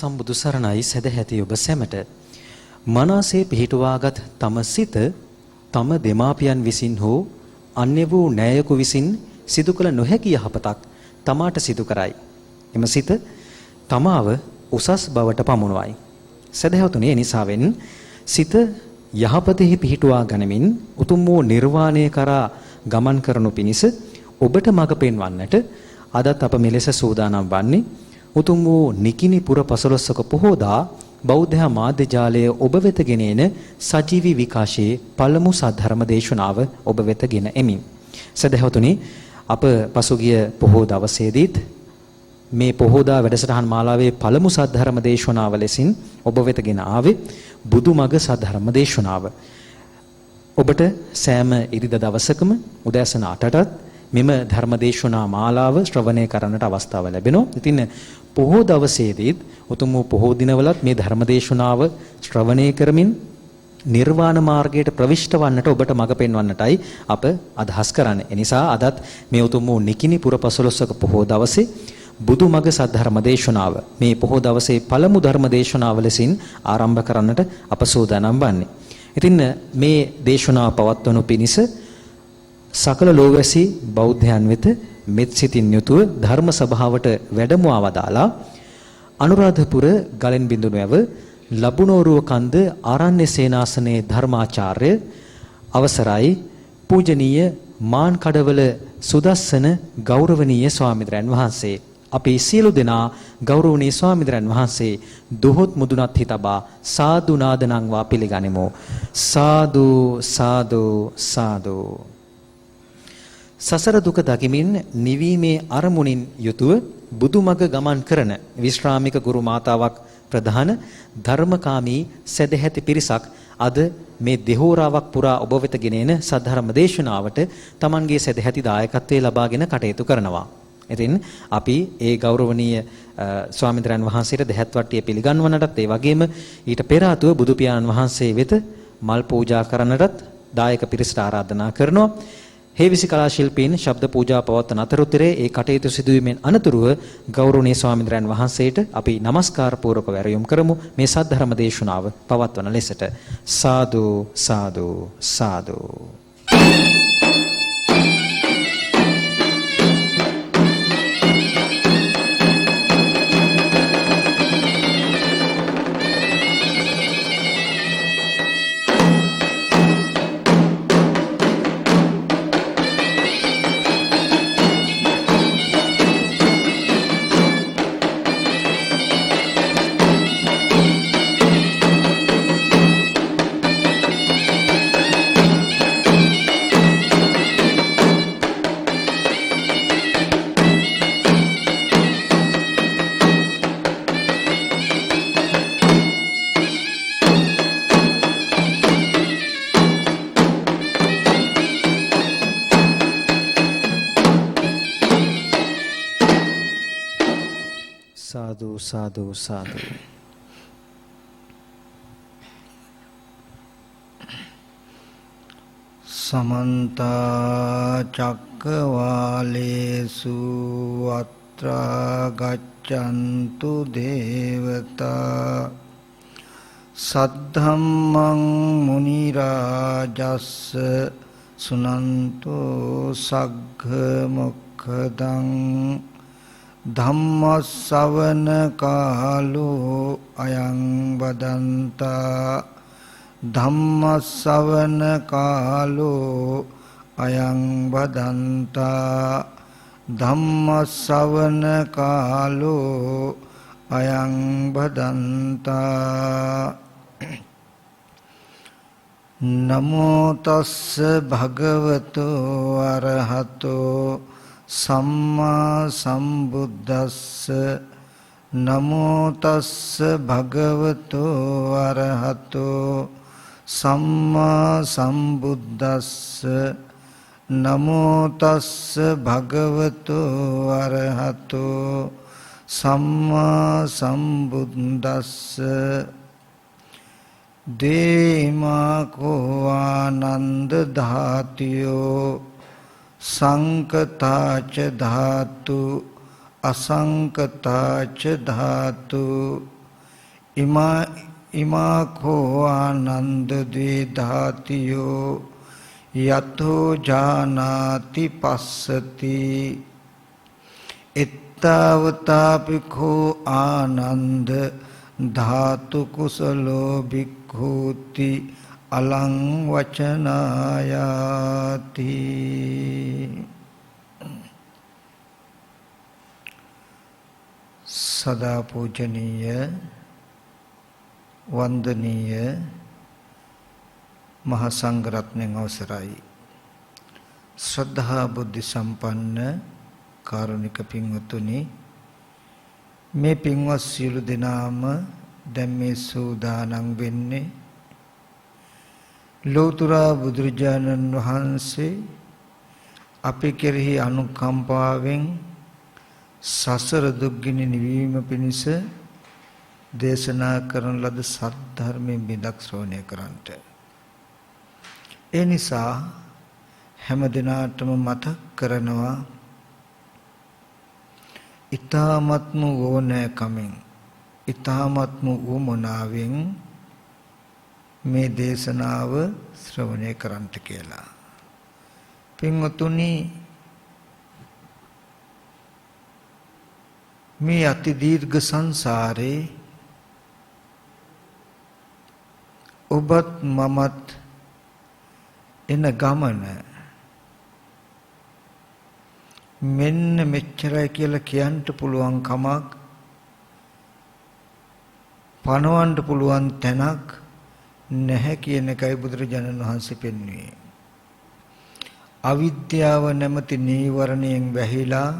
සම්බුදු සරණයි සදැහැති ඔබ සැමට. මනසේ පිහිටුවාගත් තම සිත තම දෙමාපියන් විසින් හෝ අන්‍ය වූ න්‍යායකු විසින් සිදු කළ නොහැකි යහපතක් තමාට සිදු කරයි. එම සිත තමාව උසස් බවට පමුණුවයි. සදැහැතුනේ නිසාවෙන් සිත යහපතෙහි පිහිටුවා ගනිමින් උතුම් වූ නිර්වාණය කරා ගමන් කරනු පිණිස ඔබට මඟ පෙන්වන්නට අදත් අප මෙලෙස සූදානම් වන්නේ උතුම් වූ නිකිණි පුර 15ක පොහෝදා බෞද්ධ මාධ්‍ය ජාලය ඔබ වෙත ගෙන එන සජීවී විකාශයේ පළමු සද්ධර්ම දේශනාව ඔබ වෙත ගෙන එමින්. සදහවතුනි, අප පසුගිය පොහෝ දවසේදීත් මේ පොහෝදා වැඩසටහන් මාලාවේ පළමු සද්ධර්ම දේශනාව ලෙසින් ඔබ වෙත ගෙන ආවේ බුදුමග සද්ධර්ම දේශනාව. ඔබට සෑම ඉරිදා දවසකම උදෑසන 8ටත් මෙම ධර්ම දේශනා මාලාව ශ්‍රවණය කරන්නට අවස්ථාව ලැබෙනවා. ඉතින් පොහෝ දවසේදීත් උතුම් වූ පොහෝ දිනවලත් මේ ධර්ම දේශනාව ශ්‍රවණය කරමින් නිර්වාණ මාර්ගයට ප්‍රවිෂ්ඨ වන්නට ඔබට මඟ පෙන්වන්නටයි අප අදහස් කරන්නේ. ඒ නිසා අදත් මේ උතුම් වූ නිකිණි පුර 15ක පොහෝ දවසේ බුදුමග සද්ධර්ම දේශනාව මේ පොහෝ දවසේ පළමු ධර්ම දේශනාව ලෙසින් ආරම්භ කරන්නට අප සූදානම් වන්නේ. ඉතින් මේ දේශනාව පවත්වනු පිණිස සකල ලෝවැසි බෞද්ධයන් වෙත මෙත් සිතින් යුතුව ධර්ම සභාවට වැඩමවා වදාලා අනුරාධපුර ගලෙන් බිඳුණු ඇව ලබුනෝරුව කන්ද ආරණ්‍ය සේනාසනයේ ධර්මාචාර්ය අවසරයි පූජනීය මාන් කඩවල සුදස්සන ගෞරවනීය ස්වාමීන් වහන්සේ. අපි සියලු දෙනා ගෞරවනීය ස්වාමීන් වහන්සේ දොහොත් මුදුනත් හිතබා සාදු නාදනංවා පිළිගනිමු. සාදු සාදු සාදු. සසර දුක දකිමින් නිවීමේ අරමුණින් යුතුව බුදුමග ගමන් කරන විශ්‍රාමික ගුරු මාතාවක් ප්‍රධාන ධර්මකාමී සදැහැති පිරිසක් අද මේ දෙහෝරාවක් පුරා ඔබ වෙත ගෙන එන සද්ධර්ම දේශනාවට Tamanගේ සදැහැති දායකත්වයේ ලබාගෙන කටයුතු කරනවා. ඉතින් අපි ඒ ගෞරවනීය ස්වාමීන් වහන්සේට දෙහත් වට්ටිය පිළිගන්වන්නටත් ඒ වගේම ඊට පෙර ආතුව බුදු පියාණන් වහන්සේ වෙත මල් පූජා කරන්නටත් දායක පිරිසට ආරාධනා කරනවා. හේවිසි කලා ශිල්පීන් ශබ්ද පූජා පවත්වන අතරතුරේ ඒ කටයුතු සිදුවීමෙන් අනතුරුව ගෞරවනීය ස්වාමීන් වහන්සේට අපි নমස්කාර පූර්වක වැරයුම් කරමු මේ සද්ධර්ම දේශනාව පවත්වන ලෙසට. සාදු සාදු සාදු. සාදු සාදු. සමන්ත චක්කවාලේසු අත්‍රා ගච්ඡන්තු දේවතා සද්ධම්මං මුනි රාජස්ස සුනන්තෝ සග්ග මොක්ඛදං ධම්මස්සවන කාලෝ අයං වදන්තා ධම්මස්සවන කාලෝ අයං වදන්තා ධම්මස්සවන කාලෝ අයං වදන්තා. නමෝ තස්ස භගවතු අරහතෝ සම්මා සම්බුද්දස්ස. නමෝ තස්ස භගවතු අරහතෝ සම්මා සම්බුද්දස්ස. නමෝ තස්ස භගවතු අරහතෝ සම්මා සම්බුද්දස්ස. දේමාකෝ ආනන්ද ධාතියෝ සංකතාච ධාතු අසංකතාච ධාතු ඉමා කෝ ආනන්ද ද්වේ ධාතියෝ යතෝ ජානාති පස්සති එත්තාවතාපිකෝ ආනන්ද ධාතු කුසලෝ භික්ඛූති අලං වචනායාති. සදා පූජනීය වන්දනීය මහා සංඝරත්නයන් අවසරයි. ශ්‍රද්ධා බුද්ධ සම්පන්න කාරුණික පින්වතුනි, මේ පින්වත් සියලු දෙනාම දැන් මේ සූදානම් වෙන්නේ ලෝතර බුදුරජාණන් වහන්සේ අපි කෙරෙහි අනුකම්පාවෙන් සසර දුක්ගිනි නිවීම පිණිස දේශනා කරන ලද සත්‍ය ධර්මයෙන් බිඳක් ශ්‍රවණය කරන්ට. ඒ නිසා හැම දිනාටම මතක් කරනවා, ඊ타මත්ම ඕනෑකමින් ඊ타මත්ම උමනාවෙන් මේ දේශනාව ශ්‍රවණය කරන්ට කියලා. පින්වතුනි, මේ අති දීර්ඝ සංසාරේ ඔබත් මමත් එන ගමන මෙන්න මෙච්චරයි කියලා කියන්න පුළුවන් කමක්, පණවන්න පුළුවන් තැනක් නැහැ කියන එකයි බුදුරජාණන් වහන්සේ පෙන්වුවේ. අවිද්‍යාව නැමැති නීවරණයෙන් වැහිලා,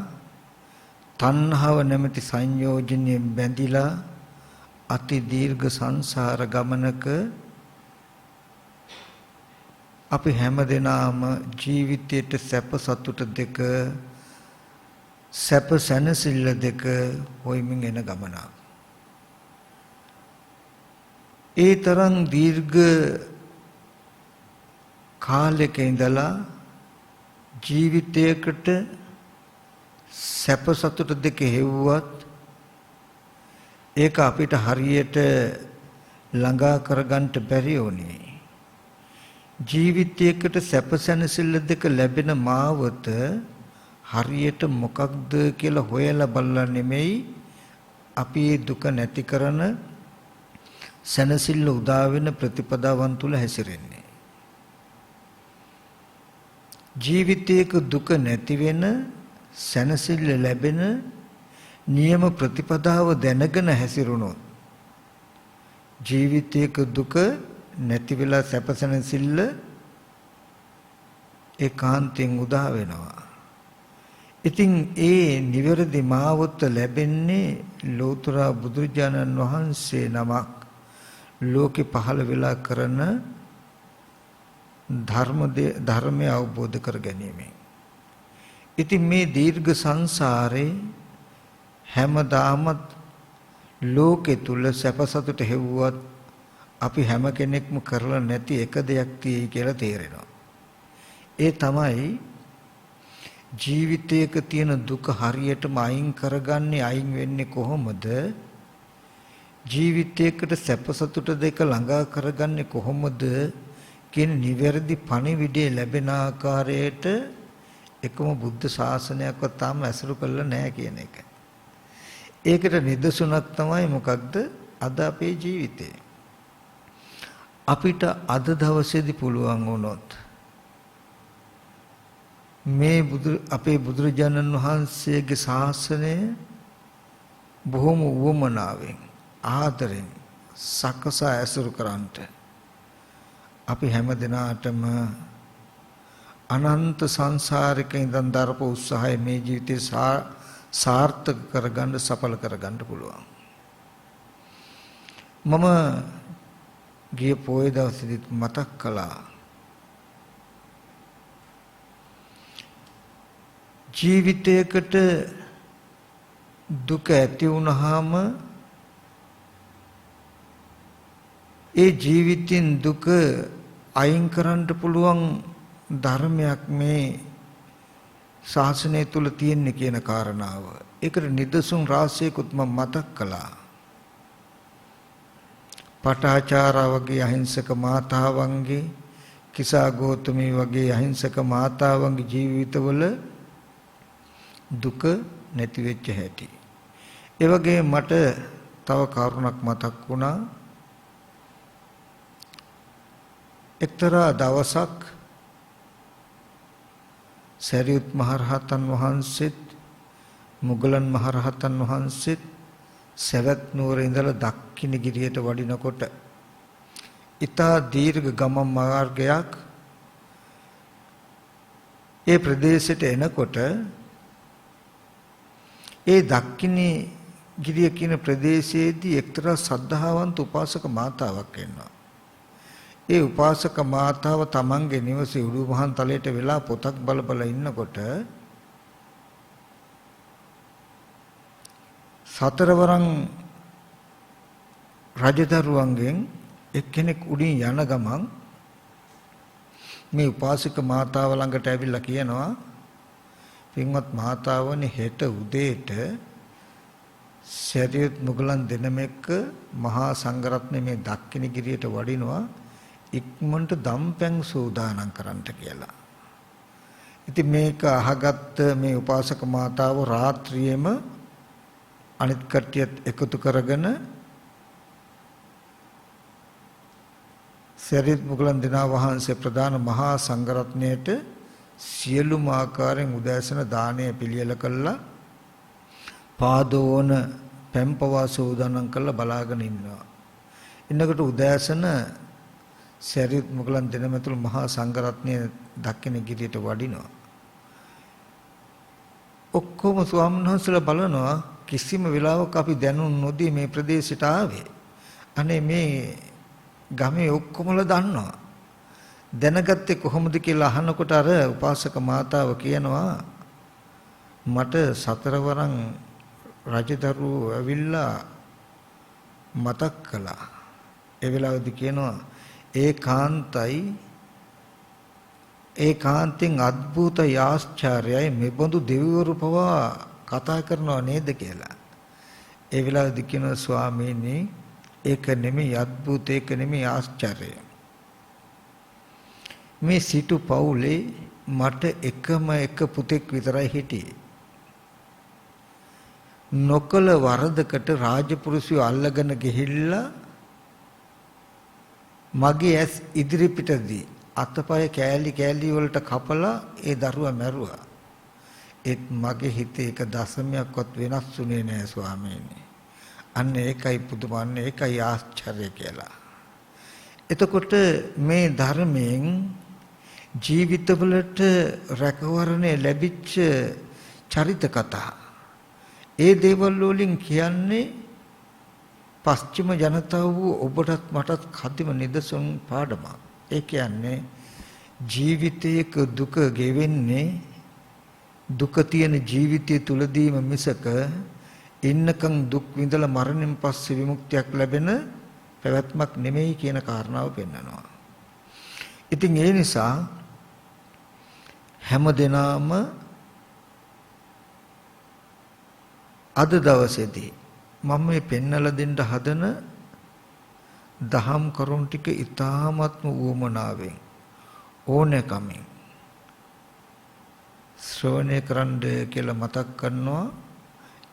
තණ්හාව නැමැති සංයෝජනයෙන් බැඳිලා අති දීර්ඝ සංසාර ගමනක අපි හැමදෙනාම ජීවිතයේ සැප සතුට දෙක, සැප සැනසෙල්ල දෙක හොයමින් එන ගමනක්. ඒ තරම් දීර්ඝ කාලයක ඉඳලා ජීවිතයකට සැප සතුට දෙක හෙව්වත් ඒක අපිට හරියට ළඟා කරගන්න බැරි වුණේ. ජීවිතයකට සැප සැනසෙල්ල දෙක ලැබෙන මාවත හරියට මොකක්ද කියලා හොයලා බලලා නෙමෙයි අපි දුක නැති කරන, සැනසෙල්ල උදා වෙන ප්‍රතිපදාවන් තුල හැසිරෙන්නේ. ජීවිතයක දුක නැති වෙන, සැනසෙල්ල ලැබෙන නියම ප්‍රතිපදාව දැනගෙන හැසිරුණොත් ජීවිතයක දුක නැති වෙලා සැප සැනසෙල්ල ඒකාන්තයෙන් උදා වෙනවා. ඉතින් ඒ නිවැරදි මාවත ලැබෙන්නේ ලෝතර බුදුරජාණන් වහන්සේ නමක් ලෝකේ පහළ වෙලා කරන ධර්මය අවබෝධ කර ගැනීමෙන්. ඉතින් මේ දීර්ඝ සංසාරේ හැමදාමත් ලෝකෙ තුල සැප සතුට හෙව්වත් අපි හැම කෙනෙක්ම කරලා නැති එක දෙයක් තියෙයි කියලා තේරෙනවා. ඒ තමයි ජීවිතයක තියෙන දුක හරියටම අයින් කරගන්නේ, අයින් වෙන්නේ කොහොමද? ජීවිතයකට සැප සතුට දෙක ළඟා කරගන්නේ කොහොමද කියන නිවැරදි පණිවිඩය ලැබෙන ආකාරයට එකම බුද්ධ ශාසනයක්වත් තාම ඇසුරු කරලා නැහැ කියන එක. ඒකට නිදසුනක් තමයි මොකක්ද? අද අපේ ජීවිතේ. අපිට අද දවසේදී පුළුවන් වුණොත් මේ අපේ බුදුරජාණන් වහන්සේගේ ශාසනය බොහොම උවමනාවෙන්, ආදරෙන් සකසා ඇසුරු කරන්ට අපි හැම දිනාටම අනන්ත සංසාරික ඉඳන් දරපු උත්සාහය මේ ජීවිතේ සාර්ථක කරගන්න, සඵල කරගන්න පුළුවන්. මම ගිය පොය දවසේදී මතක් කළා, ජීවිතයකට දුක ඇති වුණාම ඒ ජීවිතින් දුක අයින් කරන්න පුළුවන් ධර්මයක් මේ ශාසනය තුල තියෙන කියන කාරණාව. ඒකට නිදසුන් රාශියකුත් මම මතක් කළා. පටාචාරා වගේ අහිංසක මාතාවන්ගේ, කිසා ගෝතමී වගේ අහිංසක මාතාවන්ගේ ජීවිතවල දුක නැති වෙච්ච හැටි. ඒ වගේ මට තව කරුණක් මතක් වුණා. එක්තරා දවසක් සරියුත් මහරහතන් වහන්සේත් මුගලන් මහරහතන් වහන්සේත් සවැත් නුවර ඉඳලා දක්ඛිණගිරියට වඩිනකොට ඉතා දීර්ඝ ගමන් මාර්ගයක් ඒ ප්‍රදේශයට එනකොට ඒ දක්ඛිණගිරිය කියන ප්‍රදේශයේදී එක්තරා සද්ධාවන්ත උපාසක මාතාවක් ඉන්නවා. ඒ උපාසක මාතාව තමන්ගේ නිවසේ උඩු මහන් තලයට වෙලා පොතක් බල බල ඉන්නකොට සතරවරන් රජදරුවන්ගෙන් එක්කෙනෙක් උඩින් යන ගමන් මේ උපාසික මාතාව ළඟට ඇවිල්ලා කියනවා, පින්වත් මාතාවනි, හෙට උදේට සරියුත් මුගලන් දෙනමෙක්ක මහා සංඝරත්නයේ මේ දක්ඛිණගිරියට වඩිනවා, ඉක්මනට දම්පැන් සූදානම් කරන්නට කියලා. ඉතින් මේක අහගත්ත මේ උපාසක මාතාව රාත්‍රියේම අනිත් කට්ටියත් එකතු කරගෙන සරියුත් මුගලන් දෙනා වහන්සේ ප්‍රධාන මහා සංඝරත්නයට සියලුම ආකාරයෙන් උදෑසන දානය පිළියෙල කළා. පාදෝන පැම්පවා සූදානම් කරලා බලාගෙන ඉන්නවා. ඉන්නකොට උදෑසන සරියුත් මුගලන් දෙනමැතුළු මහා සංඝරත්නය දක්ඛිණගිරියට වඩිනවා. ඔක්කොම ස්වාමීන් වහන්සේලා බලනවා කිසිම වෙලාවක අපි දැනුම් නොදී මේ ප්‍රදේශයට ආවේ. අනේ මේ ගමේ ඔක්කොමලා දන්නවා. දැනගත්තේ කොහොමද කියලා අහනකොට අර උපාසක මාතාව කියනවා, මට සතරවරන් රජදරුවෝ ඇවිල්ලා මතක් කළා. ඒ වෙලාවේදී කියනවා, ඒකාන්තෙන් අద్భుත ආශ්චර්යයි මෙබඳු දෙවිවරු පවා කතා කරනව නේද කියලා. ඒ වෙලාවේදී කියනවා, ස්වාමීනි, ඒක නෙමෙයි අద్భుත, ඒක නෙමෙයි ආශ්චර්යය. මේ සිටු පවුලේ මට එකම එක පුතෙක් විතරයි හිටියේ. නොකල වරදකට රාජපුරුෂයෝ අල්ලගෙන ගිහිල්ලා මගේ ඇස් ඉදිරි පිටදී අතපය කෑලි කෑලි වලට කපලා ඒ දරුවා මැරුවා. ඒත් මගේ හිතේ එක දශමයක්වත් වෙනස් වුණේ නෑ ස්වාමීනි. අන්න ඒකයි පුදුමන්නේ, ඒකයි ආශ්චර්ය කියලා. එතකොට මේ ධර්මයෙන් ජීවිතවලට රැකවරණය ලැබිච්ච චරිත කතා, ඒ දේවල් වලින් කියන්නේ පස්චිම ජනතාව වූ ඔබටත් මටත් කදිම නිදසුන් පාඩමක්. ඒ කියන්නේ ජීවිතයක දුක ගෙවෙන්නේ දුක තියෙන ජීවිතය තුලදීම මිසක ඉන්නකම් දුක් විඳලා මරණයෙන් පස්සේ විමුක්තියක් ලැබෙන පැවැත්මක් නෙමෙයි කියන කාරණාව පෙන්වනවා. ඉතින් ඒ නිසා හැම දිනම අද දවසේදී මම මේ පෙන්වලා දෙන්න හදන දහම් කරුණු ටික ඊ타ත්ම උවමනාවෙන් ඕනෑකමින් ශ්‍රවණය කරන්න කියලා මතක් කරනවා.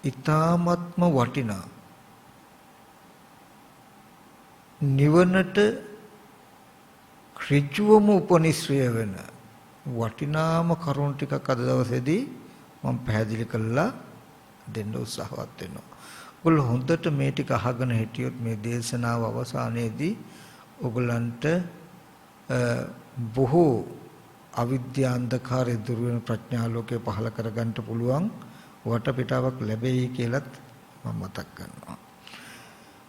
ඊ타ත්ම වටිනා නිවනට ඍජුවම උපනිශ්‍රය වෙන වටිනාම කරුණු ටිකක් අද දවසේදී මම පැහැදිලි කරලා දෙන්න උත්සාහවත් වෙනවා. ඔයගොල්ලෝ හොඳට මේ ටික අහගෙන හිටියොත් මේ දේශනාව අවසානයේදී ඔයගලන්ට බොහෝ අවිද්‍යා අන්ධකාරය දුරු වෙන ප්‍රඥා ලෝකය පහළ කරගන්න පුළුවන් වටපිටාවක් ලැබෙයි කියලත් මම මතක් කරනවා.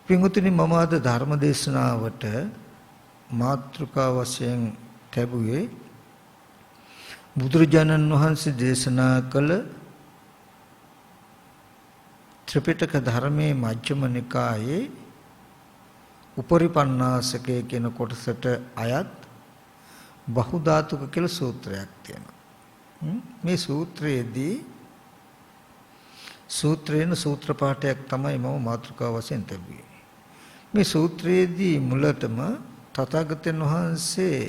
පින්වතුනි, මම අද ධර්ම දේශනාවට මාතෘකා වශයෙන් ලැබුවේ බුදුරජාණන් වහන්සේ දේශනා කළ ත්‍රිපිටක ධර්මයේ මජ්ක්‍ධිම නිකායේ උපරිපන්නාසකේ කියන කොටසට අයත් බහුධාතුක කියලා සූත්‍රයක් තියෙනවා. මේ සූත්‍රයේදී සූත්‍රේන සූත්‍ර පාඨයක් තමයි මම මාතෘකාව වශයෙන් තිබුවේ. මේ සූත්‍රයේදී මුලටම තථාගතයන් වහන්සේ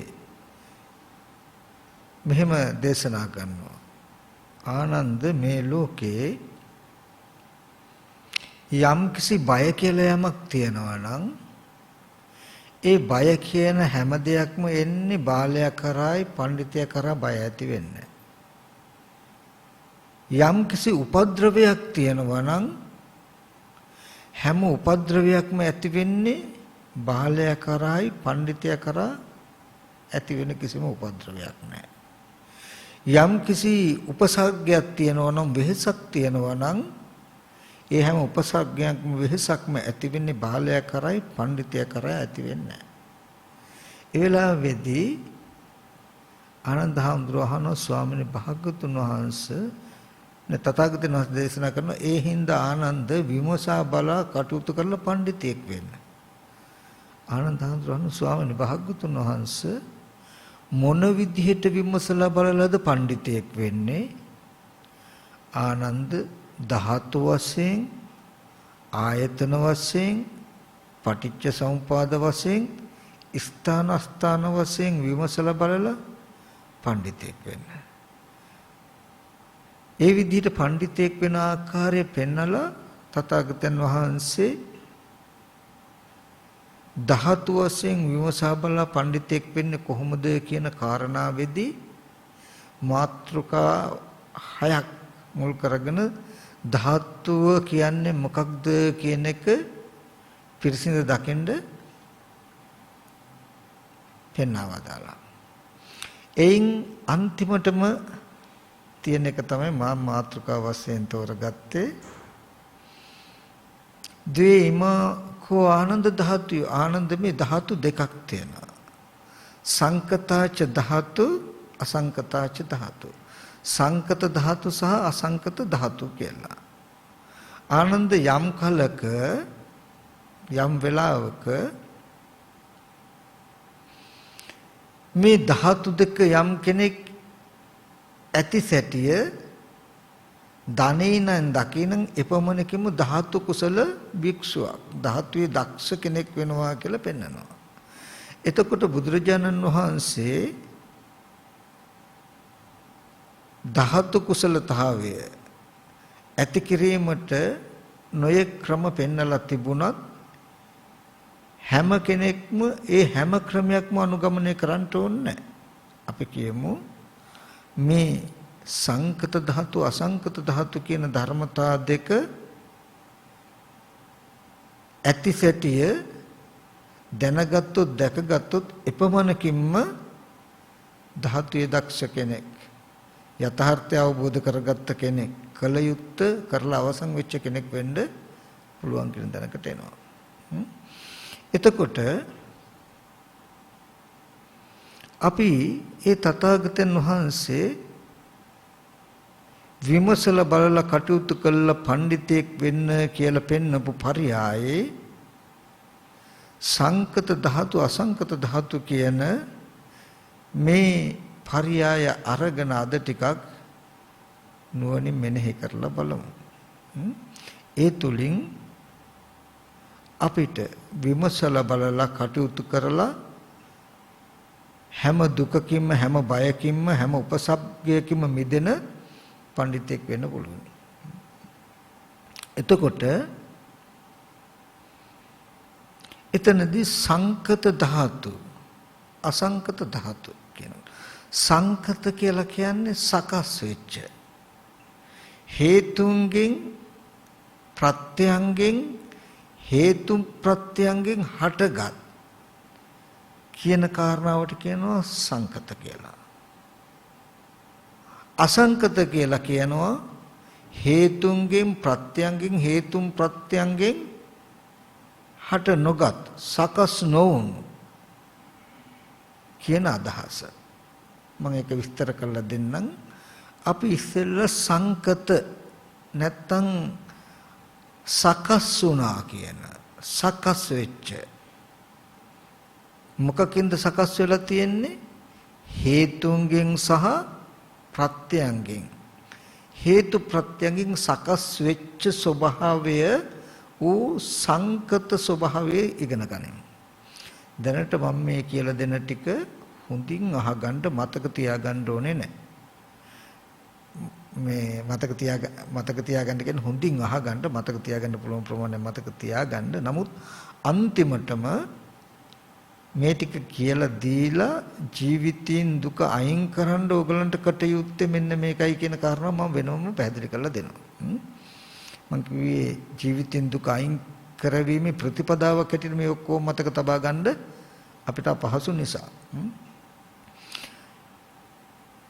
මෙහෙම දේශනා කරනවා. ආනන්ද මේ ලෝකේ යම් කිසි බය කියලා යමක් තියෙනවා නම් ඒ බය කියන හැම දෙයක්ම එන්නේ බාලයා කරායි පඬිතයා කරා බය ඇති වෙන්නේ. යම් කිසි උපද්‍රවයක් තියෙනවා නම් හැම උපද්‍රවයක්ම ඇති වෙන්නේ බාලයා කරායි පඬිතයා කරා ඇති වෙන කිසිම උපද්‍රවයක් නැහැ. යම් කිසි උපසර්ගයක් තියෙනවා නම් වෙහසක් තියෙනවා නම් ඒ හැම උපසර්ගයක්ම වෙහසක්ම ඇති වෙන්නේ බාලයා කරායි පඬිතයා කරා ඇති වෙන්නේ නැහැ. ඒ වෙලාවේදී ආනන්ද හාමුදුරුවෝ අහනවා ස්වාමීන් භාග්‍යවතුන් වහන්සේ තථාගතයන් වහන්සේ දේශනා කරන ඒ හින්දා ආනන්ද විමසා බලා කටයුතු කරලා පඬිතෙක් වෙන්න. ආනන්ද හාමුදුරුවෝ ස්වාමීන් භාග්‍යවතුන් වහන්සේ මොන විදිහට විමසලා බලලාද පඬිතෙක් වෙන්නේ? ආනන්ද ධාතු වශයෙන් ආයතන වශයෙන් පටිච්ච සමුපාද වශයෙන් ස්ථාන අස්ථාන වශයෙන් විමසලා බලලා පඬිතෙක් වෙන්න. ඒ විදිහට පඬිතෙක් වෙන ආකාරය පෙන්නලා තථාගතයන් වහන්සේ ධාතු වශයෙන් විමසා බලලා පඬිතෙක් වෙන්නේ කොහොමද කියන කාරණාවේදී මාත්‍රිකා 6ක් මුල් කරගෙන ධාතුව කියන්නේ මොකක්ද කියන එක පිරිසිඳ දකින්න පෙන්වනවා දාලා. එයින් අන්තිමටම තියෙන එක තමයි මා මාත්‍රිකා වශයෙන් තෝරගත්තේ. ද්වේමා කෝ ආනන්ද ධාතු. ආනන්ද මේ ධාතු දෙකක් තියෙනවා. සංකතාච ධාතු අසංකතාච ධාතු. සංකත ධාතු සහ අසංකත ධාතු කියලා. ආනන්ද යම් කලක යම් වෙලාවක මේ ධාතු දෙක යම් කෙනෙක් ඇති සැටිය ධනේනන් දකිනන් එපමණකින්ම ධාතු කුසල භික්ෂුවක් ධාතුවේ දක්ෂ කෙනෙක් වෙනවා කියලා පෙන්නනවා. එතකොට බුදුරජාණන් වහන්සේ ධාතු කුසලතාවය ඇති කිරීමට නොයෙක් ක්‍රම පෙන්නලා තිබුණත් හැම කෙනෙක්ම ඒ හැම ක්‍රමයක්ම අනුගමනය කරන්න ඕනේ. අපි කියමු මේ සංකත ධාතු අසංකත ධාතු කියන ධර්මතා දෙක ඇති සැටිය දැනගත්තොත් දැකගත්තොත් එපමණකින්ම ධාතුයේ දක්ෂ කෙනෙක් යථාර්ථය අවබෝධ කරගත්ත කෙනෙක් කල යුත්තේ කරලා අවසන් වෙච්ච කෙනෙක් වෙන්න පුළුවන් කියන දැනකට එනවා. එතකොට අපි ඒ තථාගතයන් වහන්සේ විමසලා බලලා කටයුතු කළ පඬිතෙක් වෙන්න කියලා පෙන්නපු පරියායේ සංකත ධාතු අසංකත ධාතු කියන මේ පරියාය අරගෙන අද ටිකක් නුවණින් මෙනෙහි කරලා බලමු. ඒ තුලින් අපිට විමසලා බලලා කටයුතු කරලා හැම දුකකින්ම හැම බයකින්ම හැම උපසබ්ගයකින්ම මිදෙන පඬිතෙක් වෙන්න පුළුවන්. එතකොට එතනදී සංකත ධාතු අසංකත ධාතු කියනවා. සංකත කියලා කියන්නේ සකස් වෙච්ච හේතුන්ගෙන් ප්‍රත්‍යයන්ගෙන් හේතු ප්‍රත්‍යයන්ගෙන් හටගත් කියන කාරණාවට කියනවා සංකත කියලා. අසංකත කියලා කියනවා හේතුන්ගෙන් ප්‍රත්‍යයන්ගෙන් හේතුන් ප්‍රත්‍යයන්ගෙන් හට නොගත් සකස් නොවුණු කියන අදහස. මම ඒක විස්තර කරලා දෙන්නම්. අපි ඉස්සෙල්ලා සංකත නැත්තම් සකස් වුණා කියන සකස් වෙච්ච මොකකින්ද සකස් වෙලා තියෙන්නේ? හේතුන්ගෙන් සහ ප්‍රත්‍යයන්ගෙන්. හේතු ප්‍රත්‍යයන්ගෙන් සකස් වෙච්ච ස්වභාවය ඌ සංකත ස්වභාවය ඉගෙන ගනිමු. දැනට මම මේ කියලා දෙන ටික හොඳින් අහගන්න මතක තියාගන්න ඕනේ නැහැ. මේ මතක තියාගන්න කියන්නේ හොඳින් අහගන්න මතක තියාගන්න පුළුවන් ප්‍රමාණය මතක තියාගන්න. නමුත් අන්තිමටම මේ ටික කියලා දීලා ජීවිතයෙන් දුක අයින් කරන්න ඕගලන්ට කටයුත්තේ මෙන්න මේකයි කියන කාරණා මම වෙනම පැහැදිලි කරලා දෙනවා. මම කිව්වේ ජීවිතයෙන් දුක අයින් කරවීමේ ප්‍රතිපදාවක් හැටියට මේ ඔක්කොම මතක තබා ගන්න අපිට අපහසු නිසා.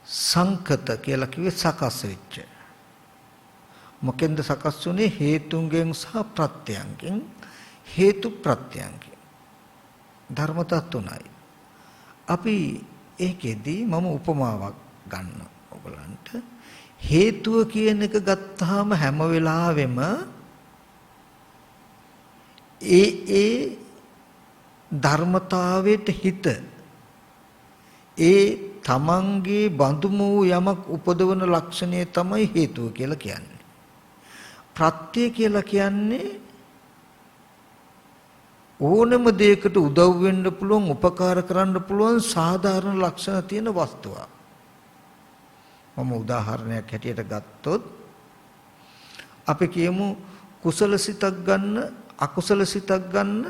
සංකත කියලා කිව්වේ සකස් වෙච්ච. මොකෙන්ද සකස් වුනේ? හේතුන්ගෙන් සහ ප්‍රත්‍යයන්ගෙන්. හේතු ප්‍රත්‍යයන්ගෙන්. ධර්මතා තුනයි. අපි ඒකෙදී මම උපමාවක් ගන්න ඔයගලන්ට. හේතුව කියන එක ගත්තාම හැම වෙලාවෙම ඒ ධර්මතාවයට හිත ඒ තමන්ගේ බඳුම වූ යමක් උපදවන ලක්ෂණය තමයි හේතුව කියලා කියන්නේ. ප්‍රත්‍ය කියලා කියන්නේ ඕනම දෙයකට උදව් වෙන්න පුළුවන්, උපකාර කරන්න පුළුවන් සාධාරණ ලක්ෂණ තියෙන වස්තුවක්. මම උදාහරණයක් හැටියට ගත්තොත් අපි කියමු කුසල සිතක් ගන්න, අකුසල සිතක් ගන්න,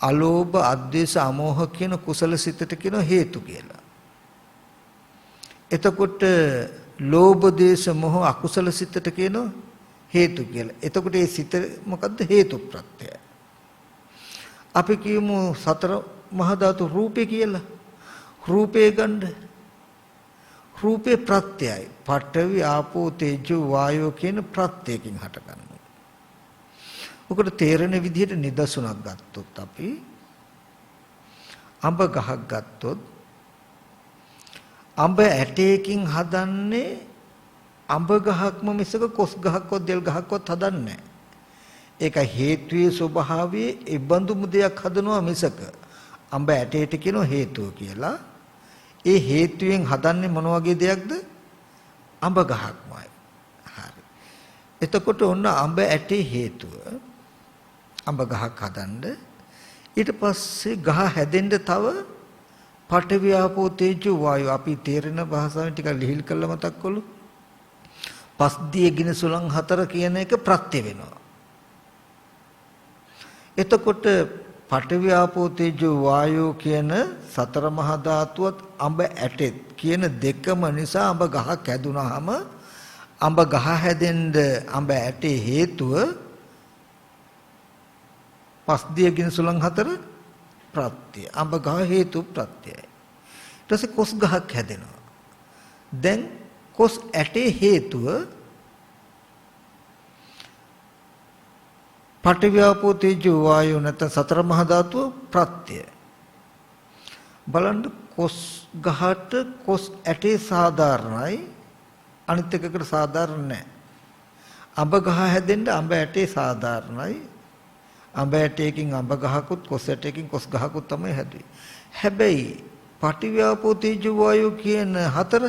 අලෝභ, අද්වේෂ, අමෝහ කියන කුසල සිතට කියන හේතු කියලා. එතකොට ලෝභ, දේශ, මොහ අකුසල සිතට කියන හේතු කියලා. එතකොට ඒ සිත මොකද්ද? හේතු ප්‍රත්‍යය. අපි කියමු සතර මහා ධාතු රූපේ කියලා. රූපේ ගන්න. රූපේ ප්‍රත්‍යයයි. පඨවි, ආපෝ, තේජෝ, වායෝ කියන ප්‍රත්‍යයෙන් හටගන්නවා. ඔකට තේරෙන විදිහට නිදසුනක් ගත්තොත් අපි අඹ ගහක් ගත්තොත් අඹ ඇටයකින් හදන්නේ අඹ ගහක්ම මිසක කොස් ගහක්වත් දෙල් ගහක්වත් හදන්නේ නැහැ. ඒක හේතුයේ ස්වභාවයේ ඒ බඳුම දෙයක් හදනවා මිසක අඹ ඇටයට කියන හේතුව කියලා. ඒ හේතුයෙන් හදන්නේ මොන වගේ දෙයක්ද? අඹ ගහක්මයි. හරි. එතකොට ඔන්න අඹ ඇටේ හේතුව අඹ ගහක් හදන්න. ඊට පස්සේ ගහ හැදෙන්න තව පඨවි, ආපෝ, තේජෝ, වායෝ අපි තේරෙන භාෂාවෙන් ටිකක් ලිහිල් කරලා මතක් කළු. පස්දිය ගින සුළං හතර කියන එක ප්‍රත්‍ය වෙනවා. එතකොට පඨවි, ආපෝ, තේජෝ, වායෝ කියන සතර මහා ධාතුවත් අඹ ඇටෙත් කියන දෙකම නිසා අඹ ගහක් හැදුනහම අඹ ගහ හැදෙන්න අඹ ඇටේ හේතුව පස්දිය ගින සුළං හතර ප්‍රත්‍ය. අඹ ගහ හේතු ප්‍රත්‍යයයි. ඊට පස්සේ කොස් ගහක් හැදෙනවා. දැන් කොස් ඇටේ හේතුව පඨවි, ආපෝ, තේජෝ, වායෝ නැත්නම් සතර මහා ධාතුව ප්‍රත්‍ය. බලන්න කොස් ගහට කොස් ඇටේ සාධාරණයි, අනිත් එකකට සාධාරණ නැහැ. අඹ ගහ හැදෙන්න අඹ ඇටේ සාධාරණයි. අඹ ඇටයකින් අඹ ගහකුත් කොස් ඇටයකින් කොස් ගහකුත් තමයි හැදුවේ. හැබැයි පඨවි, ආපෝ, තේජෝ, වායෝ කියන හතර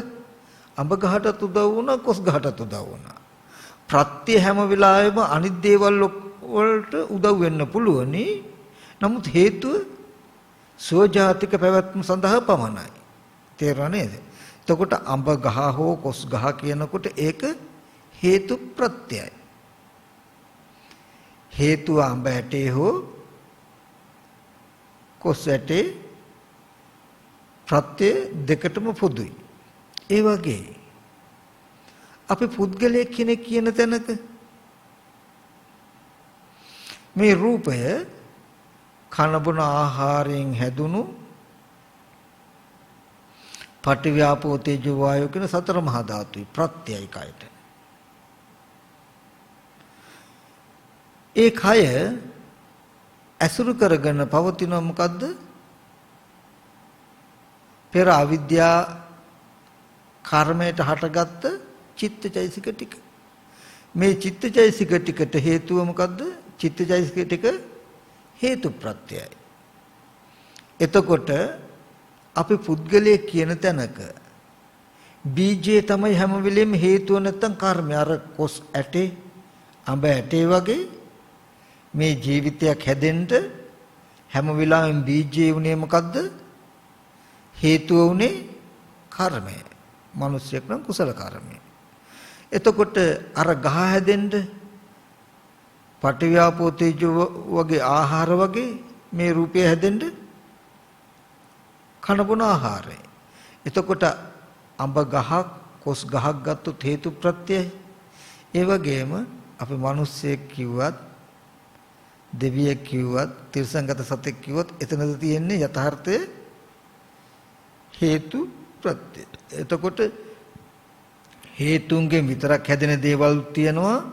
අඹ ගහටත් උදව් වුණා, කොස් ගහටත් උදව් වුණා. ප්‍රත්‍ය හැම වෙලාවෙම අනිත් දේවල් වලට උදව් වෙන්න පුළුවනි. නමුත් හේතුව සෝජාතික පැවැත්ම සඳහා පමණයි. තේරුණා නේද? එතකොට අඹ ගහ හෝ කොස් ගහ කියනකොට ඒක හේතු ප්‍රත්‍යයයි. හේතුව අඹ ඇටේ හෝ කොස් ඇටේ ප්‍රත්‍ය දෙකටම පොදුයි. ඒ වගේ අපි පුද්ගලයෙක් කෙනෙක් කියන තැනක මේ රූපය කන බොන ආහාරයෙන් හැදුණු පඨවි, ආපෝ, තේජෝ, වායෝ කියන සතර මහා ධාතුයි ප්‍රත්‍යයයි කයට. ඒ කය ඇසුරු කරගෙන පවතින මොකද්ද? පෙර අවිද්‍යා කර්මයට හටගත්ත චිත්තචෛසික ටික. මේ චිත්තචෛසික ටිකට හේතුව මොකද්ද? චිත්තචෛසික ටික හේතු ප්‍රත්‍යයයි. එතකොට අපි පුද්ගලයෙක් කියන තැනක බීජය තමයි හැම වෙලෙම හේතුව නැත්තම් කර්මය. අර කොස් ඇටේ අඹ ඇටේ වගේ මේ ජීවිතයක් හැදෙන්න හැම වෙලාවෙම බීජේ උනේ මොකද්ද? හේතුව උනේ කර්මය. මිනිස්සෙක් නම් කුසල කර්මය. එතකොට අර ගහ හැදෙන්න පටිව්‍යාපෝ තේජෝ වගේ ආහාර වගේ මේ රූපය හැදෙන්න කනබුන ආහාරය. එතකොට අඹ ගහක් කොස් ගහක් ගත්තොත් හේතු ප්‍රත්‍යයයි. ඒ වගේම අපි මිනිස්සෙක් කිව්වත් දෙවියෙක් කිව්වත් තිරසංගත සතෙක් කිව්වත් එතනද තියෙන්නේ යථාර්ථයේ හේතු ප්‍රත්‍ය. එතකොට හේතුන්ගෙන් විතරක් හැදෙන දේවල් තියෙනවා,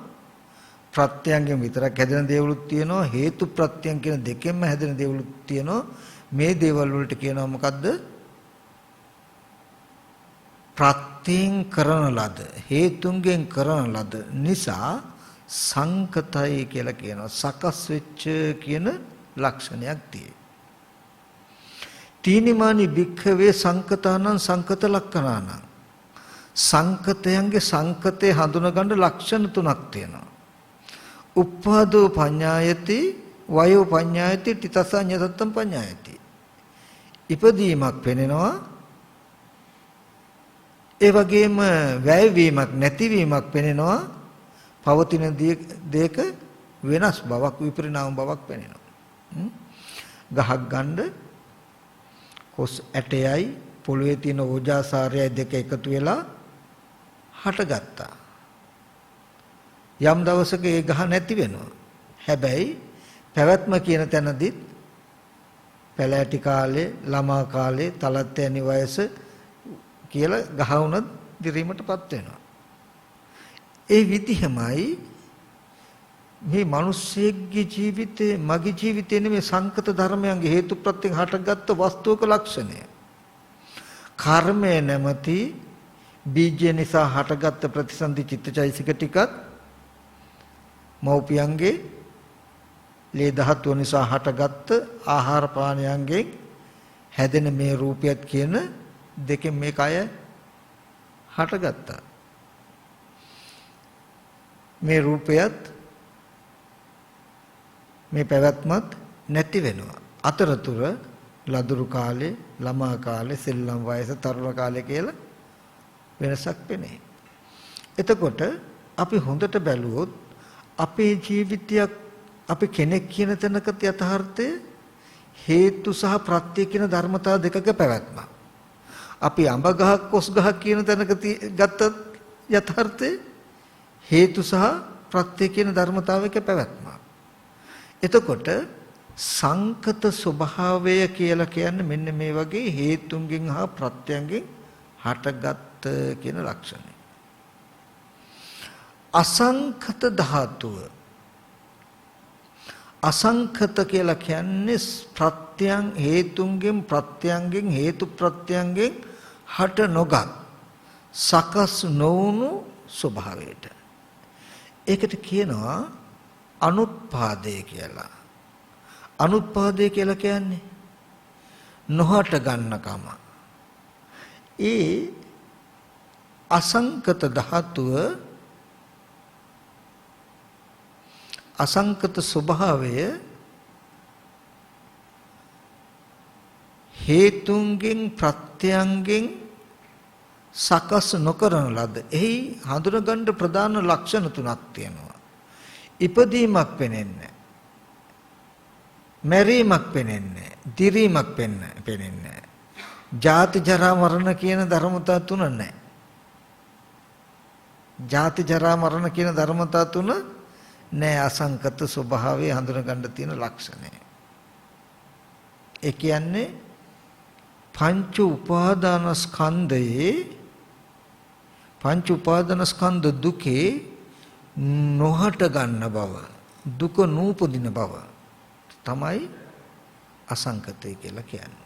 ප්‍රත්‍යයන්ගෙන් විතරක් හැදෙන දේවලුත් තියෙනවා, හේතු ප්‍රත්‍යයන් කියන දෙකෙන්ම හැදෙන දේවලුත් තියෙනවා. මේ දේවල් වලට කියනවා මොකද්ද? ප්‍රත්‍යයෙන් කරන ලද, හේතුන්ගෙන් කරන ලද නිසා සංකතයි කියලා කියනවා. සකස් වෙච්ච කියන ලක්ෂණයක් තියෙයි. තීනිමානි භික්ඛවේ සංකතානං සංකත ලක්ඛනානං. සංකතයන්ගේ සංකතේ හඳුනගන්න ලක්ෂණ තුනක් තියෙනවා. උප්පාදෝ පඤ්ඤායති, වයෝ පඤ්ඤායති, තිතසඤ්ඤතත්තම් පඤ්ඤායති. ඉපදීමක් පෙනෙනවා. ඒ වගේම වැයවීමක් නැතිවීමක් පෙනෙනවා. පවතින දේක වෙනස් බවක්, විපරිණාම බවක් පෙනෙනවා. ගහක් ගන්න කොස් ඇටයයි පොළවේ තියෙන ඕජාසාරයයි දෙක එකතු වෙලා හටගත්තා. යම් දවසක ඒ ගහ නැති වෙනවා. හැබැයි පැවැත්ම කියන තැනදිත් පැලෑටි කාලේ, ළමා කාලේ, තලත් යනි වයස කියලා ගහ වුණත් දිරීමටපත් වෙනවා. ඒ විදිහමයි මේ මිනිස්සෙක්ගේ ජීවිතේ, මගේ ජීවිතේ නෙමෙයි සංකත ධර්මයන්ගේ හේතු ප්‍රත්‍යයෙන් හටගත්ත වස්තුවක ලක්ෂණය. කර්මය නැමැති බීජය නිසා හටගත්ත ප්‍රතිසන්දි චිත්තචෛසික ටිකත් මෞපියන්ගේ ලේ ධාතුව නිසා හටගත්ත ආහාර පානයන්ගෙන් හැදෙන මේ රූපයත් කියන දෙකෙන් මේ කය හටගත්තා. මේ රූපයත් මේ පැවැත්මත් නැති වෙනවා. අතරතුර ලදරු කාලේ, ළමා කාලේ, සෙල්ලම් වයස, තරුණ කාලේ කියලා වෙනසක් පෙනේ. එතකොට අපි හොඳට බැලුවොත් අපේ ජීවිතයක් අපි කෙනෙක් කියන තැනක යථාර්ථය හේතු සහ ප්‍රත්‍ය කියන ධර්මතා දෙකක පැවැත්ම. අපි අඹ ගහක් කොස් ගහක් කියන තැනක ගත්ත යථාර්ථය හේතු සහ ප්‍රත්‍ය කියන ධර්මතාවයක පැවැත්ම. එතකොට සංකත ස්වභාවය කියලා කියන්නේ මෙන්න මේ වගේ හේතුන්ගෙන් හා ප්‍රත්‍යයන්ගෙන් හටගත් කියන ලක්ෂණය. අසංකත ධාතුව, අසංකත කියලා කියන්නේ ප්‍රත්‍යයන් හේතුන්ගෙන්, ප්‍රත්‍යයන්ගෙන් හේතු ප්‍රත්‍යයන්ගෙන් හට නොගත් සකස් නොවුණු ස්වභාවයට. ඒකට කියනවා අනුත්පාදේ කියලා. අනුත්පාදේ කියලා කියන්නේ නොහට ගන්නකම. ඒ අසංකත ධාතුව, අසංකත ස්වභාවය හේතුන්ගෙන් ප්‍රත්‍යයන්ගෙන් සකස් නොකරන ලද. එහි හඳුනගන්න ප්‍රධාන ලක්ෂණ තුනක් තියෙනවා. ඉපදීමක් පෙනෙන්නේ, මැරීමක් පෙනෙන්නේ, දිරීමක් පෙනෙන්නේ. ජාති ජරා මරණ කියන ධර්මතා තුන නැහැ. ජාති ජරා මරණ කියන ධර්මතා තුන නෑ. අසංකත ස්වභාවය හඳුනගන්න තියෙන ලක්ෂණය. ඒ කියන්නේ පංච උපාදානස්කන්ධයේ, පංච උපාදානස්කන්ධ දුකේ නොහට ගන්න බව, දුක නූපදින බව තමයි අසංකතය කියලා කියන්නේ.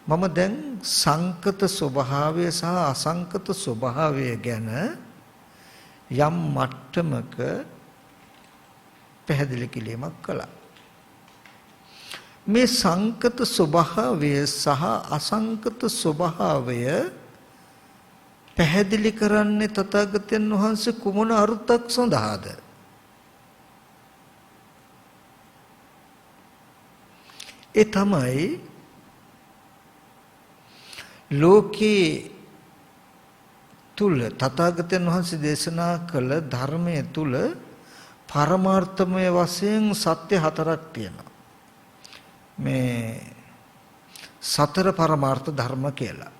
මම දැන් සංකත ස්වභාවය සහ අසංකත ස්වභාවය ගැන යම් මට්ටමක පැහැදිලි කිරීමක් කළා. මේ සංකත ස්වභාවය සහ අසංකත ස්වභාවය පැහැදිලි කරන්නේ තථාගතයන් වහන්සේ කුමන අර්ථයක් සඳහාද? ඒ තමයි ලෝකේ තුල තථාගතයන් වහන්සේ දේශනා කළ ධර්මයේ තුල පරමාර්ථමය වශයෙන් සත්‍ය හතරක් තියෙනවා. මේ සතර පරමාර්ථ ධර්ම කියලා.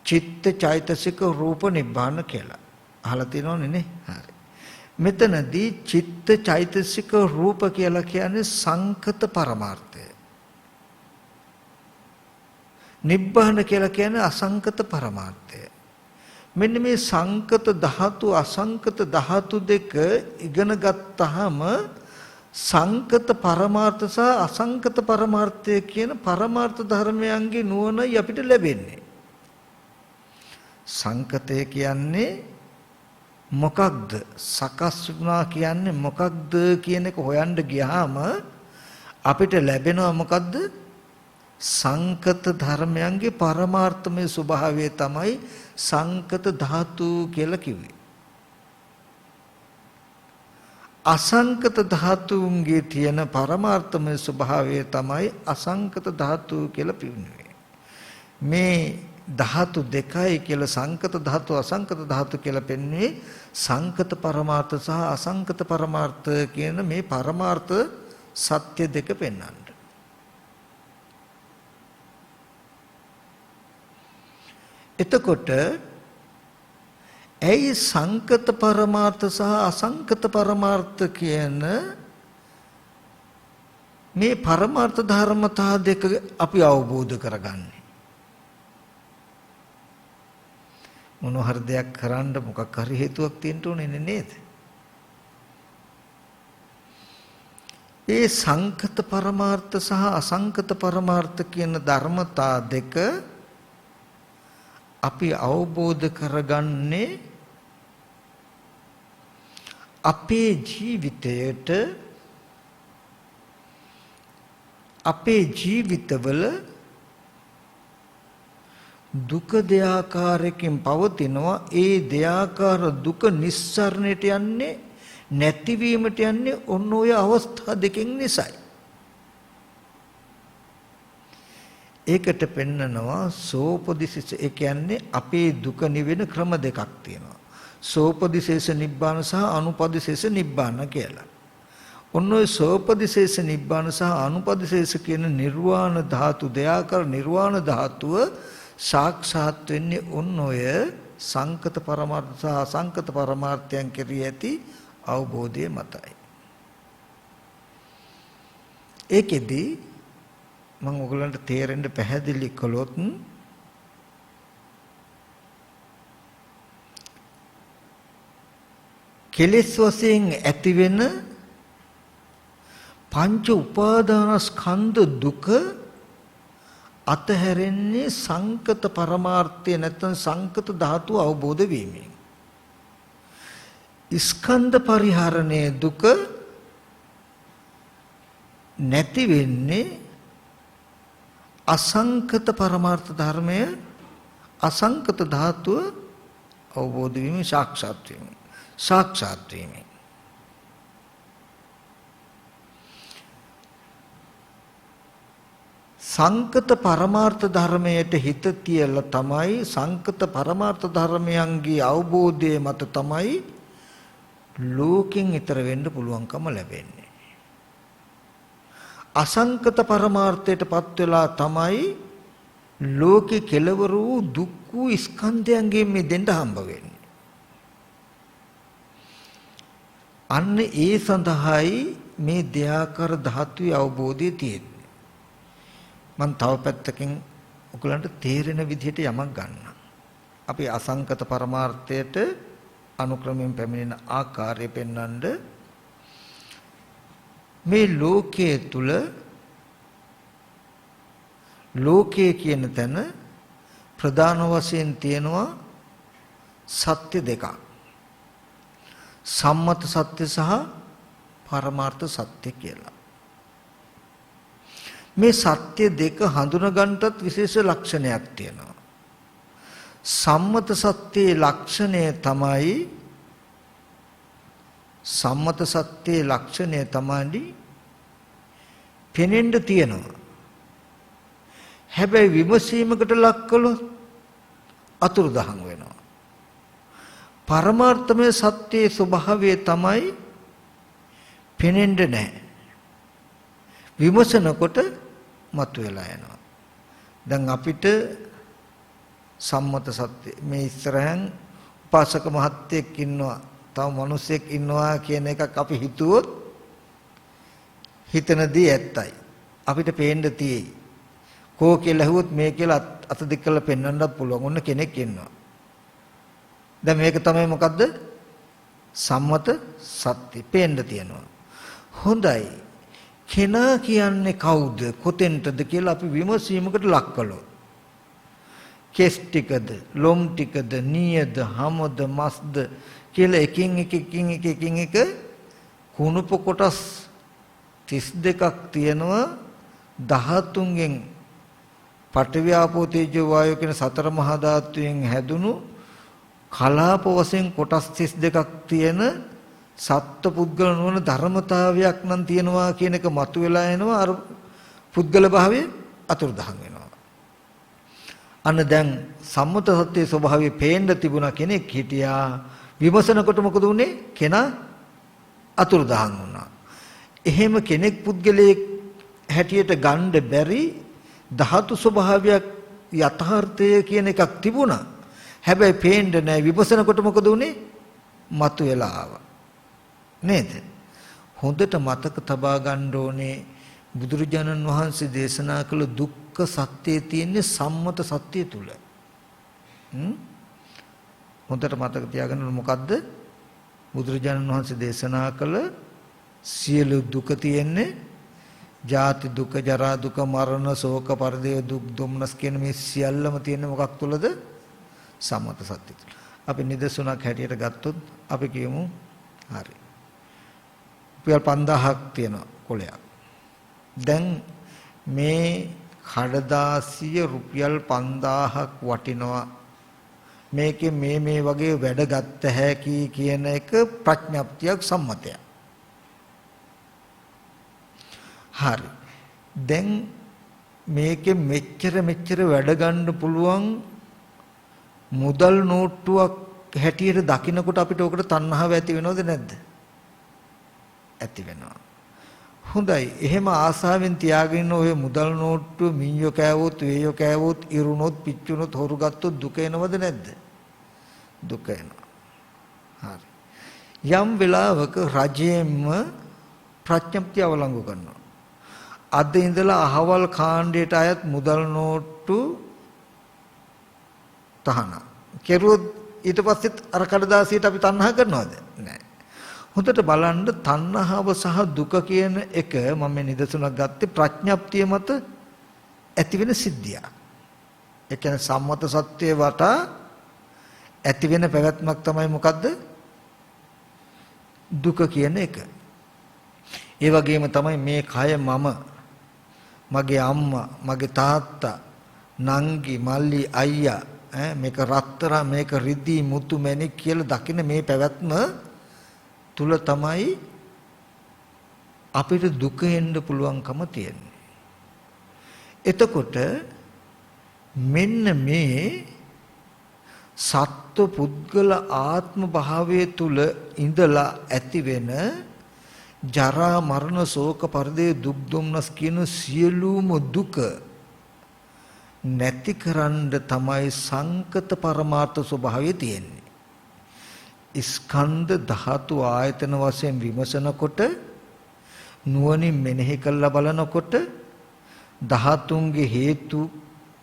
චිත්ත චෛතසික රූප නිබ්බාන කියලා. අහලා තියෙනවනේ නේ? හරි. මෙතනදී චිත්ත චෛතසික රූප කියලා කියන්නේ සංකත පරමාර්ථය. නිබ්බාන කියලා කියන්නේ අසංකත පරමාර්ථය. මෙන්න මේ සංකත ධාතු අසංකත ධාතු දෙක ඉගෙන ගත්තාම සංකත පරමාර්ථ සහ අසංකත පරමාර්ථය කියන පරමාර්ථ ධර්මයන්ගේ නුවණයි අපිට ලැබෙන්නේ. සංකතය කියන්නේ මොකක්ද? සකස් වුණා කියන්නේ මොකක්ද කියන එක හොයන්න ගියාම අපිට ලැබෙනවා මොකද්ද? සංකත ධර්මයන්ගේ පරමාර්ථමය ස්වභාවය තමයි සංකත ධාතු කියලා කිව්වේ. අසංකත ධාතුන්ගේ තියෙන පරමාර්ථමය ස්වභාවය තමයි අසංකත ධාතු කියලා පිළිගන්නේ. මේ ධාතු දෙකයි කියලා සංකත ධාතු අසංකත ධාතු කියලා පෙන්වන්නේ සංකත පරමාර්ථ සහ අසංකත පරමාර්ථ කියන මේ පරමාර්ථ සත්‍ය දෙක පෙන්වන්න. එතකොට ඇයි සංකත පරමාර්ථ සහ අසංකත පරමාර්ථ කියන මේ පරමාර්ථ ධර්මතා දෙක අපි අවබෝධ කරගන්නේ? මොන හරි දෙයක් කරන්න මොකක් හරි හේතුවක් තියෙන්න ඕනේ නේද? ඒ සංකත පරමාර්ථ සහ අසංකත පරමාර්ථ කියන ධර්මතා දෙක අපි අවබෝධ කරගන්නේ අපේ ජීවිතයට අපේ ජීවිතවල දුක දෙආකාරයකින් පවතිනවා. ඒ දෙආකාර දුක නිස්සරණයට යන්නේ නැතිවීමට යන්නේ ඔන්න ඔය අවස්ථා දෙකෙන් නිසායි. ඒකට පෙන්නනවා සෝපදිශේෂ. ඒ කියන්නේ අපේ දුක නිවෙන ක්‍රම දෙකක් තියෙනවා. සෝපදිශේෂ නිබ්බාන සහ අනුපදිශේෂ නිබ්බාන කියලා. ඔන්න ඔය සෝපදිශේෂ නිබ්බාන සහ අනුපදිශේෂ කියන නිර්වාණ ධාතු දෙආකාර නිර්වාණ ධාතුව සාක්ෂාත් වෙන්නේ ඔන්න ඔය සංකත පරමාර්ථ සහ අසංකත පරමාර්ථයන් කෙරෙහි ඇති අවබෝධය මතයි. ඒකෙදි මම ඔයගලන්ට තේරෙන්න පැහැදිලි කළොත් කෙලෙස් වශයෙන් ඇතිවෙන පංච උපාදානස්කන්ධ දුක අතහැරෙන්නේ සංකත පරමාර්ථය නැත්නම් සංකත ධාතු අවබෝධ වීමෙන්. ස්කන්ධ පරිහරණයේ දුක නැති වෙන්නේ අසංකත පරමාර්ථ ධර්මය අසංකත ධාතුව අවබෝධ වීම සාක්ෂාත් වීම. සංකත පරමාර්ථ ධර්මයට හිත තියලා තමයි සංකත පරමාර්ථ ධර්මයන්ගේ අවබෝධය මත තමයි ලෝකෙන් ඈතර වෙන්න පුළුවන්කම ලැබෙන්නේ. අසංකත පරමාර්ථයටපත් වෙලා තමයි ලෝකේ කෙලවර වූ දුක් වූ ස්කන්ධයන්ගෙන් මිදෙන්න හම්බ වෙන්නේ. අන්න ඒ සඳහායි මේ දෙආකාර ධාතුවේ අවබෝධය තියෙන්නේ. මම තව පැත්තකින් ඔයගලන්ට තේරෙන විදිහට යමක් ගන්නම්. අපි අසංකත පරමාර්ථයට අනුක්‍රමයෙන් පැමිණෙන ආකාරය පෙන්වන්න මේ ලෝකයේ තුල ලෝකයේ කියන තැන ප්‍රධාන වශයෙන් තියෙනවා සත්‍ය දෙකක්. සම්මත සත්‍ය සහ පරමාර්ථ සත්‍ය කියලා. මේ සත්‍ය දෙක හඳුනගන්නටත් විශේෂ ලක්ෂණයක් තියෙනවා. සම්මත සත්‍යයේ ලක්ෂණය තමයි පෙනෙන්න තියෙනවා. හැබැයි විමසීමකට ලක් කළොත් අතුරුදහන් වෙනවා. පරමාර්ථමය සත්‍යයේ ස්වභාවය තමයි පෙනෙන්නේ නැහැ. විමසනකොට මතුවලා යනවා. දැන් අපිට සම්මත සත්‍ය මේ ඉස්සරහන් උපාසක මහත්තයෙක් ඉන්නවා, තව මිනිසෙක් ඉන්නවා කියන එකක් අපි හිතුවොත් හිතනදී ඇත්තයි. අපිට පේන්න තියෙයි. කෝ කියලා ඇහුවොත් මේ කියලා අත දික් කරලා පෙන්වන්නත් පුළුවන්. ඔන්න කෙනෙක් ඉන්නවා. දැන් මේක තමයි මොකද්ද? සම්මත සත්‍ය. පේන්න තියෙනවා. හොඳයි. කෙනා කියන්නේ කවුද? කොතෙන්ටද කියලා අපි විමසීමකට ලක් කළොත්. කෙස් ටිකද, ලොම් ටිකද, නියද, හමද, මස්ද කියලා එකින් එක කුණුප කොටස් 32ක් තියෙනවා. 13න් පඨවි ආපෝ තේජෝ වායෝ කියන සතර මහා ධාතුයෙන් හැදුණු කලාප වශයෙන් කොටස් 32ක් තියෙන සත්ත්ව පුද්ගල නොවන ධර්මතාවයක් නම් තියෙනවා කියන එක මතුවලා එනවා. අර පුද්ගල භාවයේ අතුරුදහන් වෙනවා. අන්න දැන් සම්මත සත්‍යයේ ස්වභාවය පේන්න තිබුණා. කෙනෙක් හිටියා. විමසනකොට මොකද උනේ? කෙනා අතුරුදහන් වුණා. එහෙම කෙනෙක් පුද්ගලයෙක් හැටියට ගන්න බැරි ධාතු ස්වභාවයක් යථාර්ථය කියන එකක් තිබුණා. හැබැයි පේන්නේ නැහැ. විමසනකොට මොකද උනේ? මතුවලා ආවා. නේද? හොඳට මතක තබා ගන්න ඕනේ බුදුරජාණන් වහන්සේ දේශනා කළ දුක්ඛ සත්‍යය තියෙන්නේ සම්මත සත්‍යය තුල. හොඳට මතක තියාගන්න මොකද්ද? බුදුරජාණන් වහන්සේ දේශනා කළ සියලු දුක තියෙන්නේ ජාති දුක, ජරා දුක, මරණ, ශෝක, පරිදේව දුක්, දුම්නස් කියන මේ සියල්ලම තියෙන්නේ මොකක් තුලද? සම්මත සත්‍ය තුල. අපි නිදසුණක් හැටියට ගත්තොත් අපි කියමු හරි. රුපියල් 5000ක් තියෙන කොලයක්. දැන් මේ කඩදාසිය රුපියල් 5000ක් වටිනවා. මේකේ මේ වගේ වැඩ ගත්ත හැකි කියන එක ප්‍රඥප්තියක්, සම්මතයක්. හරි. දැන් මේකේ මෙච්චර වැඩ ගන්න පුළුවන් මුදල් නෝට්ටුවක් හැටියට දකින්නකොට අපිට ඔකට තණ්හාව ඇති වෙනවද නැද්ද? ඇති වෙනවා. හොඳයි. එහෙම ආසාවෙන් තියාගෙන ඔය මුදල් නෝට්ටුව මිනියෝ කෑවොත්, වේයෝ කෑවොත්, ඉරුණොත්, පිච්චුණොත්, හොරු ගත්තොත් දුක එනවද නැද්ද? දුක එනවා. හරි. යම් වෙලාවක රජයෙන්ම ප්‍රඥප්තිය අවලංගු කරනවා. අද ඉඳලා අහවල් කාණ්ඩයට අයත් මුදල් නෝට්ටු තහනම් කෙරුවොත් ඊට පස්සෙත් අර කඩදාසියට අපි තණ්හා කරනවද? නැහැ. හොඳට බලන්න තණ්හාව සහ දුක කියන එක මම මේ නිදසුනක් ගත්තේ ප්‍රඥප්තිය මත ඇති වෙන සිද්ධියක්. ඒ කියන්නේ සම්මත සත්‍යය වටා ඇති වෙන පැවැත්මක් තමයි මොකද්ද? දුක කියන එක. ඒ වගේම තමයි මේ කය මම, මගේ අම්මා, මගේ තාත්තා, නංගි, මල්ලි, අයියා, මේක රත්තරන්, මේක රිදී, මුතු, මැණික් කියලා දකින මේ පැවැත්ම තුල තමයි අපිට දුක එන්න පුළුවන්කම තියෙන්නේ. එතකොට මෙන්න මේ සත්ව පුද්ගල ආත්ම භාවයේ තුල ඉඳලා ඇති වෙන ජරා මරණ ශෝක පරිදේ දුක් දුම්නස් කියන සියලුම දුක නැතිකරන්න තමයි සංකත පරමාර්ථ ස්වභාවය තියෙන්නේ. ස්කන්ධ ධාතු ආයතන වශයෙන් විමසනකොට, නුවණින් මෙනෙහි කරලා බලනකොට ධාතුන්ගේ හේතු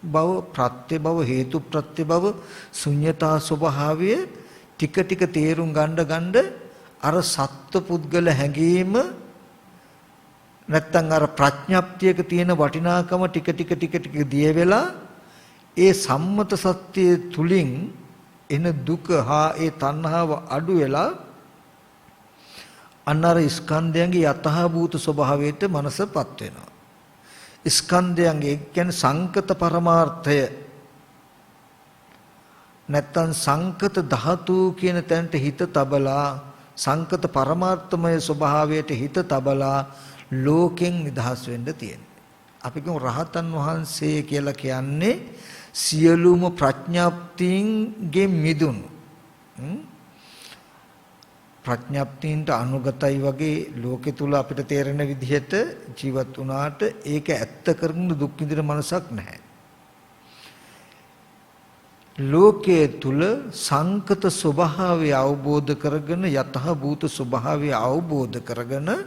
බව, ප්‍රත්‍ය බව, හේතු ප්‍රත්‍ය බව, ශුන්‍යතා ස්වභාවය ටික ටික තේරුම් ගන්න අර සත්ව පුද්ගල හැඟීම නැත්තම් අර ප්‍රඥප්තියක තියෙන වටිනාකම ටික ටික දිය වෙලා ඒ සම්මත සත්‍යයේ තුලින් එන දුක හා ඒ තණ්හාව අඩු වෙලා අන්නර ස්කන්ධයන්ගේ යථාභූත ස්වභාවයට මනසපත් වෙනවා. ස්කන්ධයන්ගේ කියන්නේ සංකත පරමාර්ථය නැත්තම් සංකත ධාතු කියන තැනට හිත තබලා සංකත පරමාර්ථමය ස්වභාවයට හිත තබලා ලෝකෙන් නිදහස් වෙන්න තියෙන්නේ. අපි කියමු රහතන් වහන්සේ කියලා කියන්නේ සියලුම ප්‍රඥාප්තියන්ගේ මිදුණු. ප්‍රඥාප්තියන්ට අනුගතයි වගේ ලෝකෙ තුල අපිට තේරෙන විදිහට ජීවත් වුණාට ඒක ඇත්ත කරගෙන දුක් විඳින මනසක් නැහැ. ලෝකයේ තුල සංකත ස්වභාවය අවබෝධ කරගෙන යතහ භූත ස්වභාවය අවබෝධ කරගෙන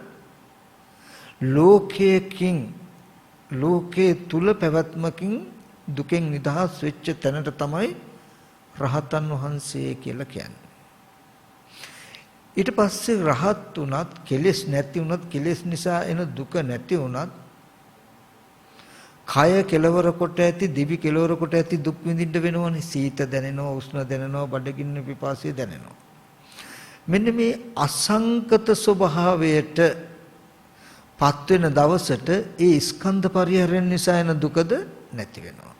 ලෝකයේ තුල පැවැත්මකින් දුකෙන් නිදහස් වෙච්ච තැනට තමයි රහතන් වහන්සේ කියලා කියන්නේ. ඊට පස්සේ රහත් උනත් කෙලෙස් නැති උනත් කෙලෙස් නිසා එන දුක නැති උනත් කය කෙලවර කොට ඇති දිවි කෙලවර කොට ඇති දුක් විඳින්න වෙනවනේ. සීත දැනෙනවා, උෂ්ණ දැනෙනවා, බඩගින්න පිපාසය දැනෙනවා. මෙන්න මේ අසංකත ස්වභාවයට පත් වෙන දවසට ඒ ස්කන්ධ පරිහරණය නිසා එන දුකද නැති වෙනවා.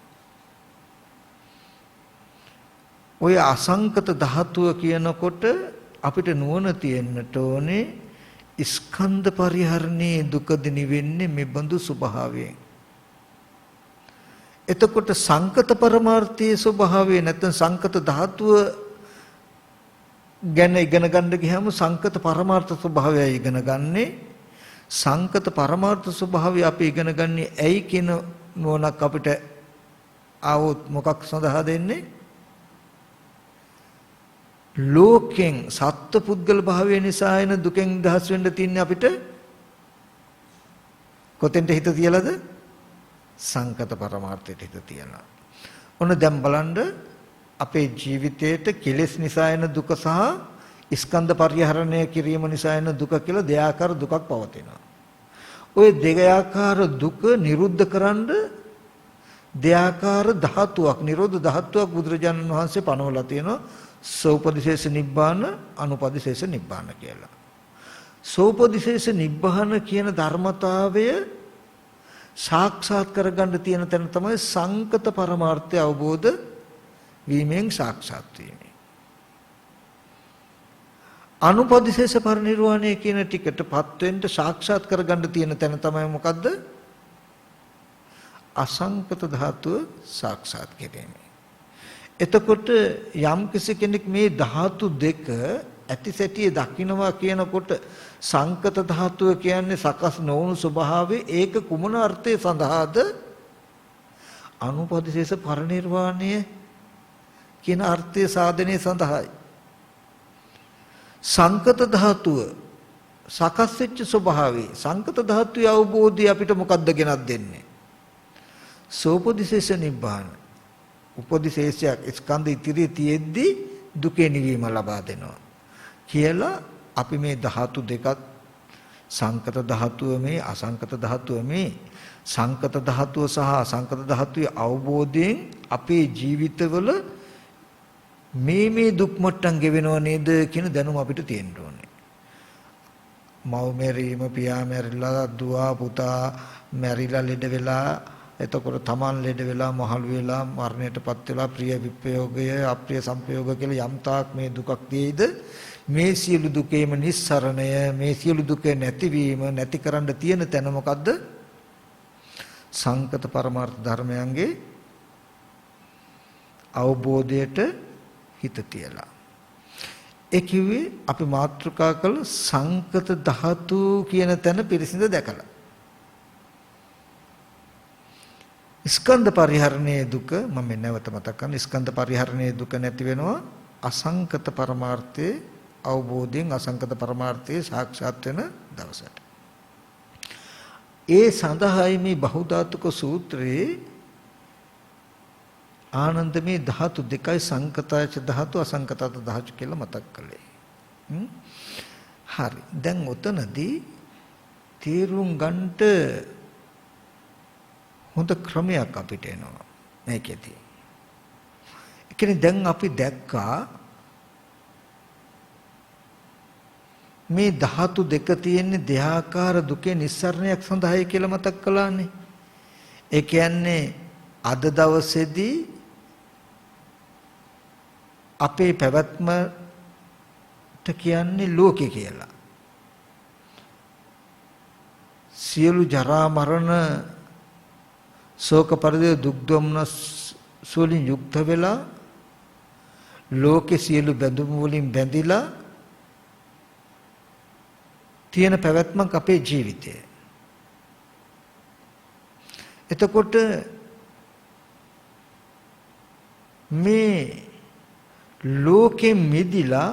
ඔය අසංකත ධාතුව කියනකොට අපිට නුවණ තියෙන්නට ඕනේ ස්කන්ධ පරිහරණයේ දුකද නිවෙන්නේ මේ බඳු ස්වභාවයෙන්. එතකොට සංකත පරමාර්ථයේ ස්වභාවය නැත්නම් සංකත ධාතුව ගැන ඉගෙන ගන්න ගියාම සංකත පරමාර්ථ ස්වභාවය ඉගෙන ගන්නේ. සංකත පරමාර්ථ ස්වභාවය අපි ඉගෙන ගන්නේ ඇයි කියන නුවණක් අපිට ආවොත් මොකක් සඳහා දෙන්නේ? ලෝකෙන් සත්ත්ව පුද්ගල භාවය නිසා එන දුකෙන් නිදහස් වෙන්න තියන්නේ අපිට කොතෙන්ට හිත තියලාද? සංකත පරමාර්ථයට හිත තියනවා. ඔන්න දැන් බලන්න අපේ ජීවිතයේට කෙලෙස් නිසා එන දුක සහ ස්කන්ධ පරිහරණය කිරීම නිසා එන දුක කියලා දෙආකාර දුකක් පවතිනවා. ওই දෙආකාර දුක නිරුද්ධ කරන්න දෙආකාර ධාතුවක් නිරෝධ ධාතුවක් බුදුරජාණන් වහන්සේ පනවලා තියෙනවා. සෝපදිශේෂ නිබ්බාන අනුපදිශේෂ නිබ්බාන කියලා. සෝපදිශේෂ නිබ්බාන කියන ධර්මතාවය සාක්ෂාත් කරගන්න තියෙන තැන තමයි සංකත පරමාර්ථය අවබෝධ වීමෙන් සාක්ෂාත් වීම. අනුපදිශේෂ පරිනිර්වාණය කියන ටිකටපත් වෙන්න සාක්ෂාත් කරගන්න තියෙන තැන තමයි මොකද්ද? අසංකත ධාතුව සාක්ෂාත් කිරීම. එතකොට යම් කෙනෙක් මේ ධාතු දෙක ඇති සැටිය දකින්නවා කියනකොට සංකත ධාතුව කියන්නේ සකස් නොවුණු ස්වභාවයේ ඒක කුමන අර්ථය සඳහාද? අනුපදිශේෂ පරිනිර්වාණය කියන අර්ථය සාධනය සඳහායි. සංකත ධාතුව සකස් වෙච්ච ස්වභාවයේ සංකත ධාතුවේ අවබෝධය අපිට මොකද්ද ගෙනත් දෙන්නේ? සෝපදිශේෂ නිබ්බාන. උපදිශේෂයක් ස්කන්ධ ඉතිරිය තියෙද්දි දුකේ නිවීම ලබා දෙනවා කියලා අපි මේ ධාතු දෙකත් සංකත ධාතුව මේ අසංකත ධාතුව මේ සංකත ධාතුව සහ අසංකත ධාතුවේ අවබෝධයෙන් අපේ ජීවිතවල මේ දුක් මට්ටම් ගෙවෙනව නේද කියන දැනුම අපිට තියෙන්න ඕනේ. මව් මැරීම, පියා මැරිලා, දුව පුතා මැරිලා ලෙඩ වෙලා, එතකොට තමන් ලෙඩ වෙලා, මහලු වෙලා, මරණයටපත් වෙලා, ප්‍රිය විප්‍රයෝගය, අප්‍රිය සංපයෝග කියලා යම් තාක් මේ දුකක් තියෙයිද මේ සියලු දුකේම නිස්සරණය, මේ සියලු දුක නැතිවීම නැති කරන්න තියෙන තැන මොකද්ද? සංකත පරමාර්ථ ධර්මයන්ගේ අවබෝධයට හිත තියලා. ඒ කිව්වේ අපි මාතෘකා කළ සංකත ධාතු කියන තැන පිරිසිඳ දැකලා. ස්කන්ධ පරිහරණයේ දුක මම නැවත මතක් කරන ස්කන්ධ පරිහරණයේ දුක නැති වෙනවා අසංකත පරමාර්ථයේ අවබෝධයෙන් අසංකත පරමාර්ථයේ සාක්ෂාත් වෙන දවසට. ඒ සඳහායි මේ බහුධාතුක සූත්‍රයේ ආනන්දමේ ධාතු දෙකයි සංකතාච ධාතු අසංකතත ධාතු කියලා මතක් කළේ. හරි. දැන් උතනදී තීරුම් ගන්නට හොඳ ක්‍රමයක් අපිට එනවා මේකෙදී. ඒ කියන්නේ දැන් අපි දැක්කා මේ ධාතු දෙක තියෙන්නේ දෙආකාර දුකේ නිස්සරණයක් සඳහායි කියලා මතක් කළානේ. ඒ කියන්නේ අද දවසේදී අපේ පැවැත්මට කියන්නේ ලෝකේ කියලා. සියලු ජරා මරණ ශෝක පරිදේ දුක් දුම්නස් වලින් යුක්ත වෙලා ලෝකේ සියලු බැඳුම් වලින් බැඳිලා තියෙන පැවැත්මක් අපේ ජීවිතය. එතකොට මේ ලෝකෙ මිදිලා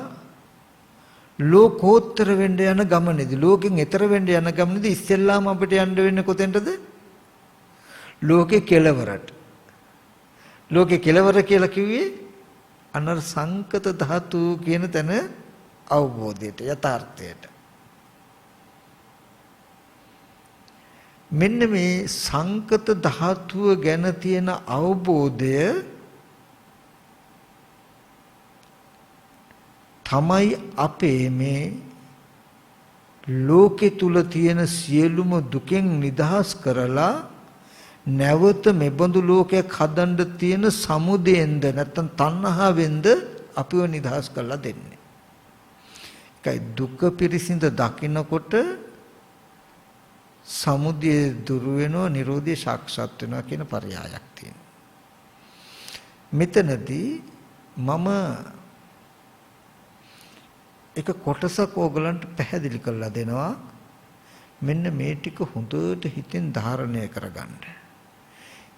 ලෝකෝත්තර වෙන්න යන ගමනේදී ලෝකෙන් එතර වෙන්න යන ගමනේදී ඉස්සෙල්ලාම අපිට යන්න වෙන්නේ කොතෙන්ටද? ලෝකේ කෙලවරට. ලෝකේ කෙලවර කියලා කිව්වේ අනර සංකත ධාතු කියන තැන අවබෝධයට යථාර්ථයට. මෙන්න මේ සංකත ධාතුව ගැන තියෙන අවබෝධය තමයි අපේ මේ ලෝකේ තුල තියෙන සියලුම දුකෙන් නිදහස් කරලා නැවත මෙබඳු ලෝකයක් හදන්න තියෙන සමුදයෙන්ද නැත්නම් තණ්හාවෙන්ද අපිව නිදහස් කරලා දෙන්නේ. ඒකයි දුක පිරිසිඳ දකින්නකොට සමුදය දුර වෙනවා නිරෝධය සාක්ෂාත් වෙනවා කියන පරයයක් තියෙනවා. මෙතනදී මම එක කොටසක් ඕගලන්ට පැහැදිලි කරලා දෙනවා. මෙන්න මේ ටික හොඳට හිතෙන් ධාරණය කරගන්න.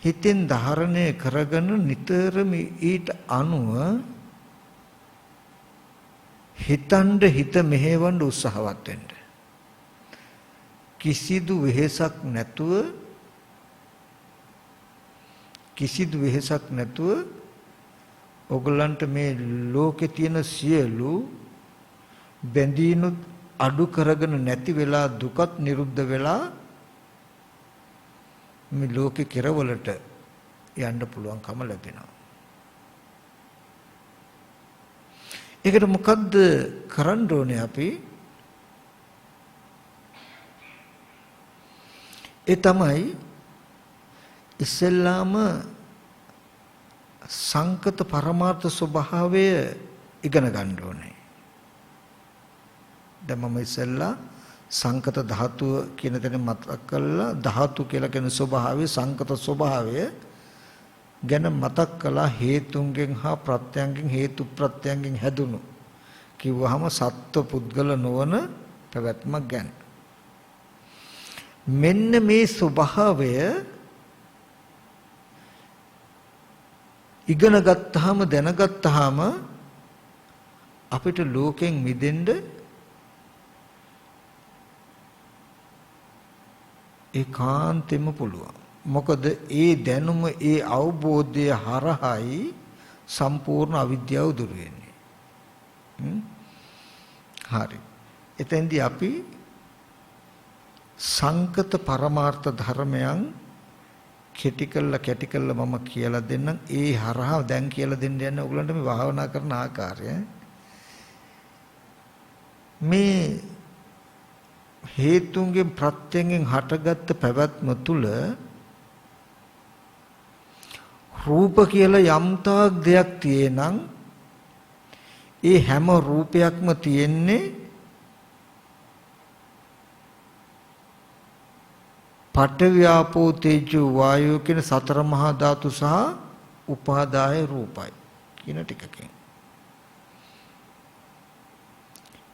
හිතෙන් ධාරණය කරගෙන නිතරම ඊට අනුව හිතඬ හිත මෙහෙවන්න උත්සාහවත් වෙන්න. කිසිදු වෙහෙසක් නැතුව ඔයගලන්ට මේ ලෝකේ තියෙන සියලු බැඳීනුත් අඩු කරගෙන නැති වෙලා දුකත් නිරුද්ධ වෙලා මේ ලෝකේ කෙරවලට යන්න පුළුවන්කම ලැබෙනවා. ඒකට මොකද්ද කරන්න ඕනේ අපි? ඒ තමයි ඉස්සෙල්ලාම සංකත පරමාර්ථ ස්වභාවය ඉගෙන ගන්න ඕනේ. දැන් මම ඉස්සෙල්ලා සංකත ධාතුව කියන දේ මතක් කළා. ධාතු කියලා කියන ස්වභාවය සංකත ස්වභාවය ගැන මතක් කළා. හේතුන්ගෙන් හා ප්‍රත්‍යයෙන් හේතු ප්‍රත්‍යයෙන් හැදුණු කිව්වහම සත්ව පුද්ගල නොවන පැවැත්මක් ගැන. මෙන්න මේ ස්වභාවය ඉගෙන ගත්තාම දැනගත්තාම අපිට ලෝකෙන් මිදෙන්න ඒකාන්තෙම පුළුවන්. මොකද ඒ දැනුම ඒ අවබෝධය හරහායි සම්පූර්ණ අවිද්‍යාව දුරු වෙන්නේ. හරි. එතෙන්දී අපි සංකත පරමාර්ථ ධර්මයන් කැටි කළා මම කියලා දෙන්නම්. ඒ හරහා දැන් කියලා දෙන්න යන්නේ ඔයගලන්ට මේ භාවනා කරන ආකාරය. මේ හේතුන්ගෙන් ප්‍රත්‍යයෙන් හටගත්ත පැවැත්ම තුල රූප කියලා යම්තාක් දෙයක් තියෙනම් ඒ හැම රූපයක්ම තියෙන්නේ පඨවි ආපෝ තේජෝ වායෝ කියන සතර මහා ධාතු සහ උපාදාය රූපයි කියන ටිකකින්.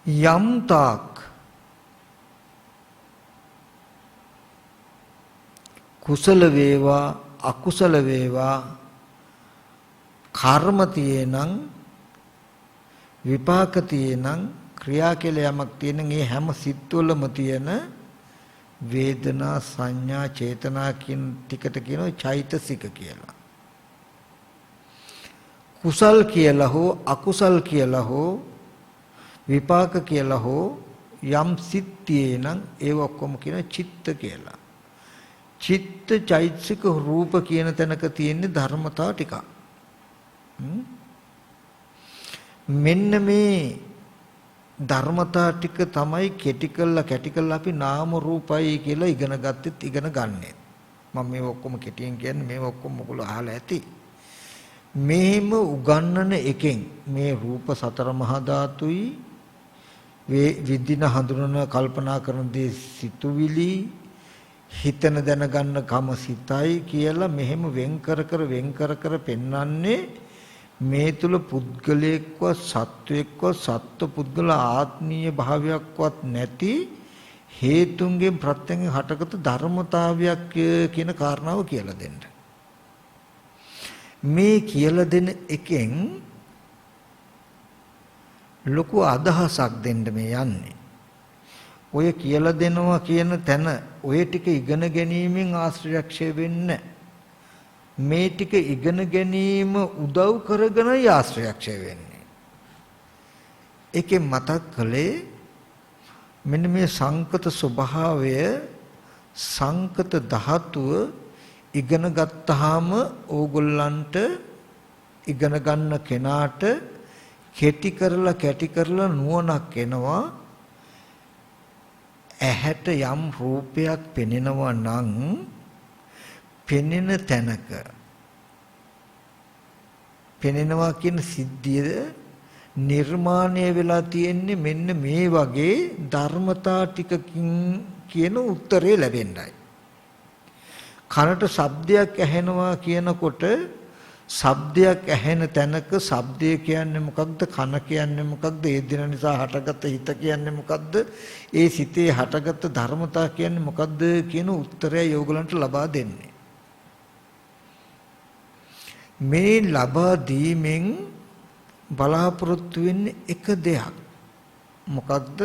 යම්තාක් කුසල වේවා අකුසල වේවා කර්ම තියෙනං විපාක තියෙනං ක්‍රියා කියලා යමක් තියෙනං ඒ හැම සිත්වලම තියෙන වේදනා සංඥා චේතනා කියන ටිකට කියනවා චෛතසික කියලා. කුසල් කියලා හෝ අකුසල් කියලා හෝ විපාක කියලා හෝ යම් සිත් තියෙනං ඒව ඔක්කොම කියන චිත්ත කියලා. චිත්ත චෛතසික රූප කියන තැනක තියෙන ධර්මතා ටික. මෙන්න මේ ධර්මතා ටික තමයි කැටි කළා අපි නාම රූපයි කියලා ඉගෙන ගත්තෙත් ඉගෙන ගන්නෙ. මම මේ ඔක්කොම කෙටියෙන් කියන්නේ මේ ඔක්කොම මොකද අහලා ඇති. මේම උගන්නන එකෙන් මේ රූප සතර මහා ධාතුයි විදින හඳුනන කල්පනා කරන දේ සිතුවිලි හිතන දැනගන්න කම සිතයි කියලා මෙහෙම වෙන් කර කර පෙන්වන්නේ මේ තුල පුද්ගලයෙක්වත් සත්වයක්වත් සත්ව පුද්ගල ආත්මීය භාවයක්වත් නැති හේතුන්ගෙන් ප්‍රත්‍යයෙන් හටගත් ධර්මතාවයක් කියන කාරණාව කියලා දෙන්න. මේ කියලා දෙන එකෙන් ලොකු අදහසක් දෙන්න මේ යන්නේ. ඔය කියලා දෙනවා කියන තැන ඔය ටික ඉගෙන ගැනීමෙන් ආශ්‍රයක්ෂය වෙන්නේ. මේ ටික ඉගෙන ගැනීම උදව් කරගෙන ආශ්‍රයක්ෂය වෙන්නේ. ඒකේ මතක් කළේ මෙන්න මේ සංකත ස්වභාවය සංකත ධාතුව ඉගෙන ගත්තාම ඕගොල්ලන්ට ඉගෙන ගන්න කෙනාට කැටි කරලා නුවණක් එනවා. ඇහැට යම් රූපයක් පෙනෙනවා නම් පෙනෙන තැනක පෙනෙනවා කියන සිද්ධිය නිර්මාණය වෙලා තියෙන්නේ මෙන්න මේ වගේ ධර්මතා ටිකකින් කියන උත්තරේ ලැබෙන්නයි. කනට ශබ්දයක් ඇහෙනවා කියනකොට ශබ්දයක් ඇහෙන තැනක ශබ්දය කියන්නේ මොකක්ද? කන කියන්නේ මොකක්ද? ඒ දින නිසා හටගත් හිත කියන්නේ මොකක්ද? ඒ සිතේ හටගත් ධර්මතා කියන්නේ මොකක්ද කියන උත්තරය යෝගලන්ට ලබා දෙන්නේ. මේ ලබා දීමෙන් බලාපොරොත්තු වෙන්නේ එක දෙයක්. මොකක්ද?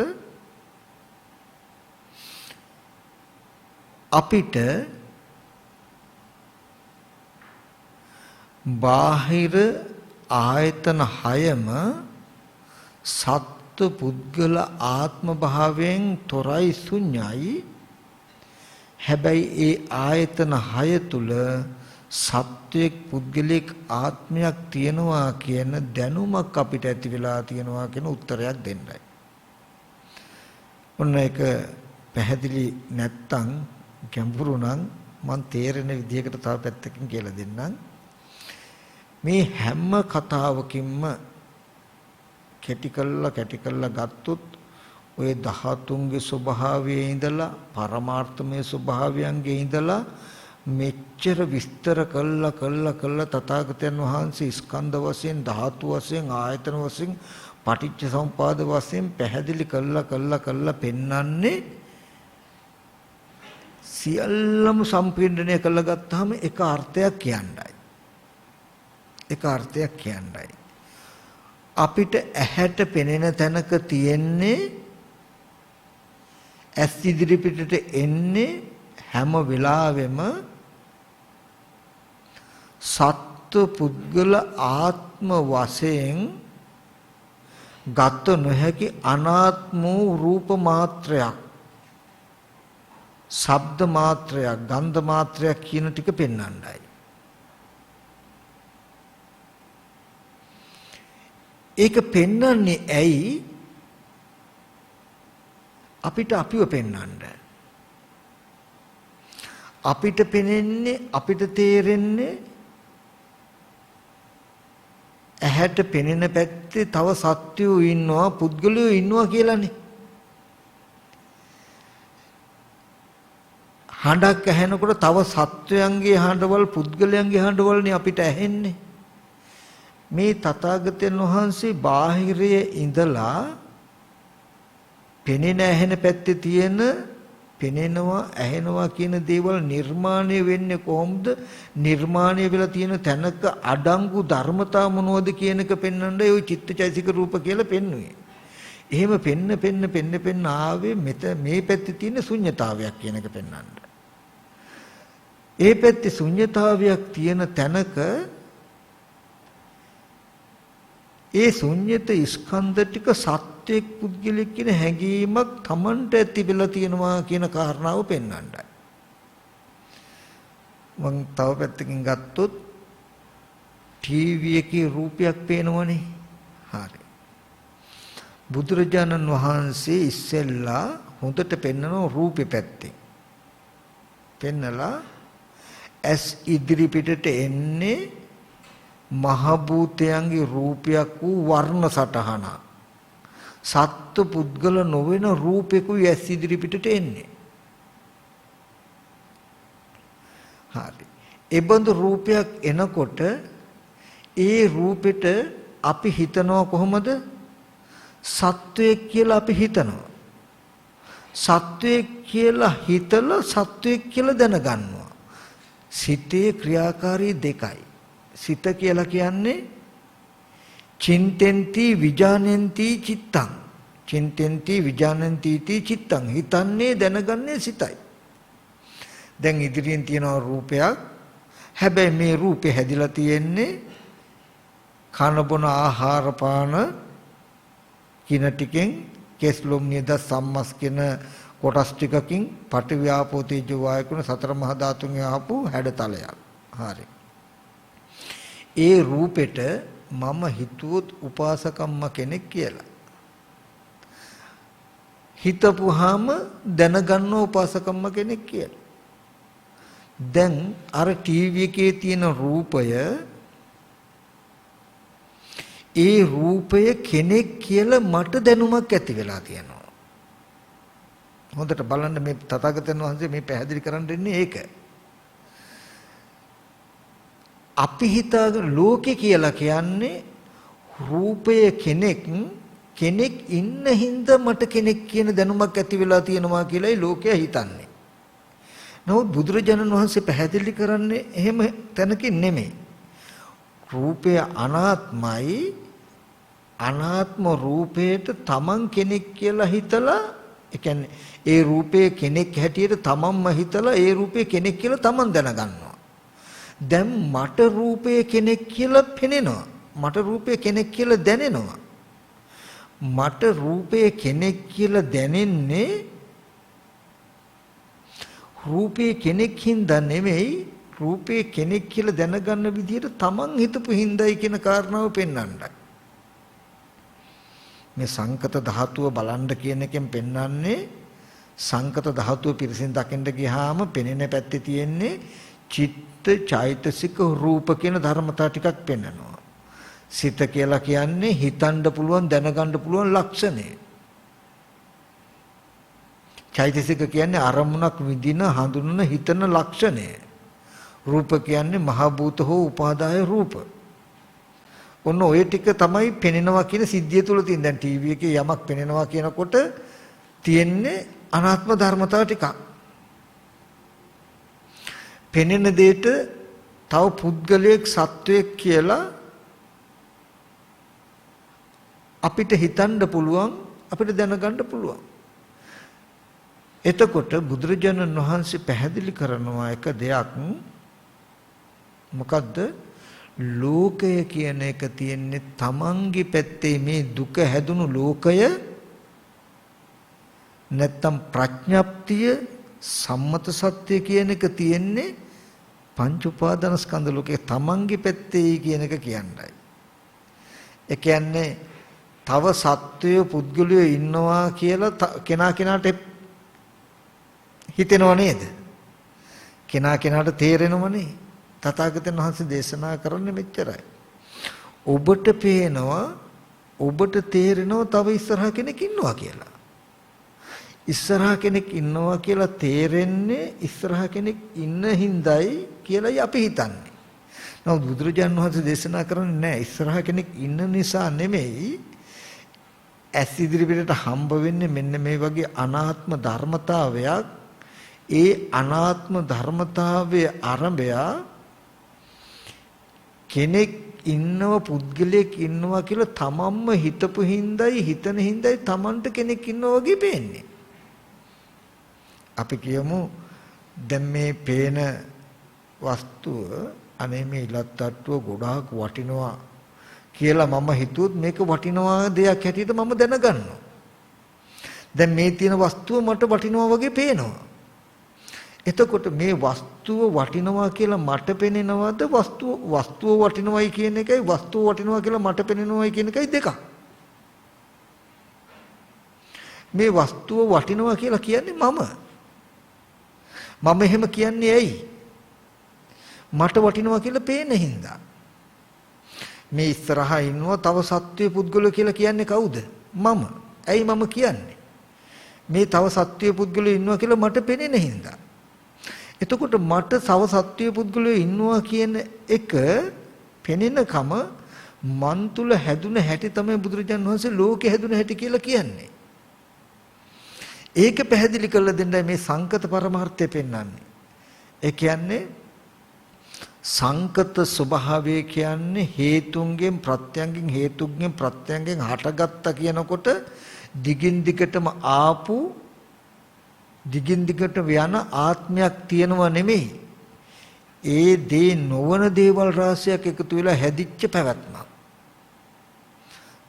අපිට බාහිර ආයතන හයම සත්ව පුද්ගල ආත්ම භාවයෙන් තොරයි ශුන්‍යයි. හැබැයි ඒ ආයතන හය තුල සත්වයක් පුද්ගලික ආත්මයක් තියෙනවා කියන දැනුමක් අපිට ඇති වෙලා තියෙනවා කියන උත්තරයක් දෙන්නයි. ඔන්න ඒක පැහැදිලි නැත්තම් ගැඹුරු නම් මම තේරෙන විදිහකට තව පැත්තකින් කියලා දෙන්නම්. මේ හැම කතාවකින්ම කැටි කළා ගත්තොත් ඔය ධාතුන්ගේ ස්වභාවයේ ඉඳලා පරමාර්ථමය ස්වභාවයන්ගේ ඉඳලා මෙච්චර විස්තර කළා තථාගතයන් වහන්සේ ස්කන්ධ වශයෙන් ධාතු වශයෙන් ආයතන වශයෙන් පටිච්ච සමුපාද වශයෙන් පැහැදිලි කළා පෙන්වන්නේ සියල්ලම සම්පූර්ණණය කළා ගත්තාම එක අර්ථයක් කියන්නයි. එක අර්ථයක් කියන්නයි. අපිට ඇහැට පෙනෙන තැනක තියෙන්නේ ඇස් ඉදිරි පිටට එන්නේ හැම වෙලාවෙම සත්ව පුද්ගල ආත්ම වශයෙන් ගත නොහැකි අනාත්ම වූ රූප මාත්‍රයක්, ශබ්ද මාත්‍රයක්, ගන්ධ මාත්‍රයක් කියන ටික පෙන්වන්නයි. ඒක පෙන්වන්නේ ඇයි? අපිට අපිව පෙන්වන්න. අපිට පෙනෙන්නේ අපිට තේරෙන්නේ ඇහැට පෙනෙන පැත්තේ තව සත්වයෝ ඉන්නවා පුද්ගලයෝ ඉන්නවා කියලානේ. හඬක් ඇහෙනකොට තව සත්වයන්ගේ හඬවල් පුද්ගලයන්ගේ හඬවල්නේ අපිට ඇහෙන්නේ. මේ තථාගතයන් වහන්සේ බාහිරයේ ඉඳලා පෙනෙන ඇහෙන පැත්තේ තියෙන පෙනෙනවා ඇහෙනවා කියන දේවල් නිර්මාණය වෙන්නේ කොහොමද? නිර්මාණය වෙලා තියෙන තැනක අඩංගු ධර්මතා මොනවද කියන එක පෙන්වන්නයි ওই චිත්තචෛසික රූප කියලා පෙන්වුවේ. එහෙම පෙන්න ආවේ මේ පැත්තේ තියෙන ශුන්්‍යතාවයක් කියන එක පෙන්වන්න. ඒ පැත්තේ ශුන්්‍යතාවයක් තියෙන තැනක ඒ ශුන්්‍යත ස්කන්ධ ටික සත්‍යයක් පුද්ගලික කියන හැඟීමක් Tamanට ඇති වෙලා තියෙනවා කියන කාරණාව පෙන්වන්නයි. මම තව පැත්තකින් ගත්තොත් ටීවී එකේ රූපයක් පේනවනේ. හරි. බුදුරජාණන් වහන්සේ ඉස්සෙල්ලා හොඳට පෙන්වන රූපේ පැත්තේ. පෙන්නලා ඇස් ඉදිරි පිටට එන්නේ මහ භූතයන්ගේ රූපයක් වූ වර්ණ සටහන. සත්ත්ව පුද්ගල නොවන රූපෙකුයි ඇස් ඉදිරි පිටට එන්නේ. හරි. ඒ බඳු රූපයක් එනකොට ඒ රූපෙට අපි හිතනවා කොහොමද? සත්වයක් කියලා අපි හිතනවා. සත්වයක් කියලා හිතලා සත්වයක් කියලා දැනගන්නවා. සිතේ ක්‍රියාකාරී දෙකයි. සිත කියලා කියන්නේ චින්තෙන්ති විජානන්ති චිත්තං. චින්තෙන්ති විජානන්ති චිත්තං. හිතන්නේ දැනගන්නේ සිතයි. දැන් ඉදිරියෙන් තියෙන රූපයක්. හැබැයි මේ රූපේ හැදිලා තියෙන්නේ කන බොන ආහාර පාන කින ටිකෙන් කෙස්ලොම් නියද සම්මස් කියන කොටස් ටිකකින් පඨවි ආපෝ තේජෝ වායු කියන සතර මහා ධාතුන්ගේ ආපු හැඩතලයක්. හරි. ඒ රූපෙට මම හිතුවොත් උපාසකම්ම කෙනෙක් කියලා. හිතපුවාම දැනගන්න උපාසකම්ම කෙනෙක් කියලා. දැන් අර ටීවී එකේ තියෙන රූපය ඒ රූපය කෙනෙක් කියලා මට දැනුමක් ඇති වෙලා තියෙනවා. හොඳට බලන්න මේ තථාගතයන් වහන්සේ මේ පැහැදිලි කරන්න දෙන්නේ ඒක. අපි හිතාගෙන ලෝකේ කියලා කියන්නේ රූපය කෙනෙක් ඉන්න හින්දා මට කෙනෙක් කියන දැනුමක් ඇති වෙලා තියෙනවා කියලායි ලෝකයා හිතන්නේ. නමුත් බුදුරජාණන් වහන්සේ පැහැදිලි කරන්නේ එහෙම තැනකින් නෙමෙයි. රූපය අනාත්මයි. අනාත්ම රූපයට තමන් කෙනෙක් කියලා හිතලා, ඒ කියන්නේ ඒ රූපේ කෙනෙක් හැටියට තමන්ම හිතලා ඒ රූපේ කෙනෙක් කියලා තමන් දැනගන්නවා. දැන් මට රූපය කෙනෙක් කියලා පෙනෙනවා. මට රූපය කෙනෙක් කියලා දැනෙනවා. මට රූපය කෙනෙක් කියලා දැනෙන්නේ රූපේ කෙනෙක් හින්දා නෙමෙයි, රූපේ කෙනෙක් කියලා දැනගන්න විදිහට තමන් හිතපු හින්දායි කියන කාරණාව පෙන්වන්නයි. මේ සංකත ධාතුව බලන්න කියන එකෙන් පෙන්වන්නේ සංකත ධාතුව පිරිසින් දකින්න ගියාම පෙනෙන පැත්තේ තියෙන්නේ චිත්ත චෛතසික රූප කියන ධර්මතා ටිකක් පෙන්වනවා. සිත කියලා කියන්නේ හිතන්න පුළුවන් දැනගන්න පුළුවන් ලක්ෂණය. චෛතසික කියන්නේ අරමුණක් විඳින හඳුනන හිතන ලක්ෂණය. රූප කියන්නේ මහ භූත හෝ උපාදාය රූප. ඔන්න ඔය ටික තමයි පෙනෙනවා කියන සිද්ධිය තුල තියෙන. දැන් ටීවී එකේ යමක් පෙනෙනවා කියනකොට තියෙන්නේ අනාත්ම ධර්මතාව ටිකක්. පෙනෙන දෙයට තව පුද්ගලයෙක් සත්වයක් කියලා අපිට හිතන්න පුළුවන්, අපිට දැනගන්න පුළුවන්. එතකොට බුදුරජාණන් වහන්සේ පැහැදිලි කරනවා එක දෙයක්. මොකද්ද? ලෝකය කියන එක තියෙන්නේ තමන්ගේ පැත්තේ. මේ දුක හැදුණු ලෝකය නැත්තම් ප්‍රඥප්තිය සම්මත සත්‍ය කියන එක තියෙන්නේ පංච උපාදාන ස්කන්ධ ලෝකේ තමන්ගේ පැත්තේ කියන එක කියන්නයි. ඒ කියන්නේ තව සත්වය පුද්ගලයෝ ඉන්නවා කියලා කෙනාට හිතෙනව නේද? කෙනාට තේරෙනවනේ. තථාගතයන් වහන්සේ දේශනා කරන්නේ මෙච්චරයි. ඔබට පේනවා, ඔබට තේරෙනවා තව ඉස්සරහ කෙනෙක් ඉන්නවා කියලා. ඉස්සරහ කෙනෙක් ඉන්නවා කියලා තේරෙන්නේ ඉස්සරහ කෙනෙක් ඉන්න හින්දායි කියලායි අපි හිතන්නේ. නමුත් බුදුරජාණන් වහන්සේ දේශනා කරන්නේ නැහැ. ඉස්සරහ කෙනෙක් ඉන්න නිසා නෙමෙයි, ඇස් ඉදිරිපිටට හම්බ වෙන්නේ මෙන්න මේ වගේ අනාත්ම ධර්මතාවයක්. ඒ අනාත්ම ධර්මතාවයේ ආරම්භය කෙනෙක් ඉන්නව, පුද්ගලයෙක් ඉන්නවා කියලා තමන්ම හිතපු හින්දායි, හිතන හින්දායි තමන්ට කෙනෙක් ඉන්නවා වගේ පේන්නේ. අපි කියමු දැන් මේ පේන වස්තුව, අනේ මේ ඉලත් තට්ටුව ගොඩාක් වටිනවා කියලා මම හිතුවොත් මේක වටිනවා දෙයක් හැටියට මම දැනගන්නවා. දැන් මේ තියෙන වස්තුව මට වටිනවා වගේ පේනවා. එතකොට මේ වස්තුව වටිනවා කියලා මට පෙනෙනවද, වස්තුව වටිනවයි කියන එකයි වස්තුව වටිනවා කියලා මට පෙනෙනවයි කියන එකයි දෙකක්. මේ වස්තුව වටිනවා කියලා කියන්නේ මම එහෙම කියන්නේ ඇයි? මට වටිනවා කියලා පේන හින්දා. මේ ඉස්සරහා ඉන්නවා තව සත්වයේ පුද්ගලය කියලා කියන්නේ කවුද? මම. ඇයි මම කියන්නේ? මේ තව සත්වයේ පුද්ගලය ඉන්නවා කියලා මට පෙනෙන හින්දා. එතකොට මට සව සත්වයේ පුද්ගලයෝ ඉන්නවා කියන එක පෙනෙනකම මන් තුල හැදුන හැටි තමයි බුදුරජාණන් වහන්සේ ලෝකේ හැදුන හැටි කියලා කියන්නේ. ඒක පැහැදිලි කරලා දෙන්නයි මේ සංකත පරමාර්ථය පෙන්වන්නේ. ඒ කියන්නේ සංකත ස්වභාවය කියන්නේ හේතුන්ගෙන් ප්‍රත්‍යයෙන් හටගත්තා කියනකොට දිගින් දිගටම ආපු දිගින් දිගට යන ආත්මයක් තියෙනව නෙමෙයි. ඒ දේ නොවන දේවල් රාශියක් එකතු වෙලා හැදිච්ච පැවැත්මක්.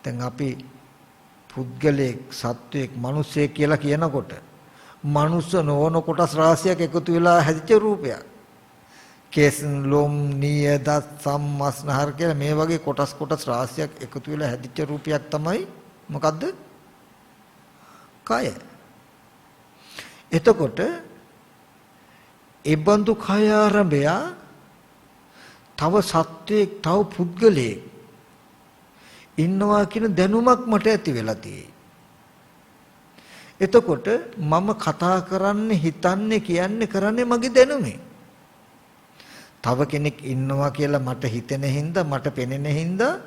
දැන් අපි පුද්ගලයෙක්, සත්වයෙක්, මිනිසෙක් කියලා කියනකොට මනුස්ස නොවන කොටස් රාශියක් එකතු වෙලා හැදිච්ච රූපයක්. කේස් ලොම් නිය දත් සම්මස්නහර කියලා මේ වගේ කොටස් රාශියක් එකතු වෙලා හැදිච්ච රූපයක් තමයි මොකද්ද? කය. එතකොට ඒ බඳු කය ආරම්භය තව සත්වයක්, තව පුද්ගලයෙක් ඉන්නවා කියන දැනුමක් මට ඇති වෙලා තියෙයි. එතකොට මම කතා කරන්නේ, හිතන්නේ, කියන්නේ, කරන්නේ මගේ දැනුමේ. තව කෙනෙක් ඉන්නවා කියලා මට හිතෙන හින්දා, මට පෙනෙන හින්දා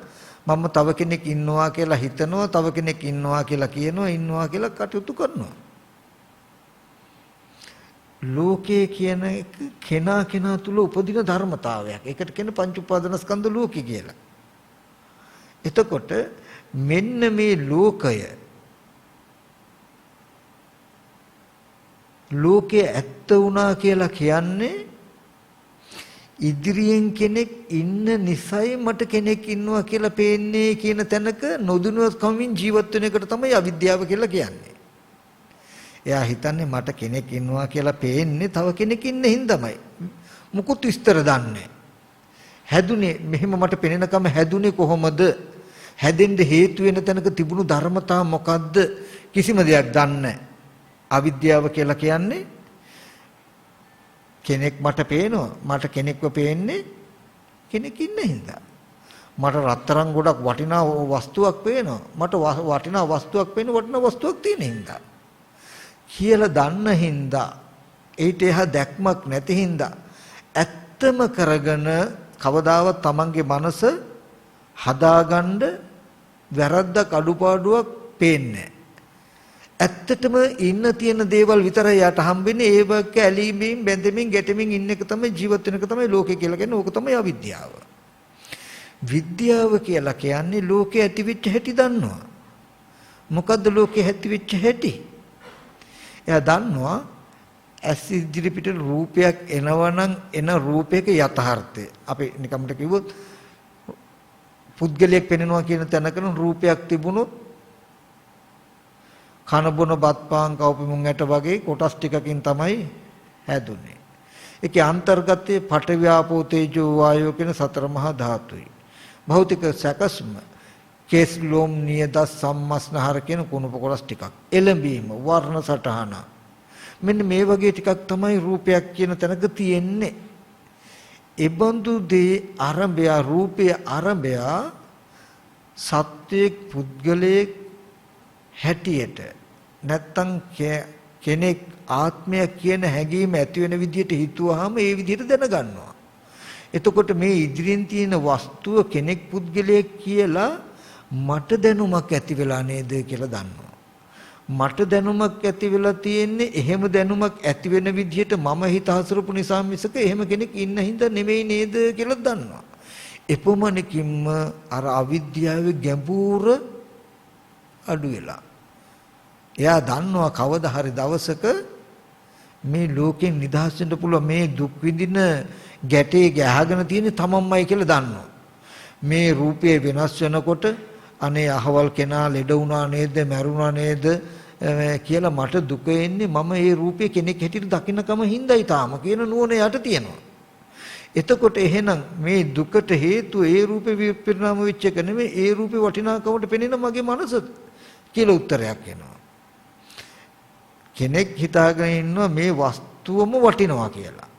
මම තව කෙනෙක් ඉන්නවා කියලා හිතනවා, තව කෙනෙක් ඉන්නවා කියලා කියනවා, ඉන්නවා කියලා කටයුතු කරනවා. ලෝකයේ කියන එක කෙනා තුල උපදින ධර්මතාවයක්. ඒකට කියන පංච උපාදානස්කන්ධ ලෝකي කියලා. එතකොට මෙන්න මේ ලෝකයේ ඇත්ත වුණා කියලා කියන්නේ ඉදිරියෙන් කෙනෙක් ඉන්න නිසයි මට කෙනෙක් ඉන්නවා කියලා පේන්නේ කියන තැනක නොදුනුවත්කමින් ජීවත් වෙන එකට තමයි අවිද්‍යාව කියලා කියන්නේ. එයා හිතන්නේ මට කෙනෙක් ඉන්නවා කියලා පේන්නේ තව කෙනෙක් ඉන්න හින්දාමයි. මුකුත් විස්තර දන්නේ. හැදුනේ මෙහෙම මට පෙනෙනකම හැදුනේ කොහොමද? හැදෙන්න හේතු වෙන තැනක තිබුණු ධර්මතා මොකද්ද? කිසිම දෙයක් දන්නේ නැහැ. අවිද්‍යාව කියලා කියන්නේ කෙනෙක් මට පේනවා. මට කෙනෙක්ව පේන්නේ කෙනෙක් ඉන්න හින්දා. මට රත්තරන් ගොඩක් වටිනා වස්තුවක් පේනවා. මට වටිනා වස්තුවක් පේන වටිනා වස්තුවක් තියෙන හින්දා. කියලා දන්න හින්දා ඒට එහා දැක්මක් නැති හින්දා ඇත්තම කරගෙන කවදාවත් Tamanගේ මනස හදාගන්න වැරද්දක් අඩුපාඩුවක් පේන්නේ ඇත්තටම ඉන්න තියෙන දේවල් විතරයි යට හම්බෙන්නේ. ඒවක ඇලීමෙන් බැඳෙමින් ගැටෙමින් ඉන්න එක තමයි ජීවත් වෙන එක තමයි ලෝකය කියලා කියන්නේ. ඕක තමයි අවිද්‍යාව. විද්‍යාව කියලා කියන්නේ ලෝකේ ඇති වෙච්ච හැටි දන්නවා. මොකද්ද ලෝකේ ඇති වෙච්ච හැටි? එයා දන්නවා ඇස් ඉදිරි පිට රූපයක් එනවනම් එන රූපයක යථාර්ථය. අපි නිකම්ට කිව්වොත් පුද්ගලයෙක් පෙනෙනවා කියන තැනකන රූපයක් තිබුණොත් කන බොන බත් පාන් කවුපිමුන් ඇට වගේ කොටස් ටිකකින් තමයි හැදුනේ. ඒකේ අන්තර්ගතයේ පඨවි ආපෝ තේජෝ වායෝ කියන සතර මහා ධාතුයි. භෞතික සැකස්ම කේස් ලොම් නියද සම්මස්නහර කියන කුණප කොටස් ටිකක්. එළඹීම වර්ණ සටහන. මෙන්න මේ වගේ ටිකක් තමයි රූපයක් කියන තැනක තියෙන්නේ. ඒබඳු දේ ආරම්භය රූපයේ ආරම්භය සත්‍යයක් පුද්ගලයෙක් හැටියට නැත්තම් කෙනෙක් ආත්මයක් කියන හැඟීම ඇති වෙන විදිහට හිතුවාම ඒ විදිහට දැනගන්නවා. එතකොට මේ ඉදිරියෙන් තියෙන වස්තුව කෙනෙක් පුද්ගලයෙක් කියලා මට දැනුමක් ඇති වෙලා නේද කියලා දන්නවා. මට දැනුමක් ඇති වෙලා තියෙන්නේ එහෙම දැනුමක් ඇති වෙන විදිහට මම හිත හසුරුපු නිසා මිසක එහෙම කෙනෙක් ඉන්න හින්දා නෙමෙයි නේද කියලා දන්නවා. එපමණකින්ම අර අවිද්‍යාවේ ගැඹුර අඩු වෙලා. එයා දන්නවා කවදා හරි දවසක මේ ලෝකෙන් නිදහස් වෙන්න පුළුවන්. මේ දුක් විඳින ගැටේ ගහගෙන තියෙන්නේ තමන්මයි කියලා දන්නවා. මේ රූපය වෙනස් වෙනකොට අනේ අහවල් කෙනා ලෙඩ වුණා නේද, මැරුණා නේද කියලා මට දුක එන්නේ මම ඒ රූපේ කෙනෙක් හැටියට දකින්නකම හින්දායි තාම කියන නුවණ යට තියෙනවා. එතකොට එහෙනම් මේ දුකට හේතුව ඒ රූපේ විපරිණාම වෙච්ච එක නෙමෙයි, ඒ රූපේ වටිනාකමට පෙනෙන මගේ මනස කියලා උත්තරයක් එනවා. කෙනෙක් හිතාගෙන ඉන්නවා මේ වස්තුවම වටිනවා කියලා.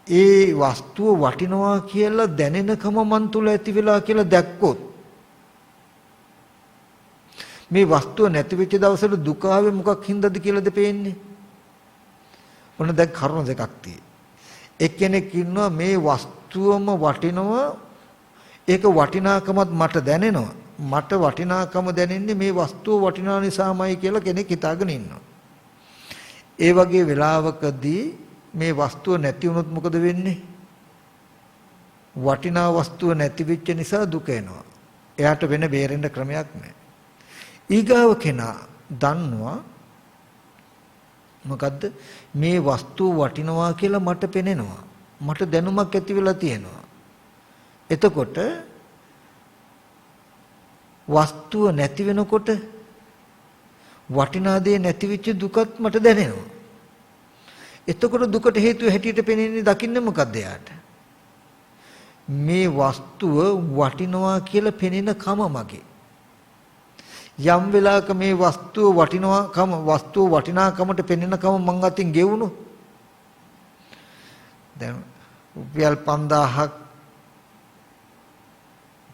ඒ වස්තුව වටිනවා කියලා දැනෙනකම මන් තුල ඇති වෙලා කියලා දැක්කොත් මේ වස්තුව නැති වෙච්ච දවසට දුක ආවේ මොකක් හින්දාද කියලාද පේන්නේ? ඔන්න දැන් කරුණු දෙකක් තියෙයි. එක්කෙනෙක් ඉන්නවා මේ වස්තුවම වටිනවා, ඒක වටිනාකමත් මට දැනෙනවා. මට වටිනාකම දැනෙන්නේ මේ වස්තුව වටිනා නිසාමයි කියලා කෙනෙක් හිතාගෙන ඉන්නවා. ඒ වගේ වෙලාවකදී මේ වස්තුව නැති වුණොත් මොකද වෙන්නේ? වටිනා වස්තුව නැති වෙච්ච නිසා දුක එනවා. එයාට වෙන බේරෙන්න ක්‍රමයක් නැහැ. ඊගාව කෙනා දන්නවා මොකද්ද? මේ වස්තුව වටිනවා කියලා මට පෙනෙනවා. මට දැනුමක් ඇති වෙලා තියෙනවා. එතකොට වස්තුව නැති වෙනකොට වටිනා දේ නැති වෙච්ච දුකත් මට දැනෙනවා. එතකොට දුකට හේතුව හැටියට පෙනෙන්නේ දකින්නේ මොකද්ද යාට? මේ වස්තුව වටිනවා කියලා පෙනෙන කම මගේ. යම් වෙලාවක මේ වස්තුව වටිනාකමට පෙනෙන කම මං අතින් ගෙවුණොත් දැන් රුපියල් 5000ක්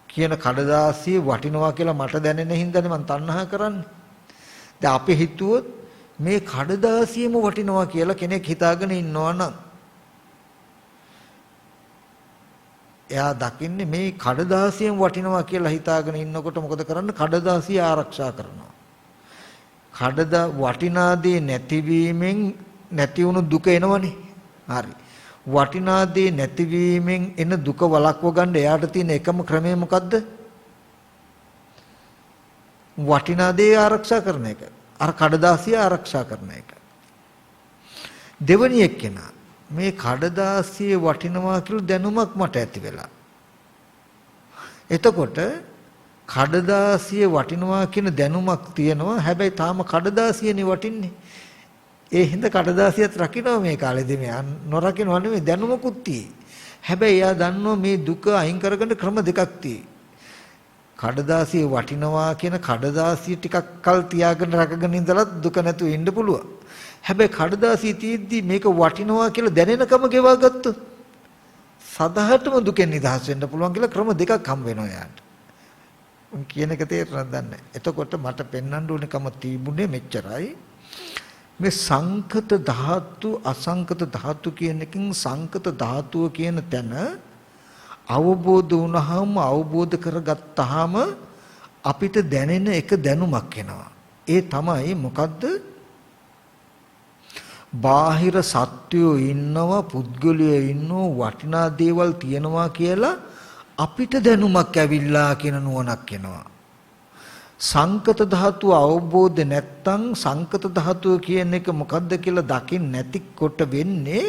කියන කඩදාසිය වටිනවා කියලා මට දැනෙන හින්දානේ මං තණ්හා කරන්නේ. දැන් අපි හිතුවොත් මේ කඩදාසියම වටිනවා කියලා කෙනෙක් හිතාගෙන ඉන්නවා නම් එයා දකින්නේ මේ කඩදාසියෙන් වටිනවා කියලා හිතාගෙන ඉන්නකොට මොකද කරන්නේ? කඩදාසිය ආරක්ෂා කරනවා. වටිනාදී නැතිවීමෙන් නැති වුණු දුක එනවනේ. හරි. වටිනාදී නැතිවීමෙන් එන දුක වළක්ව ගන්න එයාට තියෙන එකම ක්‍රමය මොකද්ද? වටිනාදී ආරක්ෂා කරන එක. අර කඩදාසිය ආරක්ෂා කරන එක. දෙවැනි එක්කෙනා මේ කඩදාසිය වටිනවා කියලා දැනුමක් මට ඇති වෙලා. එතකොට කඩදාසිය වටිනවා කියන දැනුමක් තියෙනවා. හැබැයි තාම කඩදාසියනේ වටින්නේ. ඒ හින්දා කඩදාසියත් රකින්නවා මේ කාලේදී. මේ නොරකින්ව නෙමෙයි දැනුමකුත් තියෙයි. හැබැයි එයා දන්නවා මේ දුක අයින් කරගන්න ක්‍රම දෙකක් තියෙයි. කඩදාසිය වටිනවා කියන කඩදාසිය ටිකක් කල් තියාගෙන රකගෙන ඉඳලා දුක නැතුව ඉන්න පුළුවන්. හැබැයි කඩදාසිය තියෙද්දි මේක වටිනවා කියලා දැනෙනකම ගෙවා ගත්තොත් සදහටම දුකෙන් නිදහස් වෙන්න පුළුවන් කියලා ක්‍රම දෙකක් හම් වෙනවා යාට. උන් කියන එක තේරුණාද දන්නේ. එතකොට මට පෙන්වන්න ඕනකම තිබුණේ මෙච්චරයි. මේ සංකත ධාතු අසංකත ධාතු කියන එකකින් සංකත ධාතුව කියන තැන අවබෝධ වුණාම අවබෝධ කරගත්තාම අපිට දැනෙන එක දැනුමක් එනවා. ඒ තමයි මොකද්ද? බාහිර සත්වයෝ ඉන්නවා, පුද්ගලයෝ ඉන්නවා, වටිනා දේවල් තියෙනවා කියලා අපිට දැනුමක් ඇවිල්ලා කියන නුවණක් එනවා. සංකත ධාතුව අවබෝධ නැත්තම් සංකත ධාතුව කියන එක මොකද්ද කියලා දකින්න නැතිකොට වෙන්නේ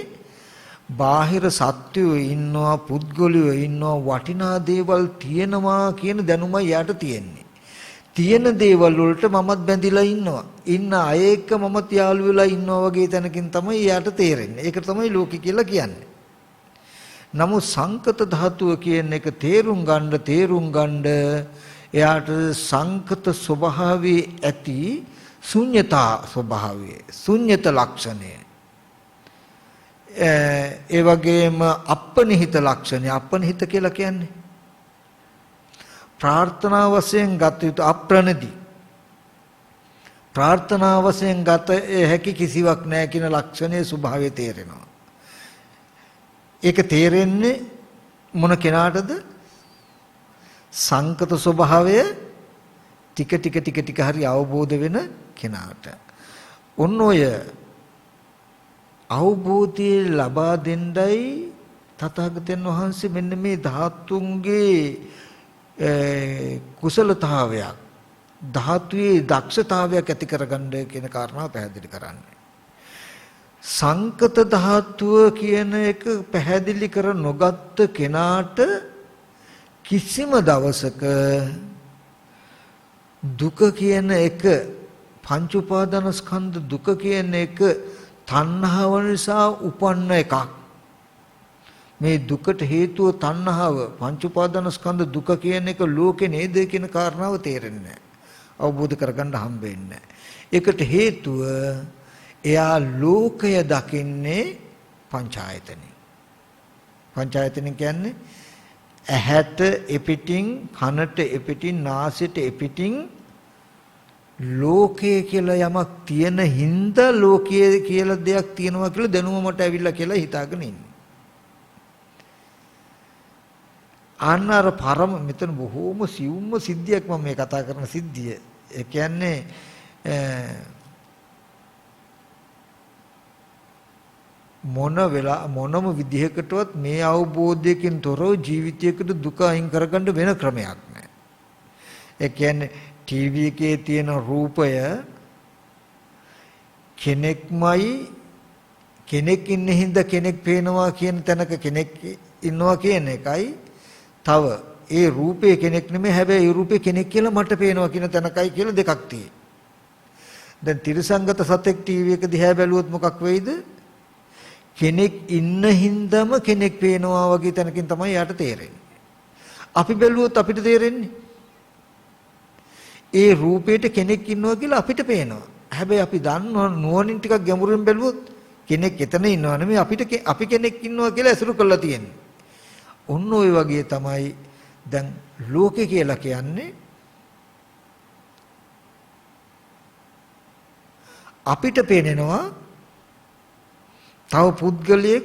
බාහිර සත්වයෝ ඉන්නවා, පුද්ගලයෝ ඉන්නවා, වටිනා දේවල් තියෙනවා කියන දැනුමයි යාට තියෙන්නේ. තියෙන දේවල් වලට මමත් බැඳිලා ඉන්නවා. ඉන්න අය එක්ක මමත් යාළු වෙලා ඉන්නවා වගේ තැනකින් තමයි යාට තේරෙන්නේ. ඒක තමයි ලෝකෙ කියලා කියන්නේ. නමුත් සංකත ධාතුව කියන එක තේරුම් ගන්න එයාට සංකත ස්වභාවයේ ඇති ශුන්‍යතා ස්වභාවය, ශුන්‍යත ලක්ෂණය. ඒ වගේම අපනිහිත ලක්ෂණය. අපනිහිත කියලා කියන්නේ ප්‍රාර්ථනා වශයෙන් ගත යුතු අප්‍රණදී. ප්‍රාර්ථනා වශයෙන් ගත හැකි කිසිවක් නැහැ කියන ලක්ෂණයේ ස්වභාවය තේරෙනවා. ඒක තේරෙන්නේ මොන කෙනාටද? සංකත ස්වභාවය ටික හරි අවබෝධ වෙන කෙනාට. ඔන්න ඔය අවබෝධය ලබා දෙන්නයි තථාගතයන් වහන්සේ මෙන්න මේ ධාතුන්ගේ කුසලතාවයක්, ධාතුවේ දක්ෂතාවයක් ඇති කරගන්න කියන කාරණාව පැහැදිලි කරන්නේ. සංකත ධාතුව කියන එක පැහැදිලි කර නොගත් කෙනාට කිසිම දවසක දුක කියන එක, පංච උපාදානස්කන්ධ දුක කියන එක තණ්හාව නිසා උපන්න එකක්. මේ දුකට හේතුව තණ්හාව, පංච උපාදානස්කන්ධ දුක කියන එක ලෝකේ නේද කියන කාරණාව තේරෙන්නේ නැහැ. අවබෝධ කරගන්න හම්බ වෙන්නේ නැහැ. ඒකට හේතුව එයා ලෝකය දකින්නේ පංචායතනෙ. පංචායතනෙ කියන්නේ ඇහැට එපිටින්, කනට එපිටින්, නාසයට එපිටින් ලෝකයේ කියලා යමක් තියෙන හින්දා ලෝකයේ කියලා දෙයක් තියෙනවා කියලා දැනුම මට ඇවිල්ලා කියලා හිතාගෙන ඉන්නේ. අන්නර පරම මෙතන බොහෝම සියුම්ම සිද්ධියක් මම මේ කතා කරන සිද්ධිය. ඒ කියන්නේ මොනම විදිහකටවත් මේ අවබෝධයකින් තොරව ජීවිතයකට දුක අයින් කරගන්න වෙන ක්‍රමයක් නැහැ. ඒ කියන්නේ ටීවී එකේ තියෙන රූපය කෙනෙක්මයි කෙනෙක් ඉන්න හින්දා කෙනෙක් පේනවා කියන තැනක කෙනෙක් ඉන්නවා කියන එකයි තව ඒ රූපේ කෙනෙක් නෙමෙයි හැබැයි ඒ රූපේ කෙනෙක් කියලා මට පේනවා කියන තැනකයි කියලා දෙකක් තියෙනවා. දැන් තිරසංගත සතෙක් ටීවී එක දිහා බැලුවොත් මොකක් වෙයිද? කෙනෙක් ඉන්න හින්දාම කෙනෙක් පේනවා වගේ තැනකින් තමයි යාට තේරෙන්නේ. අපි බැලුවොත් අපිට තේරෙන්නේ ඒ රූපේට කෙනෙක් ඉන්නවා කියලා අපිට පේනවා. හැබැයි අපි දන්නවා නුවණින් ටිකක් ගැඹුරින් බැලුවොත් කෙනෙක් එතන ඉන්නවා නෙමෙයි අපි කෙනෙක් ඉන්නවා කියලා අසුරු කරලා තියෙන්නේ. ඔන්න ඔය වගේ තමයි දැන් ලෝකේ කියලා කියන්නේ. අපිට පේනවා තව පුද්ගලයෙක්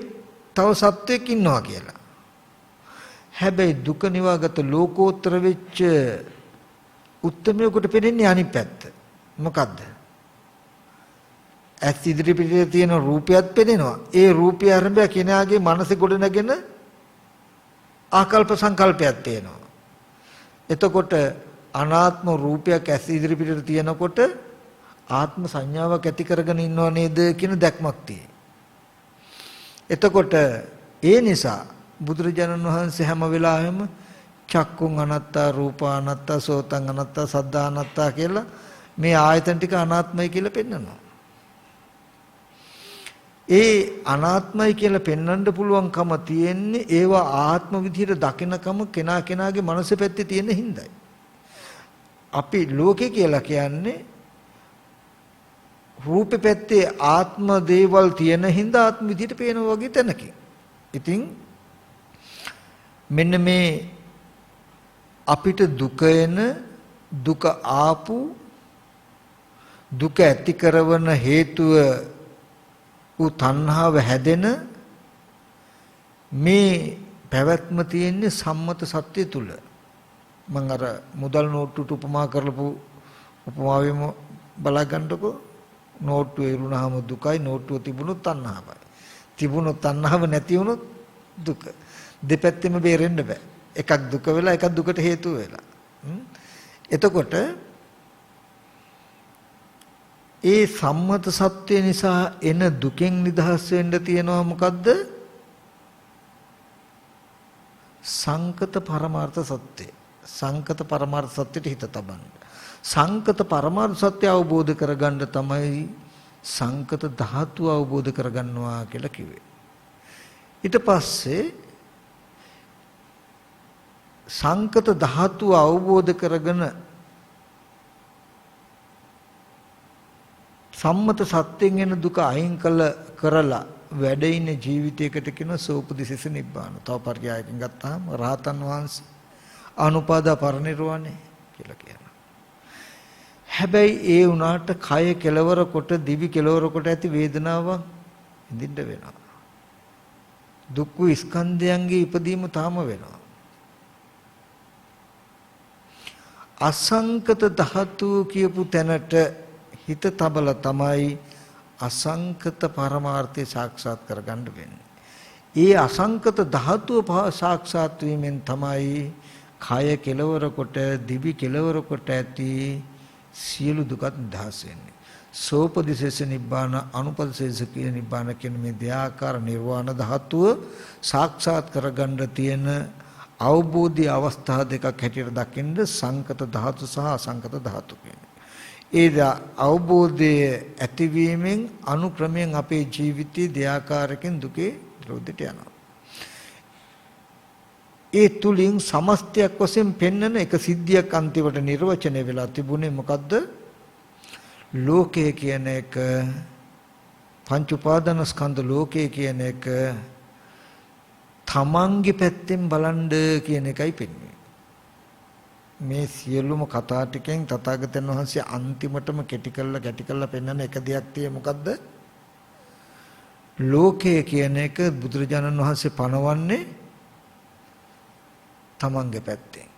තව සත්වයක් ඉන්නවා කියලා. හැබැයි දුක නිවාගත ලෝකෝත්තර වෙච්ච උත්තමයෙකුට පේන්නේ අනිත් පැත්ත. මොකද්ද? ඇස් ඉදිරි පිටේ තියෙන රූපයත් පේනවා. ඒ රූපය ආරම්භය කෙනාගේ මනසේ ගොඩනගෙන ආකල්ප සංකල්පයක් තියෙනවා. එතකොට අනාත්ම රූපයක් ඇස් ඉදිරි පිටේ තියෙනකොට ආත්ම සංඥාවක් ඇති කරගෙන ඉන්නව නේද කියන දැක්මක් තියෙනවා. එතකොට ඒ නිසා බුදුරජාණන් වහන්සේ හැම වෙලාවෙම චක්කුං අනත්තා රූපා අනත්තා සෝතං අනත්තා සද්දා අනත්තා කියලා මේ ආයතන ටික අනාත්මයි කියලා පෙන්නනවා. ඒ අනාත්මයි කියලා පෙන්වන්න පුළුවන්කම තියෙන්නේ ඒවා ආත්ම විදිහට දකිනකම කෙනාගේ මනස පැත්තේ තියෙන හිඳයි. අපි ලෝකේ කියලා කියන්නේ රූපේ පැත්තේ ආත්ම දේවල් තියෙන හින්දා ආත්ම විදිහට පේනවා වගේ තැනකින්. ඉතින් මෙන්න මේ අපිට දුක එන දුක ආපු දුක ඇති කරන හේතුව තණ්හාව හැදෙන මේ පැවැත්ම තියෙන්නේ සම්මත සත්‍ය තුල. මම අර මුදල් නෝට්ටුට උපමා කරලපු උපමාවෙම බලාගන්නකො. නෝට්ටුව ඉරුණාම දුකයි, නෝට්ටුව තිබුණොත් තණ්හාවයි. තිබුණොත් තණ්හාව නැති වුණොත් දුක. දෙපැත්තෙම බේරෙන්න බෑ. එකක් දුක වෙලා එකක් දුකට හේතු වෙලා. එතකොට ඒ සම්මත සත්‍ය නිසා එන දුකෙන් නිදහස් වෙන්න තියනවා මොකද්ද? සංකත පරමාර්ථ සත්‍ය. සංකත පරමාර්ථ සත්‍යෙට හිත තබන්න. සංකත පරමාර්ථ සත්‍ය අවබෝධ කරගන්න තමයි සංකත ධාතු අවබෝධ කරගන්නවා කියලා කිව්වේ. ඊට පස්සේ සංකත ධාතු අවබෝධ කරගෙන සම්මත සත්‍යයෙන් එන දුක අයින් කරලා වැඩ ඉන්න ජීවිතයකට කියන සෝපදිසිස නිබ්බාන. තව පර්යායකින් ගත්තාම රහතන් වහන්සේ අනුපාදා පරිනිර්වාණය කියලා කියනවා. හැබැයි ඒ උනාට කය කෙලවර කොට දිවි කෙලවර කොට ඇති වේදනාවක් විඳින්න වෙනවා. දුක් ස්කන්ධයන්ගේ ඉපදීම තාම වෙනවා. අසංකත ධාතු කියපු තැනට හිත තබලා තමයි අසංකත පරමාර්ථය සාක්ෂාත් කරගන්න වෙන්නේ. ඒ අසංකත ධාතුව සාක්ෂාත් වීමෙන් තමයි කය කෙලවර කොට දිවි කෙලවර කොට ඇති සියලු දුකත් නිදහස් වෙන්නේ. සෝපදිශේෂ නිබ්බාන අනුපදිශේෂ කියන නිබ්බාන කියන මේ දෙආකාර නිර්වාණ ධාතුව සාක්ෂාත් කරගන්න තියෙන අවබෝධී අවස්ථා දෙකක් හැටියට දකින්න සංකත ධාතු සහ අසංකත ධාතු කියන්නේ. ඒ අවබෝධයේ ඇතිවීමෙන් අනුක්‍රමයෙන් අපේ ජීවිතයේ දෙආකාරකින් දුකේ නිරෝධයට යනවා. ඒ තුලින් සමස්තයක් වශයෙන් පෙන්වන එක සිද්ධියක් අන්තිමට නිර්වචනය වෙලා තිබුණේ මොකද්ද? ලෝකය කියන එක පංච උපාදාන ස්කන්ධ ලෝකය කියන එක තමන්ගේ පැත්තෙන් බලන්න කියන එකයි පෙන්වන්නේ. මේ සියලුම කතා ටිකෙන් තථාගතයන් වහන්සේ අන්තිමටම කෙටි කළා පෙන්වන එක දෙයක් තියෙන්නේ මොකද්ද? ලෝකය කියන එක බුදුරජාණන් වහන්සේ පනවන්නේ තමන්ගේ පැත්තෙන්.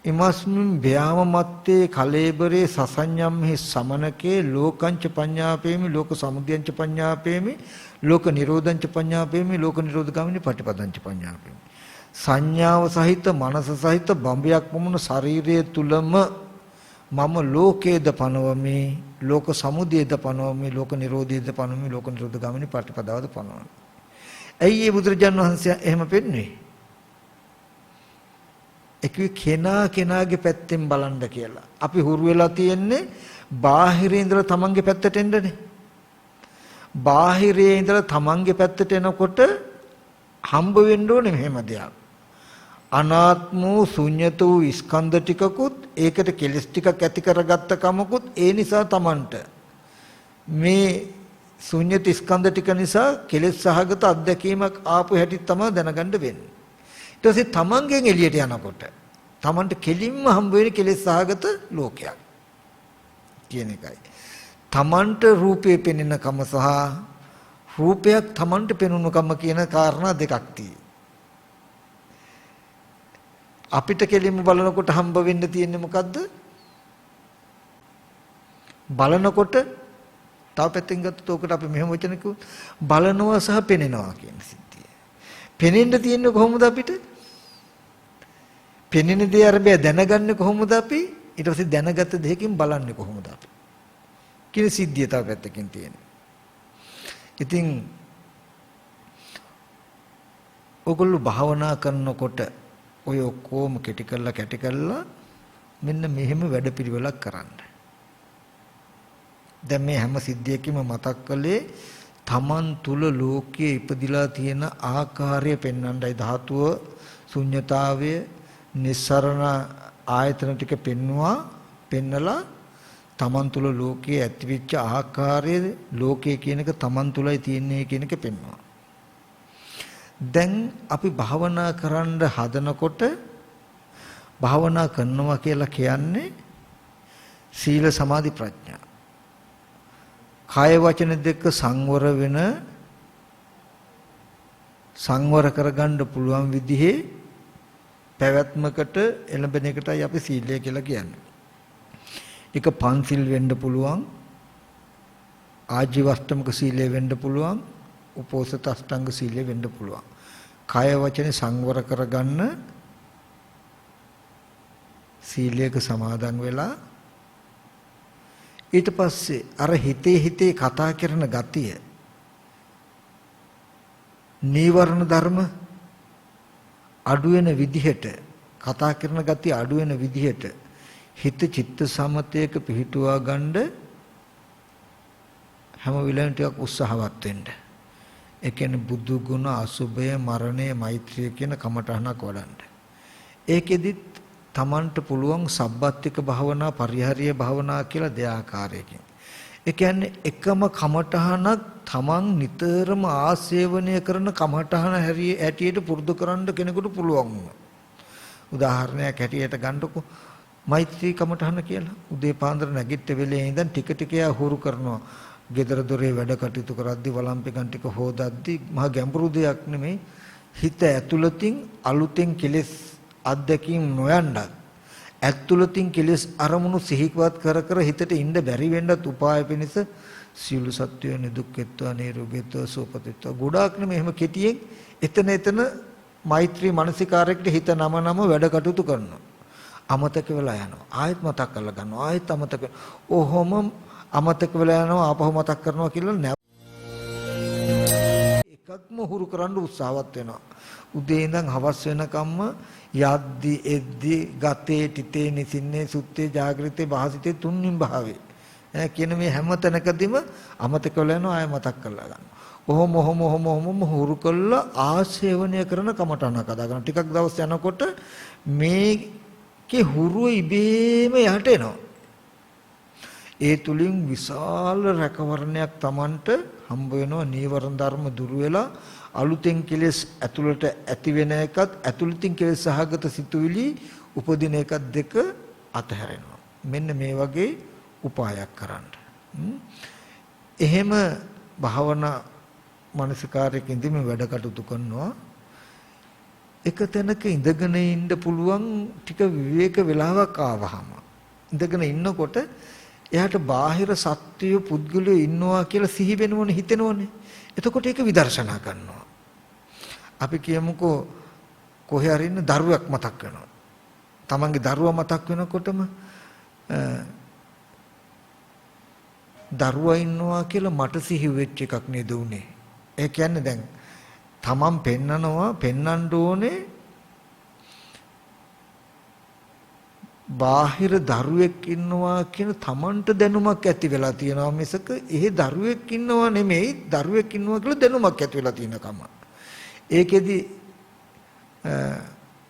ඉමස්මින් ව්‍යාම මත්තේ කලේබරේ සසඤ්ඤම්හි සමනකේ ලෝකංච පඤ්ඤාපේමි ලෝක සමුදයංච පඤ්ඤාපේමි ලෝක නිරෝධංච පඤ්ඤාපේමි ලෝක නිරෝධගාමිනී පටිපදංච පඤ්ඤාපේමි. සංඥාව සහිත මනස සහිත බඹයක් වුණ ශරීරයේ තුලම මම ලෝකේද පනවමි ලෝක සමුදයද පනවමි ලෝක නිරෝධයද පනවමි ලෝක නිරෝධගාමිනී පටිපදාවද පනවමි. ඇයි මේ බුදුරජාණන් වහන්සේ එහෙම පෙන්වන්නේ? කෙනාගේ පැත්තෙන් බලන්න කියලා. අපි හුරු වෙලා තියෙන්නේ බාහිරේ ඉඳලා තමන්ගේ පැත්තට එන්නනේ. බාහිරේ ඉඳලා තමන්ගේ පැත්තට එනකොට හම්බ වෙන්න ඕනේ මෙහෙම දෙයක්. අනාත්ම වූ ශුන්්‍යත වූ ස්කන්ධ ටිකකුත් ඒකට කෙලස් ටිකක් ඇති කරගත්ත කමකුත් ඒ නිසා තමන්ට මේ ශුන්්‍යත ස්කන්ධ ටික නිසා කෙලස් සහගත අත්දැකීමක් ආපු හැටි තමයි දැනගන්න වෙන්නේ. ඊට පස්සේ තමන්ගෙන් එළියට යනකොට තමන්ට කෙලින්ම හම්බ වෙන කෙලෙස් සහගත ලෝකයක් කියන එකයි. තමන්ට රූපේ පෙනෙන කම සහ රූපයක් තමන්ට පෙනුණු කම කියන කාරණා දෙකක් තියෙනවා. අපිට කෙලින්ම බලනකොට හම්බ වෙන්න තියෙන්නේ මොකද්ද? බලනකොට තව පැත්තෙන් ගත්තොත් උකට අපි මෙහෙම වචන කිව්වොත් බලනවා සහ පෙනෙනවා කියන සිද්ධිය. පෙනෙන්න තියෙන්නේ කොහොමද අපිට? පෙනෙන දේ අරබය දැනගන්නේ කොහොමද අපි? ඊට පස්සේ දැනගත දෙයකින් බලන්නේ කොහොමද අපි? කියන සිද්ධිය තව පැත්තකින් තියෙනවා. ඉතින් ඔගොල්ලෝ භාවනා කරනකොට ඔය ඔක්කොම කැටි කරලා මෙන්න මෙහෙම වැඩපිළිවෙලක් කරන්න. දැන් මේ හැම සිද්ධියකම මතක් කළේ තමන් තුල ලෝකයේ ඉපදිලා තියෙන ආකාරය පෙන්වන්නයි ධාතුව ශුන්්‍යතාවය නිස්සරණ ආයතන ටික පෙන්නලා තමන් තුල ලෝකයේ ඇතිවෙච්ච ආකාරය ලෝකයේ කියන එක තමන් තුලයි තියෙන්නේ කියන එක පෙන්වනවා. දැන් අපි භාවනා කරන්න හදනකොට භාවනා කරනවා කියලා කියන්නේ සීල සමාධි ප්‍රඥා. කාය වචන දෙක සංවර කරගන්න පුළුවන් විදිහේ පැවැත්මකට එළඹෙන එකටයි අපි සීලය කියලා කියන්නේ. ඒක පන්සිල් වෙන්න පුළුවන්, ආජීවස්තමක සීලය වෙන්න පුළුවන්, උපෝසත අෂ්ටාංග සීලය වෙන්න පුළුවන්. කාය වචනේ සංවර කරගන්න සීලයක සමාදන් වෙලා ඊට පස්සේ අර හිතේ කතා කරන ගතිය නීවරණ ධර්ම අඩු වෙන විදිහට කතා කරන ගතිය අඩු වෙන විදිහට හිත චිත්ත සමතයක පිහිටුවා ගන්න හැම වෙලාවෙම ටිකක් උත්සාහවත් වෙන්න. ඒ කියන්නේ බුදු ගුණ අසුභය මරණය මෛත්‍රිය කියන කමඨහනක් වඩන්න. ඒකෙදිත් තමන්ට පුළුවන් සබ්බත්තික භාවනා පරිහාරීය භාවනා කියලා දෙආකාරයකින්. ඒ කියන්නේ එකම කමඨහනක් තමන් නිතරම ආසේවනය කරන කමඨහන හැටියට පුරුදු කරන්න කෙනෙකුට පුළුවන් වුණා. උදාහරණයක් හැටියට ගන්නකො මෛත්‍රී කමඨහන කියලා. උදේ පාන්දර නැගිට වෙලේ ඉඳන් ටික ටික හුරු කරනවා. ගෙදර දොරේ වැඩ කටයුතු කරද්දී වළම්පිකන් ටික හොදද්දී මහ ගැඹුරු දෙයක් නෙමෙයි. හිත ඇතුළතින් අලුතෙන් කෙලෙස් අත්දැකීම් නොයන්නත් ඇතුළතින් කෙලෙස් අරමුණු සිහිපත් කර හිතට ඉන්න බැරි වෙන්නත් උපාය පිණිස සියලු සත්වයන් නිදුක්කෙත්වා නිරෝගීත්වා සුවපත්ත්වා ගොඩාක් නෙමෙයි එහෙම කෙටියෙන් එතන මෛත්‍රී මානසිකාරයකට හිත නම වැඩ කටයුතු කරනවා. අමතක වෙලා යනවා. ආයෙත් මතක් කරලා ගන්නවා. ආයෙත් අමතක. ඔහොම අමතක වෙලා යනවා ආපහු මතක් කරනවා කියලා එකක්ම හුරු කරන්න උත්සාහවත් වෙනවා. උදේ ඉඳන් හවස් වෙනකම්ම යද්දි එද්දි ගතේ තිතේ නිසින්නේ සුත්තේ ජාගෘතේ භාසිතේ තුන්හිම් භාවේ කියන මේ හැම තැනකදීම අමතක වෙලා යනවා ආයෙ මතක් කරලා ගන්නවා. ඔහොම හුරු කළා ආශේවනය කරන කමටහනක් අදාගන්න. ටිකක් දවස් යනකොට මේකේ හුරුව ඉබේම යට එනවා. ඒ තුලින් විශාල රැකවරණයක් Tamanට හම්බ වෙනවා නීවරණ ධර්ම දුරු වෙලා අලුතෙන් කෙලෙස් ඇතුළට ඇති වෙන එකත් ඇතුළතින් කෙලෙස් සහගත සිතුවිලි උපදින එකත් දෙක අතහැරෙනවා. මෙන්න මේ වගේ උපායක් කරන්න. එහෙම භාවනා මානසිකාරයක ඉඳිමින් වැඩ කටයුතු කරනවා. එක තැනක ඉඳගෙන ඉන්න පුළුවන් ටික විවේක වෙලාවක් ආවහම ඉඳගෙන ඉන්නකොට එයාට බාහිර සත්‍ය පුද්ගලයෝ ඉන්නවා කියලා සිහි වෙනවනේ හිතෙනවනේ. එතකොට ඒක විදර්ශනා කරනවා. අපි කියමුකෝ කොහේ හරි ඉන්න දරුවෙක් මතක් වෙනවා. තමන්ගේ දරුවා මතක් වෙනකොටම දරුවා ඉන්නවා කියලා මට සිහි වෙච්ච එකක් නේද උනේ. ඒ කියන්නේ දැන් තමන් පෙන්නන්න ඕනේ බාහිර දරුවෙක් ඉන්නවා කියන තමන්ට දැනුමක් ඇති වෙලා තියෙනවා මිසක එහෙ දරුවෙක් ඉන්නවා නෙමෙයි දරුවෙක් ඉන්නවා කියලා දැනුමක් ඇති වෙලා තියෙනකම. ඒකෙදි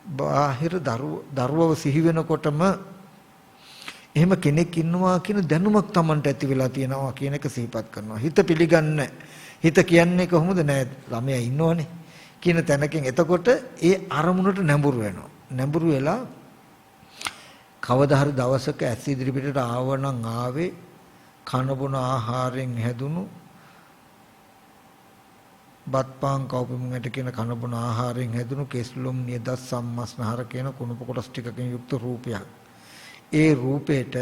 බාහිර දරුවව සිහි වෙනකොටම එහෙම කෙනෙක් ඉන්නවා කියන දැනුමක් තමන්ට ඇති වෙලා තියෙනවා කියන එක සිහිපත් කරනවා. හිත පිළිගන්නේ හිත කියන්නේ කොහොමද නෑ ළමයා ඉන්නවනේ කියන තැනකින් එතකොට ඒ අරමුණට නැඹුරු වෙනවා. නැඹුරු වෙලා කවදා හරි දවසක ඇස් ඉදිරි පිටට ආවනම් ආවේ කන බොන ආහාරයෙන් හැදුණු බත් පාන් කවුපෙමුන්ට කියන කන බොන ආහාරයෙන් හැදුණු කෙස්ලොම් නියදත් සම්මස්නහර කියන කුණප කොටස් ටිකකින් යුක්ත රූපයක්. ඒ රූපේට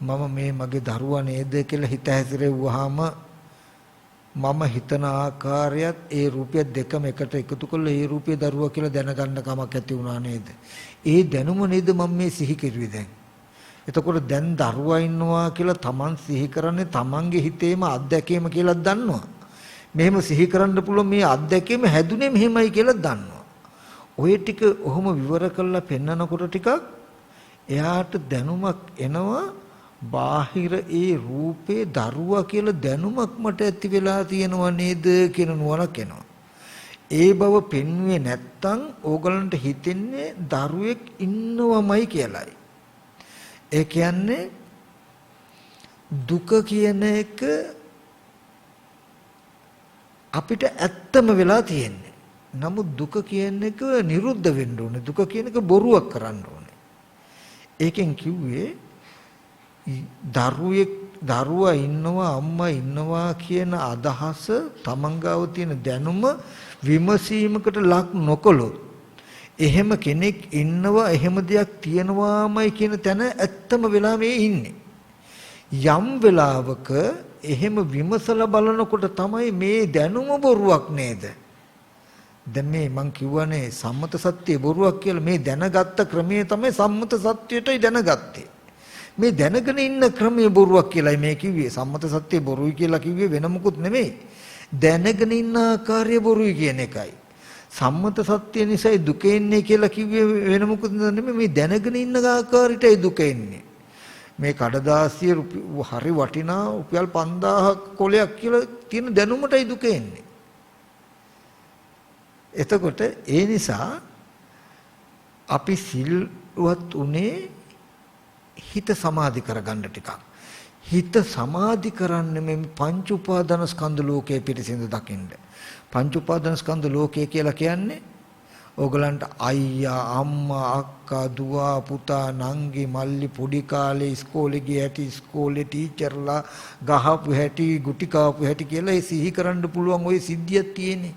මම මේ මගේ දරුවා නේද කියලා හිත හැසිරෙව්වහම මම හිතන ආකාරයත් ඒ රූපය දෙකම එකට එකතු කරලා ඒ රූපේ දරුවා කියලා දැනගන්න කමක් ඇති වුණා නේද? ඒ දැනුම නේද මම මේ සිහි කෙරුවේ දැන්. එතකොට දැන් දරුවා ඉන්නවා කියලා Taman සිහි කරන්නේ Tamanගේ හිතේම අත්දැකීම කියලා දන්නවා. මෙහෙම සිහි කරන්න පුළුවන් මේ අත්දැකීම හැදුනේ මෙහෙමයි කියලා දන්නවා. ඔය ටික ඔහොම විවර කරලා පෙන්නකොට ටිකක් එයාට දැනුමක් එනවා බාහිර ඒ රූපේ දරුවා කියලා දැනුමක් මට ඇති වෙලා තියෙනව නේද කියන නුවණක් එනවා. ඒ බව පෙන්වුවේ නැත්තම් ඕගලන්ට හිතෙන්නේ දරුවෙක් ඉන්නවමයි කියලායි. ඒ කියන්නේ දුක කියන එක අපිට ඇත්තම වෙලා තියෙන්නේ. නමුත් දුක කියන එක නිරුද්ධ වෙන්න ඕනේ. දුක කියන එක බොරුවක් කරන්න ඕනේ. ඒකෙන් කිව්වේ දරුවා ඉන්නවා අම්මා ඉන්නවා කියන අදහස තමන්ගාව තියෙන දැනුම විමසීමකට ලක් නොකළොත් එහෙම කෙනෙක් ඉන්නවා එහෙම දෙයක් තියෙනවාමයි කියන තැන ඇත්තම වෙලා මේ ඉන්නේ. යම් වෙලාවක එහෙම විමසලා බලනකොට තමයි මේ දැනුම බොරුවක් නේද? දැන් මේ මං කියවනේ සම්මත සත්‍ය බොරුවක් කියලා මේ දැනගත්ත ක්‍රමය තමයි සම්මත සත්‍යයටයි දැනගත්තේ. මේ දැනගෙන ඉන්න ක්‍රමයේ බොරුවක් කියලායි මේ කිව්වේ. සම්මත සත්‍ය බොරුයි කියලා කිව්වේ වෙන මොකුත් නෙමෙයි. දැනගෙන ඉන්න ආකාරය බොරුයි කියන එකයි. සම්මත සත්‍ය නිසායි දුක එන්නේ කියලා කිව්වේ වෙන මොකුත් නෙමෙයි. මේ දැනගෙන ඉන්න ආකාරයටයි දුක එන්නේ. මේ කඩදාසිය හරි වටිනා රුපියල් 5000ක් කොලයක් කියලා තියෙන දැනුමටයි දුක එන්නේ. එතකොට ඒ නිසා අපි සිල්වත් උනේ හිත සමාධි කරගන්න ටිකක්. හිත සමාධි කරන්නේ මේ පංච උපාදාන ස්කන්ධ ලෝකයේ පිරිසිඳ දකින්න. පංච උපාදාන ස්කන්ධ ලෝකය කියලා කියන්නේ ඕගලන්ට අයියා අම්මා අක්කා දුව පුතා නංගි මල්ලි පොඩි කාලේ ඉස්කෝලේ ගිය හැටි ඉස්කෝලේ ටීචර්ලා ගහපු හැටි ගුටි කාපු හැටි කියලා ඒ සිහි කරන්න පුළුවන් ওই සිද්ධියක් තියෙන්නේ.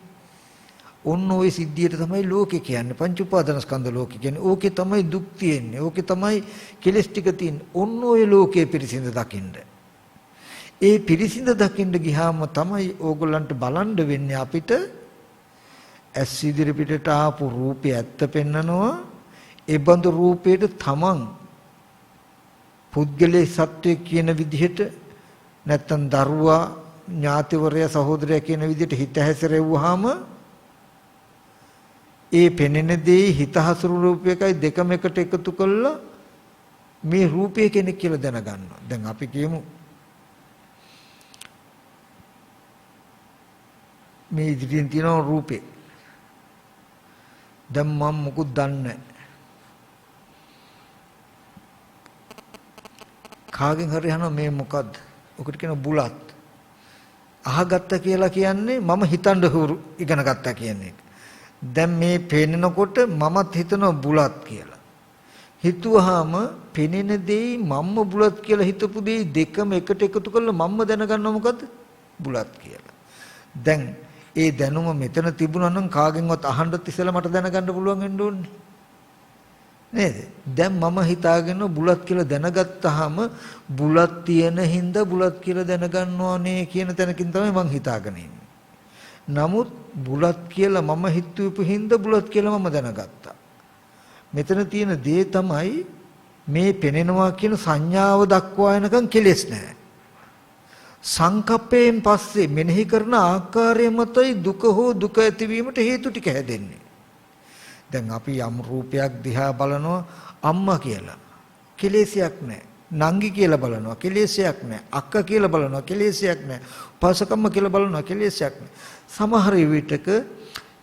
ඔන්න ওই සිද්ධියට තමයි ලෝකේ කියන්නේ. පංච උපාදානස්කන්ධ ලෝකේ කියන්නේ. ඕකේ තමයි දුක් තියෙන්නේ. ඕකේ තමයි කෙලස් ටික තියෙන්නේ. ඔන්න ওই ලෝකයේ පිරිසිඳ දකින්න. ඒ පිරිසිඳ දකින්න ගියාම තමයි ඕගොල්ලන්ට බලන්න වෙන්නේ අපිට ඇස් ඉදිරි පිටට ආපු රූපය ඇත්ත පෙන්නනවා. ඒ බඳු රූපයට තමන් පුද්ගලයේ සත්වය කියන විදිහට නැත්තම් දරුවා ඥාතිවරයා සහෝදරයා කියන විදිහට හිත හැසිරෙව්වහම ඒ පෙනෙන දේ හිත හසුරු රූපයකයි දෙකම එකට එකතු කළා මේ රූපය කෙනෙක් කියලා දැනගන්නවා. දැන් අපි කියමු මේ ඉදිරියෙන් තියෙන රූපේ. දැන් මම මොකුත් දන්නේ නැහැ. කාගෙන් හරි අහනවා මේ මොකද්ද? ඔකට කියන බුලත්. අහගත්ත කියලා කියන්නේ මම හිතන්න හුරු ඉගෙන ගත්තා කියන එක. දැන් මේ පේනකොට මමත් හිතනවා බුලත් කියලා. හිතුවාම පෙනෙන දෙයි මම්ම බුලත් කියලා හිතපු දෙයි දෙකම එකට එකතු කරලා මම්ම දැනගන්නවා මොකද්ද? බුලත් කියලා. දැන් ඒ දැනුම මෙතන තිබුණා නම් කාගෙන්වත් අහන්නත් ඉස්සෙල්ලා මට දැනගන්න පුළුවන් වෙන්න ඕනේ. නේද? දැන් මම හිතාගෙන බුලත් කියලා දැනගත්තාම බුලත් තියෙන හින්දා බුලත් කියලා දැනගන්නවානේ කියන තැනකින් තමයි මං හිතාගෙන ඉන්නේ. නමුත් බුලත් කියලා මම හිතුවපු හින්දා බුලත් කියලා මම දැනගත්තා. මෙතන තියෙන දේ තමයි මේ පෙනෙනවා කියන සංඥාව දක්වා එනකන් කෙලෙස් නැහැ. සංකප්පයෙන් පස්සේ මෙනෙහි කරන ආකාරය මතයි දුක හෝ දුක ඇතිවීමට හේතු ටික හැදෙන්නේ. දැන් අපි යම් රූපයක් දිහා බලනවා අම්මා කියලා. කෙලෙසයක් නැහැ. නංගි කියලා බලනවා කෙලෙසයක් නැහැ. අක්කා කියලා බලනවා කෙලෙසයක් නැහැ. පාසකම්ම කියලා බලනවා කෙලෙසයක් නැහැ. සමහර විටක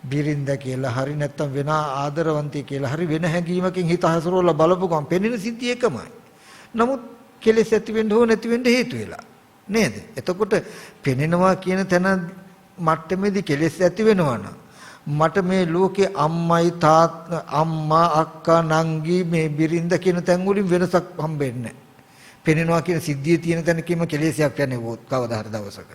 බිරින්ද කියලා හරි නැත්තම් වෙන ආදරවන්තය කියලා හරි වෙන හැඟීමකින් හිත හසුරවලා බලපු ගමන් පෙනෙන සිද්ධිය එකමයි. නමුත් කෙලෙස් ඇති වෙන්න හෝ නැති වෙන්න හේතු වෙලා නේද? එතකොට පෙනෙනවා කියන තැන මට්ටමේදී කෙලෙස් ඇති වෙනවා නම් මට මේ ලෝකේ අම්මයි අම්මා අක්කා නංගි මේ බිරින්ද කියන තැන් වලින් වෙනසක් හම්බෙන්නේ නැහැ. පෙනෙනවා කියන සිද්ධිය තියෙන තැනකීම කෙලෙසයක් යන්නේ කවදා හරි දවසක.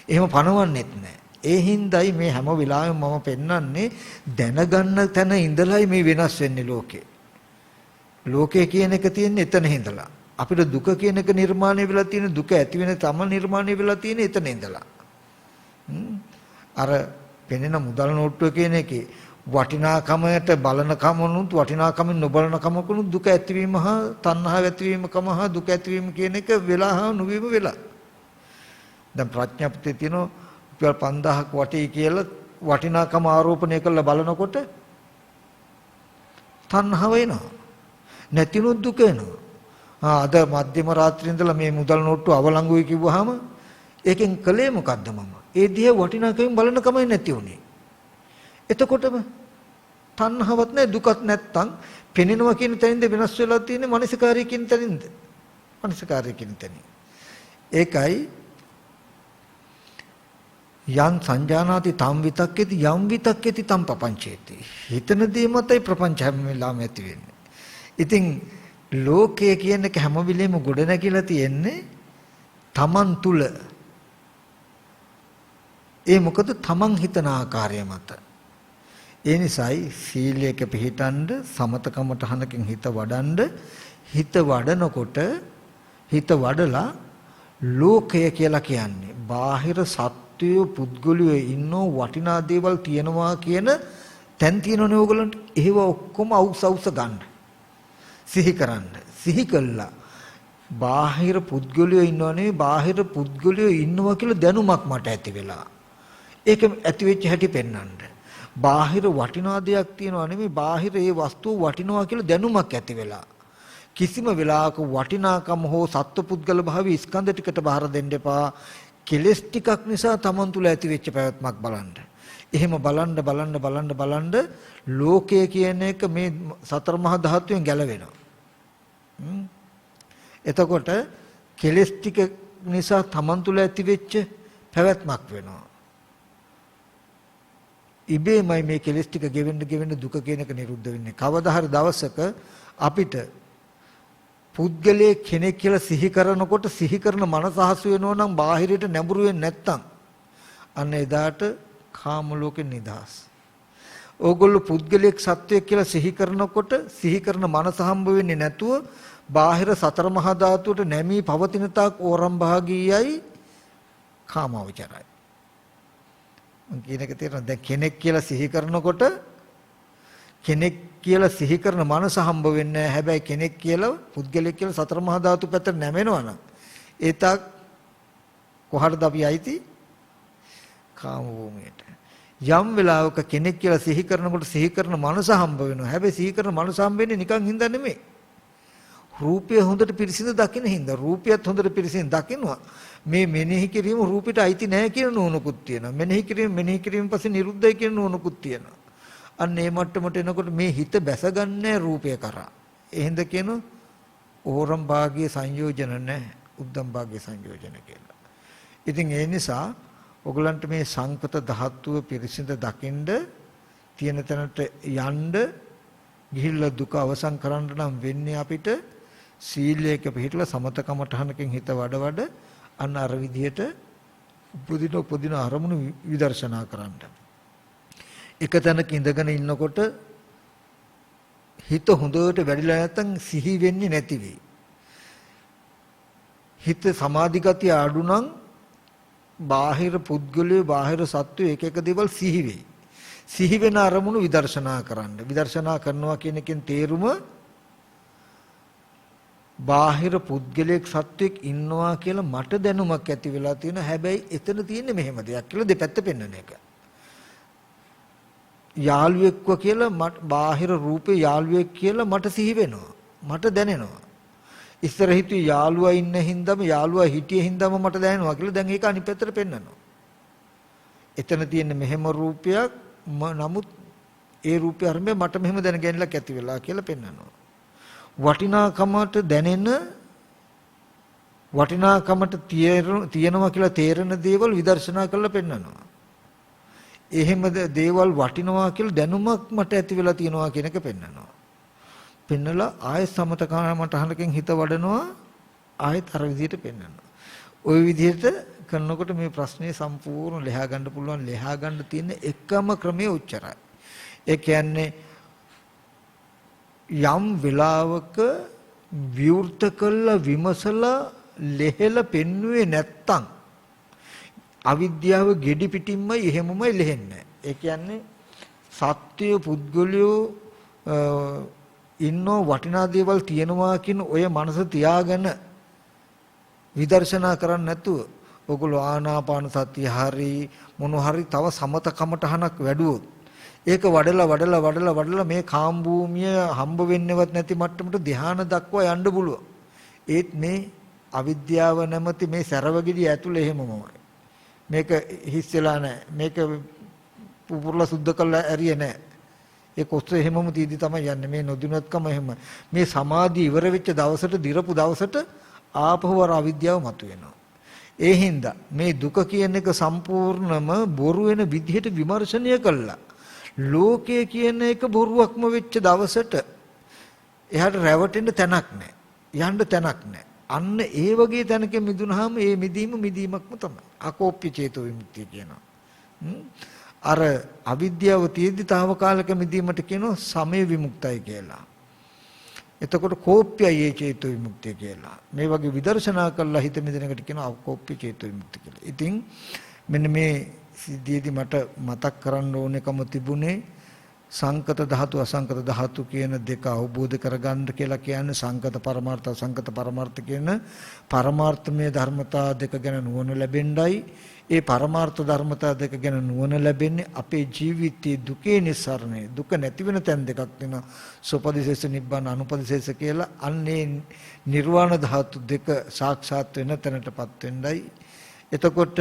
එහෙම පණවන්නෙත් නැහැ. ඒ හින්දායි මේ හැම වෙලාවෙම මම පෙන්වන්නේ දැනගන්න තැන ඉඳලායි මේ වෙනස් වෙන්නේ ලෝකේ. ලෝකේ කියන එක තියෙන්නේ එතන ඉඳලා. අපිට දුක කියන එක නිර්මාණය වෙලා තියෙන දුක ඇති වෙන තම නිර්මාණය වෙලා තියෙන එතන ඉඳලා. අර පෙනෙන මුදල් නෝට්ටුව කියන එකේ වටිනාකමට බලන කමනුත් වටිනාකමින් නොබලන කමකුණුත් දුක ඇතිවීම හා තණ්හාව ඇතිවීම කම හා දුක ඇතිවීම කියන එක වෙලා හා නොවීම වෙලා. දැන් ප්‍රඥාප්තිය තියෙනවා රුපියල් 5000ක් වටේ කියලා වටිනාකම ආරෝපණය කරලා බලනකොට තණ්හාව එනවා. නැතිනොත් දුක එනවා. අද මධ්‍යම රාත්‍රියේ ඉඳලා මේ මුදල් නෝට්ටුව අවලංගුයි කිව්වහම ඒකෙන් කලේ මොකද්ද මම? ඒ දිහා වටිනාකමින් බලන කමයි නැති උනේ. එතකොටම තණ්හාවක් නැහැ දුකක් නැත්තම් පෙනෙනවා කියන තැනින්ද වෙනස් වෙලා තියෙන්නේ මනසිකාරය කියන තැනින්ද? මනසිකාරය කියන තැනින්. ඒකයි යං සංජානාති තම් විතක්කේති යම් විතක්කේති තම් පపంచේති. හිතන දේ මතයි ප්‍රපංච හැම වෙලාවෙම ඇති වෙන්නේ. ඉතින් ලෝකය කියන එක හැම වෙලෙම ගොඩ නැගිලා තියෙන්නේ තමන් තුල. ඒ මොකද තමන් හිතන ආකාරය මත. ඒ නිසායි සීලයක පිළිටඬ සමතකමට හනකින් හිත වඩන්ඩ හිත වඩනකොට හිත වඩලා ලෝකය කියලා කියන්නේ බාහිර සත්වය පුද්ගලයෝ ඉන්නෝ වටිනා දේවල් තියනවා කියන තැන් තියෙනවනේ ඕගලන්ට. ඒව ඔක්කොම අවුස් ගන්න. සිහි කරන්න. සිහි කළා බාහිර පුද්ගලයෝ ඉන්නවනේ බාහිර පුද්ගලයෝ ඉන්නවා කියලා දැනුමක් මට ඇති වෙලා. ඒක ඇති වෙච්ච හැටි පෙන්වන්න. බාහිර වටිනා දෙයක් තියෙනවා නෙමෙයි බාහිර ඒ වස්තුව වටිනවා කියලා දැනුමක් ඇති වෙලා. කිසිම වෙලාවක වටිනාකම හෝ සත්පුද්ගල භාවي ස්කන්ධ ටිකට බාර දෙන්න එපා. කෙලස් ටිකක් නිසා Taman තුල ඇති වෙච්ච පැවැත්මක් බලන්න. එහෙම බලන්න ලෝකය කියන එක මේ සතර මහා ධාතුවෙන් ගැලවෙනවා. එතකොට කෙලස් ටික නිසා Taman තුල ඇති වෙච්ච පැවැත්මක් වෙනවා. ඉබේමයි මේ කෙලස් ටික ගෙවෙන්න දුක කියන එක නිරුද්ධ වෙන්නේ. කවදා හරි දවසක අපිට පුද්ගලයේ කෙනෙක් කියලා සිහි කරනකොට සිහි කරන මනස හසු වෙනවා නම් බාහිරයට නැඹුරු වෙන්නේ නැත්තම් අන්න එදාට කාම ලෝකෙ නිදහස්. ඕගොල්ලෝ පුද්ගලයෙක් සත්වයක් කියලා සිහි කරනකොට සිහි කරන මනස හම්බ වෙන්නේ නැතුව බාහිර සතර මහා ධාතුවට නැමී පවතින තාක් ඕරම් භාගීයයි කාමවචරයි. මම කියන එක තේරෙනවද? දැන් කෙනෙක් කියලා සිහි කරනකොට කෙනෙක් කියලා සිහි කරන මනස හම්බ වෙන්නේ නැහැ. හැබැයි කෙනෙක් කියලා පුද්ගලයෙක් කියලා සතර මහා ධාතු පැත්තට නැමෙනවා නම් ඒ තාක් කොහටද අපි ආйти? කාම භූමියට. යම් වෙලාවක කෙනෙක් කියලා සිහි කරනකොට සිහි කරන මනස හම්බ වෙනවා. හැබැයි සිහි කරන මනස හම්බ වෙන්නේ නිකන් හින්දා නෙමෙයි. රූපය හොඳට පිරිසිදු දකින්න හින්දා. රූපයත් හොඳට පිරිසිදු දකින්නවා. මේ මෙනෙහි කිරීම රූපෙට අයිති නැහැ කියන නුවණකුත් තියෙනවා. මෙනෙහි කිරීම පස්සේ නිරුද්ධයි කියන නුවණකුත් තියෙනවා. අන්න ඒ මට්ටමට එනකොට මේ හිත බැසගන්නේ රූපය කරා. එහෙන්ද කියන ඕරම් භාගයේ සංයෝජන නැහැ. උද්දම් භාගයේ සංයෝජන කියලා. ඉතින් ඒ නිසා ඔයගලන්ට මේ සංකත ධාතුව පිරිසිඳ දකින්න තියෙන තැනට යන්න ගිහිල්ලා දුක අවසන් කරන්න නම් වෙන්නේ අපිට සීලයක පිළිපදලා සමතකමඨහනකින් හිත වඩ අන්න අර විදිහට උපදින අරමුණු විදර්ශනා කරන්න. එක තැනක ඉඳගෙන ඉන්නකොට හිත හොඳට වැඩිලා නැත්නම් සිහි වෙන්නේ නැති වෙයි. හිත සමාධි ගතිය අඩු නම් බාහිර පුද්ගලයෝ බාහිර සත්වෝ එක එක දේවල් සිහි වෙයි. සිහි වෙන අරමුණු විදර්ශනා කරන්න. විදර්ශනා කරනවා කියන එකෙන් තේරුම බාහිර පුද්ගලයෙක් සත්වෙක් ඉන්නවා කියලා මට දැනුමක් ඇති වෙලා තියෙනවා. හැබැයි එතන තියෙන්නේ මෙහෙම දෙයක් කියලා දෙපැත්ත පෙන්වන එක. යාළුවෙක්ව කියලා මට බාහිර රූපේ යාළුවෙක් කියලා මට සිහි වෙනවා. මට දැනෙනවා. ඉස්සර හිතුවේ යාළුවා ඉන්න හින්දාම යාළුවා හිටියේ හින්දාම මට දැනෙනවා කියලා. දැන් ඒක අනිත් පැත්තට පෙන්වනවා. එතන තියෙන මෙහෙම රූපයක් නමුත් ඒ රූපය අරඹ මට මෙහෙම දැනගැනලක් ඇති වෙලා කියලා පෙන්වනවා. වටිනාකමට දැනෙන වටිනාකමට තියෙනවා කියලා තේරෙන දේවල් විදර්ශනා කරලා පෙන්වනවා. එහෙම දේවල් වටිනවා කියලා දැනුමක් මට ඇති වෙලා තියෙනවා කියන එක පෙන්වනවා. පෙන්නලා ආයෙත් සමතකමට අහනකින් හිත වඩනවා ආයෙත් අර විදිහට පෙන්වනවා. ওই විදිහට කරනකොට මේ ප්‍රශ්නේ සම්පූර්ණ ලෙහා ගන්න පුළුවන්. ලෙහා ගන්න තියෙන එකම ක්‍රමය උච්චරයි. ඒ කියන්නේ යම් වෙලාවක විවෘත කළ විමසලා ලෙහෙල පෙන්වුවේ නැත්තම් අවිද්‍යාව gedi පිටින්මයි එහෙමමයි ලෙහෙන්නේ. ඒ කියන්නේ සත්‍ය පුද්ගලයෝ ඉන්නෝ වටිනා දේවල් තියෙනවා කියන ඔය මනස තියාගෙන විදර්ශනා කරන්නේ නැතුව ඔගොල්ලෝ ආනාපාන සතිය හරි මොන හරි තව සමත කමටහනක් වැඩුවොත් ඒක වඩලා මේ කාම් භූමිය හම්බ වෙන්නේවත් නැති මට්ටමට ධ්‍යාන දක්වා යන්න පුළුවන්. ඒත් මේ අවිද්‍යාව නැමැති මේ සරවගිරිය ඇතුළේ එහෙමමයි. මේක හිස් වෙලා නැහැ. මේක පුපුරලා සුද්ධ කරලා ඇරියේ නැහැ. ඒ කොස්ස එහෙමම තීදි තමයි යන්නේ. මේ නොදිනත්කම එහෙම. මේ සමාධිය ඉවර වෙච්ච දවසට දිරපු දවසට ආපහු අර අවිද්‍යාව මතුවෙනවා. ඒ හින්දා මේ දුක කියන එක සම්පූර්ණම බොරු වෙන විදිහට විමර්ශනය කළා. ලෝකය කියන එක බොරුවක්ම වෙච්ච දවසට එහාට රැවටෙන්න තැනක් නැහැ. යන්න තැනක් නැහැ. අන්න ඒ වගේ තැනක මිදුනහම ඒ මිදීමක්ම තමයි. අකෝප්‍ය චේතෝ විමුක්තිය කියනවා. අර අවිද්‍යාව තියෙද්දි తాවකාලික මිදීමට කියනවා සමය විමුක්තයි කියලා. එතකොට කෝප්‍යයි ඒ චේතෝ විමුක්තිය කියලා. මේ වගේ විදර්ශනා කළා හිත මිදෙන එකට කියනවා අකෝප්‍ය චේතෝ විමුක්තිය කියලා. ඉතින් මෙන්න මේ සිද්ධියේදී මට මතක් කරන්න ඕනකම තිබුණේ සංකත ධාතු අසංකත ධාතු කියන දෙක අවබෝධ කරගන්න කියලා කියන්නේ සංකත පරමාර්ථ අසංකත පරමාර්ථ කියන පරමාර්ථමය ධර්මතා දෙක ගැන නුවණ ලැබෙන්නයි. ඒ පරමාර්ථ ධර්මතා දෙක ගැන නුවණ ලැබෙන්නේ අපේ ජීවිතයේ දුකේ නිස්සාරණය. දුක නැති වෙන තැන් දෙකක් තියෙනවා. සෝපදිශේෂ නිබ්බාන අනුපදිශේෂ කියලා. අන්නේ නිර්වාණ ධාතු දෙක සාක්ෂාත් වෙන තැනටපත් වෙන්නයි. එතකොට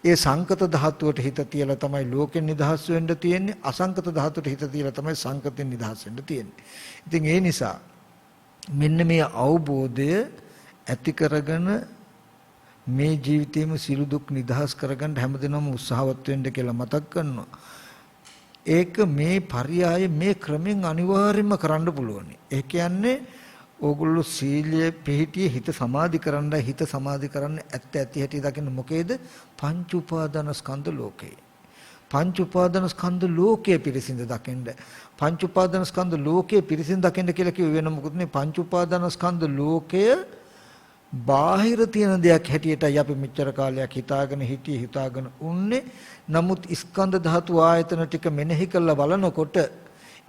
ඒ සංකත ධාතුවට හිත තියලා තමයි ලෝකෙන් නිදහස් වෙන්න තියෙන්නේ. අසංකත ධාතුවට හිත තියලා තමයි සංකතෙන් නිදහස් වෙන්න තියෙන්නේ. ඉතින් ඒ නිසා මෙන්න මේ අවබෝධය ඇති කරගෙන මේ ජීවිතේම සිළු දුක් නිදහස් කරගන්න හැමදෙනාම උත්සාහවත් වෙන්න කියලා මතක් කරනවා. ඒක මේ පරියාය මේ ක්‍රමෙන් අනිවාර්යයෙන්ම කරන්න පුළුවන්. ඒ කියන්නේ ඕගොල්ලෝ සීලයේ පිහිටියේ හිත සමාධි කරන්නයි හිත සමාධි කරන්න ඇත්ත ඇති හැටි දකින්න මොකේද පංච උපාදාන ස්කන්ධ ලෝකේ. පංච උපාදාන ස්කන්ධ ලෝකයේ පිරිසිඳ දකින්න. පංච උපාදාන ස්කන්ධ ලෝකයේ පිරිසිඳ දකින්න කියලා කිව්ව වෙන මොකුත් නේ. පංච උපාදාන ස්කන්ධ ලෝකය බාහිර තියෙන දෙයක් හැටියටයි අපි මෙච්චර කාලයක් හිතාගෙන උන්නේ. නමුත් ස්කන්ධ ධාතු ආයතන ටික මෙනෙහි කරලා බලනකොට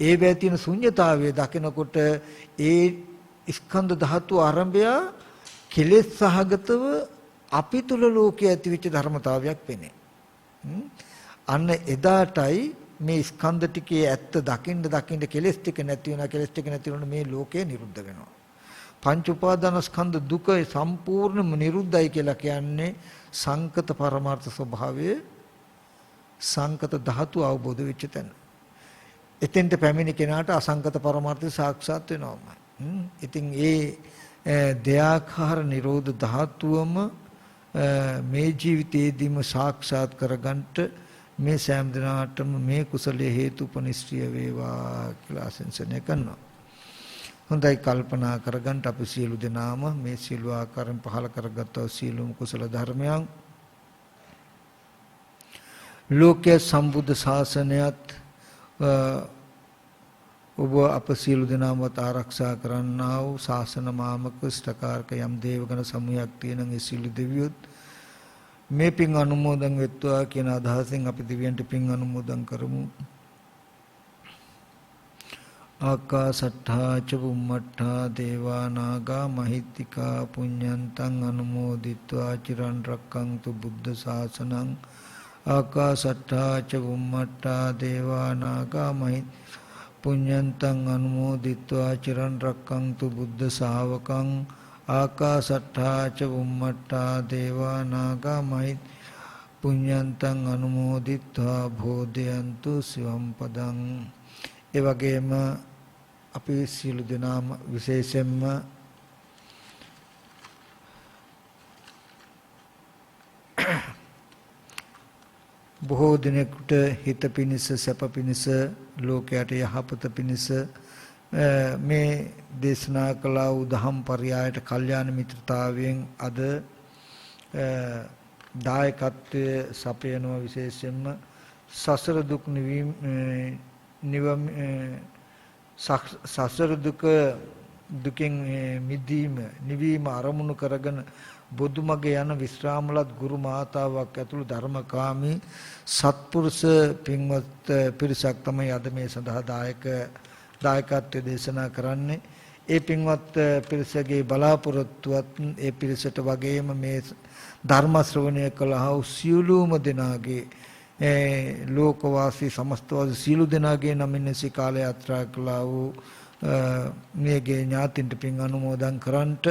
ඒ වේ තියෙන ශුන්්‍යතාවය දකිනකොට ඒ ස්කන්ධ ධාතු ආරම්භය කෙලෙස් සහගතව අපි තුල ලෝකයේ ඇතිවෙච්ච ධර්මතාවයක් වෙන්නේ. අන්න එදාටයි මේ ස්කන්ධ ටිකේ ඇත්ත දකින්න කෙලෙස් ටික නැති වෙනවා මේ ලෝකය නිරුද්ධ වෙනවා. පංච උපාදාන ස්කන්ධ දුක සම්පූර්ණයෙන්ම නිරුද්ධයි කියලා කියන්නේ සංකත පරමාර්ථ ස්වභාවය සංකත ධාතු අවබෝධ වෙච්ච තැන. එතෙන්ට පැමිණි කෙනාට අසංකත පරමාර්ථය සාක්ෂාත් වෙනවාමයි. ඉතින් ඒ දෙයාකාර නිරෝධ ධාතුවම මේ ජීවිතයේදීම සාක්ෂාත් කරගන්නට මේ සෑම දිනාටම මේ කුසලයේ හේතුපනිශ්‍රිය වේවා කියලා ආශිර්වාද කරනවා. හොඳයි කල්පනා කරගන්න අපි සියලු දෙනාම මේ සියලු ආකාරයෙන් පහල කරගත් සියලුම කුසල ධර්මයන් ලෝකයේ සම්බුද්ධ ශාසනයත් ඔබ අප සියලු දෙනාමත් ආරක්ෂා කරන්නා වූ ශාසන මාමක ස්ථකාරක යම් දේවගණ සමූහයක් තියෙන ඒ සියලු දෙවියොත් මේ පින් අනුමෝදන් වෙත්වා කියන අදහසින් අපි දෙවියන්ට පින් අනුමෝදන් කරමු. ආකාසට්ඨා ච බුම්මට්ඨා දේවා නාග මහිත්‍තිකා පුඤ්ඤන්තං අනුමෝදිත්වා චිරන් රැක්කන්තු බුද්ධ ශාසනං. ආකාසට්ඨා ච බුම්මට්ඨා දේවා නාග පුඤ්ඤන්තං අනුමෝදිත්වා චිරන් රැක්කන්තු බුද්ධ ශාවකං. ආකාසට්ඨා ච බුම්මට්ඨා දේවා නාග පුඤ්ඤන්තං අනුමෝදිත්වා භෝදයන්තු සිවම් පදං. ඒ වගේම අපි සියලු දෙනාම විශේෂයෙන්ම බොහෝ දිනෙකට හිත පිනිස සැප පිනිස ලෝකයට යහපත පිනිස මේ දේශනා කළ වූ දහම් පරයයට කල්යාණ මිත්‍රතාවයෙන් අද දායකත්වයේ සපයනවා. විශේෂයෙන්ම සසර දුක් සසර දුකෙන් මිදීම නිවීම අරමුණු කරගෙන බුදුමග යන විශ්‍රාමලත් ගුරු මාතාවක් ඇතුළු ධර්මකාමී සත්පුරුෂ පින්වත් පිරිසක් තමයි අද මේ සඳහා දායකත්වයේ දේශනා කරන්නේ. ඒ පින්වත් පිරිසගේ බලාපොරොත්තුවත් ඒ පිරිසට වගේම මේ ධර්ම ශ්‍රවණය කළා වූ සියලුම දෙනාගේ ලෝකවාසී සමස්තවාසී සියලු දෙනාගේ නමින් සිකාල යාත්‍රා කළා වූ මියගේ ඥාතින්ට පින් අනුමෝදන් කරන්ට.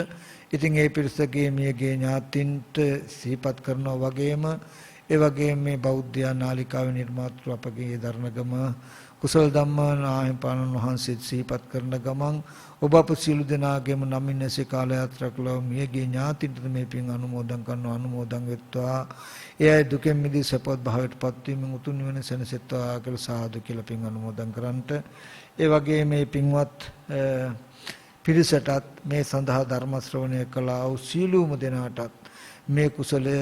ඉතින් ඒ පිරිසගේ මියගේ ඥාතින්ට සිහිපත් කරනවා වගේම ඒ වගේම මේ බෞද්ධ නාලිකාවේ නිර්මාතෘ අපගේ ධර්මගම කුසල ධම්මා නායකයන් වහන්සේ සිහිපත් කරන ගමන් ඔබ අප සියලු දෙනාගේම නමින් සිකාල යාත්‍රා කළා මියගේ ඥාතින්ට මේ පින් අනුමෝදන් කරනවා. අනුමෝදන් වෙත්වා. එයයි දුකෙන් මිදී සපවත් භාවයට පත්වීමෙන් උතුම් නිවන සැනසෙත්වා කියලා සාදු කියලා පින් අනුමෝදන් කරන්ට. ඒ වගේ මේ පින්වත් පිරිසටත් මේ සඳහා ධර්ම ශ්‍රවණය කළා වූ සියලුම දෙනාටත් මේ කුසලය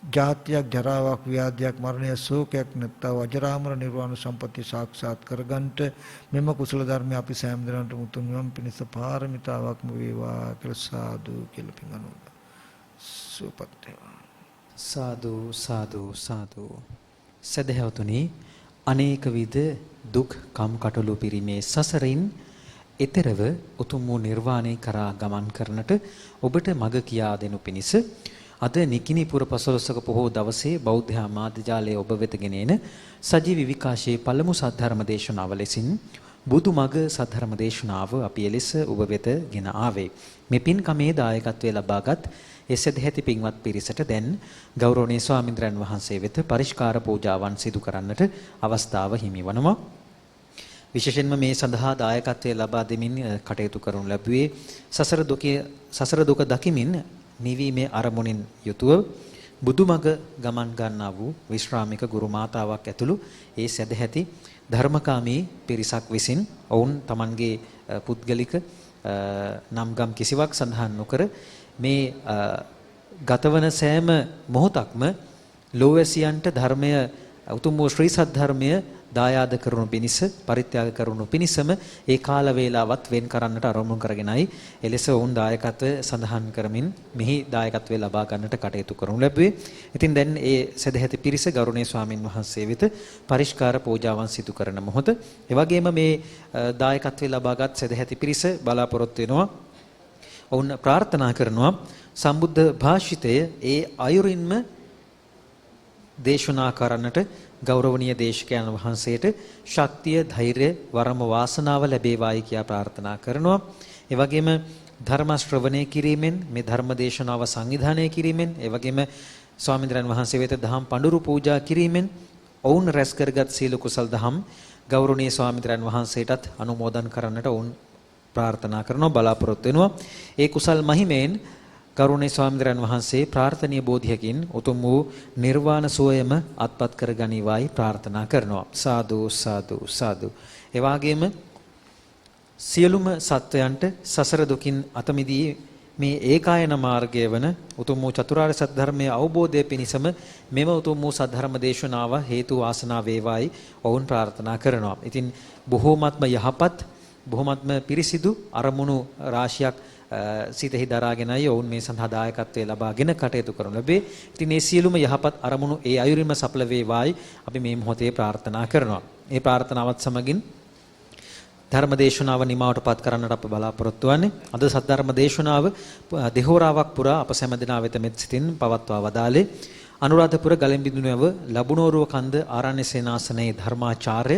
ජාතියක් ජරාවක් ව්‍යාධියක් මරණය ශෝකයක් නැත්තා වජරාමර නිර්වාණ සම්පත්‍ය සාක්ෂාත් කරගන්නට මෙම කුසල ධර්මය අපි සෑම දිනකටම උතුම් නිවන් පිණිස පාරමිතාවක්ම වේවා කියලා සාදු කියලා පින් අනුමෝදන්. සුවපත් වේවා. සාදු සාදු සාදු. සදහැවතුනි, අනේක විද දුක් කම් කටළු පිරීමේ සසරින් එතරව උතුම් වූ නිර්වාණය කරා ගමන් කරනට ඔබට මඟ කියා දෙනු පිණිස අද නිකිණිපුර පසළොස්වක පොහෝ දවසේ බෞද්ධ මාධ්‍ය ජාලය ඔබ වෙත ගෙනෙන සජීවී විකාශයේ පළමු සද්ධර්ම දේශනාව ලෙසින් බුදු මග සද්ධර්ම දේශනාව අපි එලෙස ඔබ වෙත ගෙන ආවේ. මේ පින්කමේ දායකත්වයේ ලබාගත් එසෙදැහැති පින්වත් පිරිසට දැන් ගෞරවනීය ස්වාමින්ද්‍රයන් වහන්සේ වෙත පරිස්කාර පූජාවන් සිදු කරන්නට අවස්ථාව හිමි වනවා. විශේෂයෙන්ම මේ සඳහා දායකත්වයේ ලබා දෙමින් කටයුතු කරනු ලැබුවේ සසර දුක දකිමින් නිවීමේ අරමුණින් යුතුව බුදුමග ගමන් ගන්නා වූ විශ්‍රාමික ගුරු මාතාවක් ඇතුළු ඒ සදැහැති ධර්මකාමී පිරිසක් විසින් ඔවුන් Tamanගේ පුද්ගලික නම්ගම් කිසිවක් සඳහන් නොකර මේ ගතවන සෑම මොහොතක්ම ලෝවැසියන්ට ධර්මය උතුම් වූ ශ්‍රී සද්ධර්මය දායාද කරනු පිණිස පරිත්‍යාග කරනු පිණිසම ඒ කාල වේලාවත් වෙන් කරන්නට අරමුණු කරගෙනයි එලෙස වුන් දායකත්වය සඳහන් කරමින් මෙහි දායකත්වයේ ලබා ගන්නට කටයුතු කරනු ලැබුවේ. ඉතින් දැන් ඒ සදැහැති පිරිස ගෞරවනීය ස්වාමින් වහන්සේ වෙත පරිස්කාර පූජාවන් සිදු කරන මොහොත. ඒ වගේම මේ දායකත්වයේ ලබාගත් සදැහැති පිරිස බලාපොරොත්තු වෙනවා ඔවුන් ප්‍රාර්ථනා කරනවා සම්බුද්ධ භාෂිතය ඒ අයුරින්ම දේශනා කරන්නට ගෞරවනීය දේශකයන් වහන්සේට ශක්තිය, ධෛර්ය, වරම වාසනාව ලැබේවායි කියා ප්‍රාර්ථනා කරනවා. ඒ වගේම ධර්ම ශ්‍රවණය කිරීමෙන් මේ ධර්ම දේශනාව සංවිධානය කිරීමෙන් ඒ වගේම ස්වාමීන් වහන්සේ වෙත දහම් පඬුරු පූජා කිරීමෙන් ඔවුන් රැස් කරගත් සීල කුසල් දහම් ගෞරවනීය ස්වාමීන් වහන්සේටත් අනුමෝදන් කරන්නට ඔවුන් ප්‍රාර්ථනා කරනවා බලාපොරොත්තු වෙනවා. ඒ කුසල් මහිමෙන් කරුණේ ස්වාමීන් වහන්සේ ප්‍රාර්ථනීය බෝධියකින් උතුම් වූ නිර්වාණ සුවයම අත්පත් කර ගනිවායි ප්‍රාර්ථනා කරනවා. සාදු සාදු සාදු. ඒ වගේම සියලුම සත්වයන්ට සසර දුකින් අත මිදී මේ ඒකායන මාර්ගය වන උතුම් වූ චතුරාර්ය සත්‍ය ධර්මයේ අවබෝධය පිණිසම මෙම උතුම් වූ සද්ධර්ම දේශනාව හේතු වාසනා වේවායි ඔවුන් ප්‍රාර්ථනා කරනවා. ඉතින් බොහෝමත්ම යහපත් බොහෝමත්ම පිරිසිදු අරමුණු රාශියක් සිතෙහි දරාගෙනයි ඔවුන් මේ සඳහා දායකත්වයේ ලබාගෙන කටයුතු කරනු ලැබේ. ඉතින් මේ සියලුම යහපත් අරමුණු ඒ අයුරින්ම සඵල වේවායි අපි මේ මොහොතේ ප්‍රාර්ථනා කරනවා. මේ ප්‍රාර්ථනාවත් සමගින් ධර්ම දේශනාව නිමාවටපත් කරන්නට අප බලාපොරොත්තු වෙන්නේ. අද සද්ධර්ම දේශනාව දෙහෝරාවක් පුරා අප සෑම දිනා වෙත මෙත් සිතින් පවත්වා වදාලේ අනුරාධපුර ගලෙන්බිදුනේව ලබුනෝරුව කන්ද ආරණ්‍ය සේනාසනයේ ධර්මාචාර්ය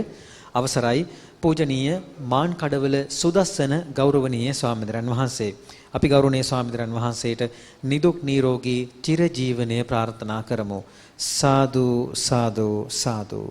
අවසරයි පූජනීය මාන් කඩවල සුදස්සන ගෞරවනීය ස්වාමීන් වහන්සේ. අපි ගෞරවනීය ස්වාමීන් වහන්සේට නිදුක් නිරෝගී චිරජීවනයේ ප්‍රාර්ථනා කරමු. සාදු සාදු සාදු.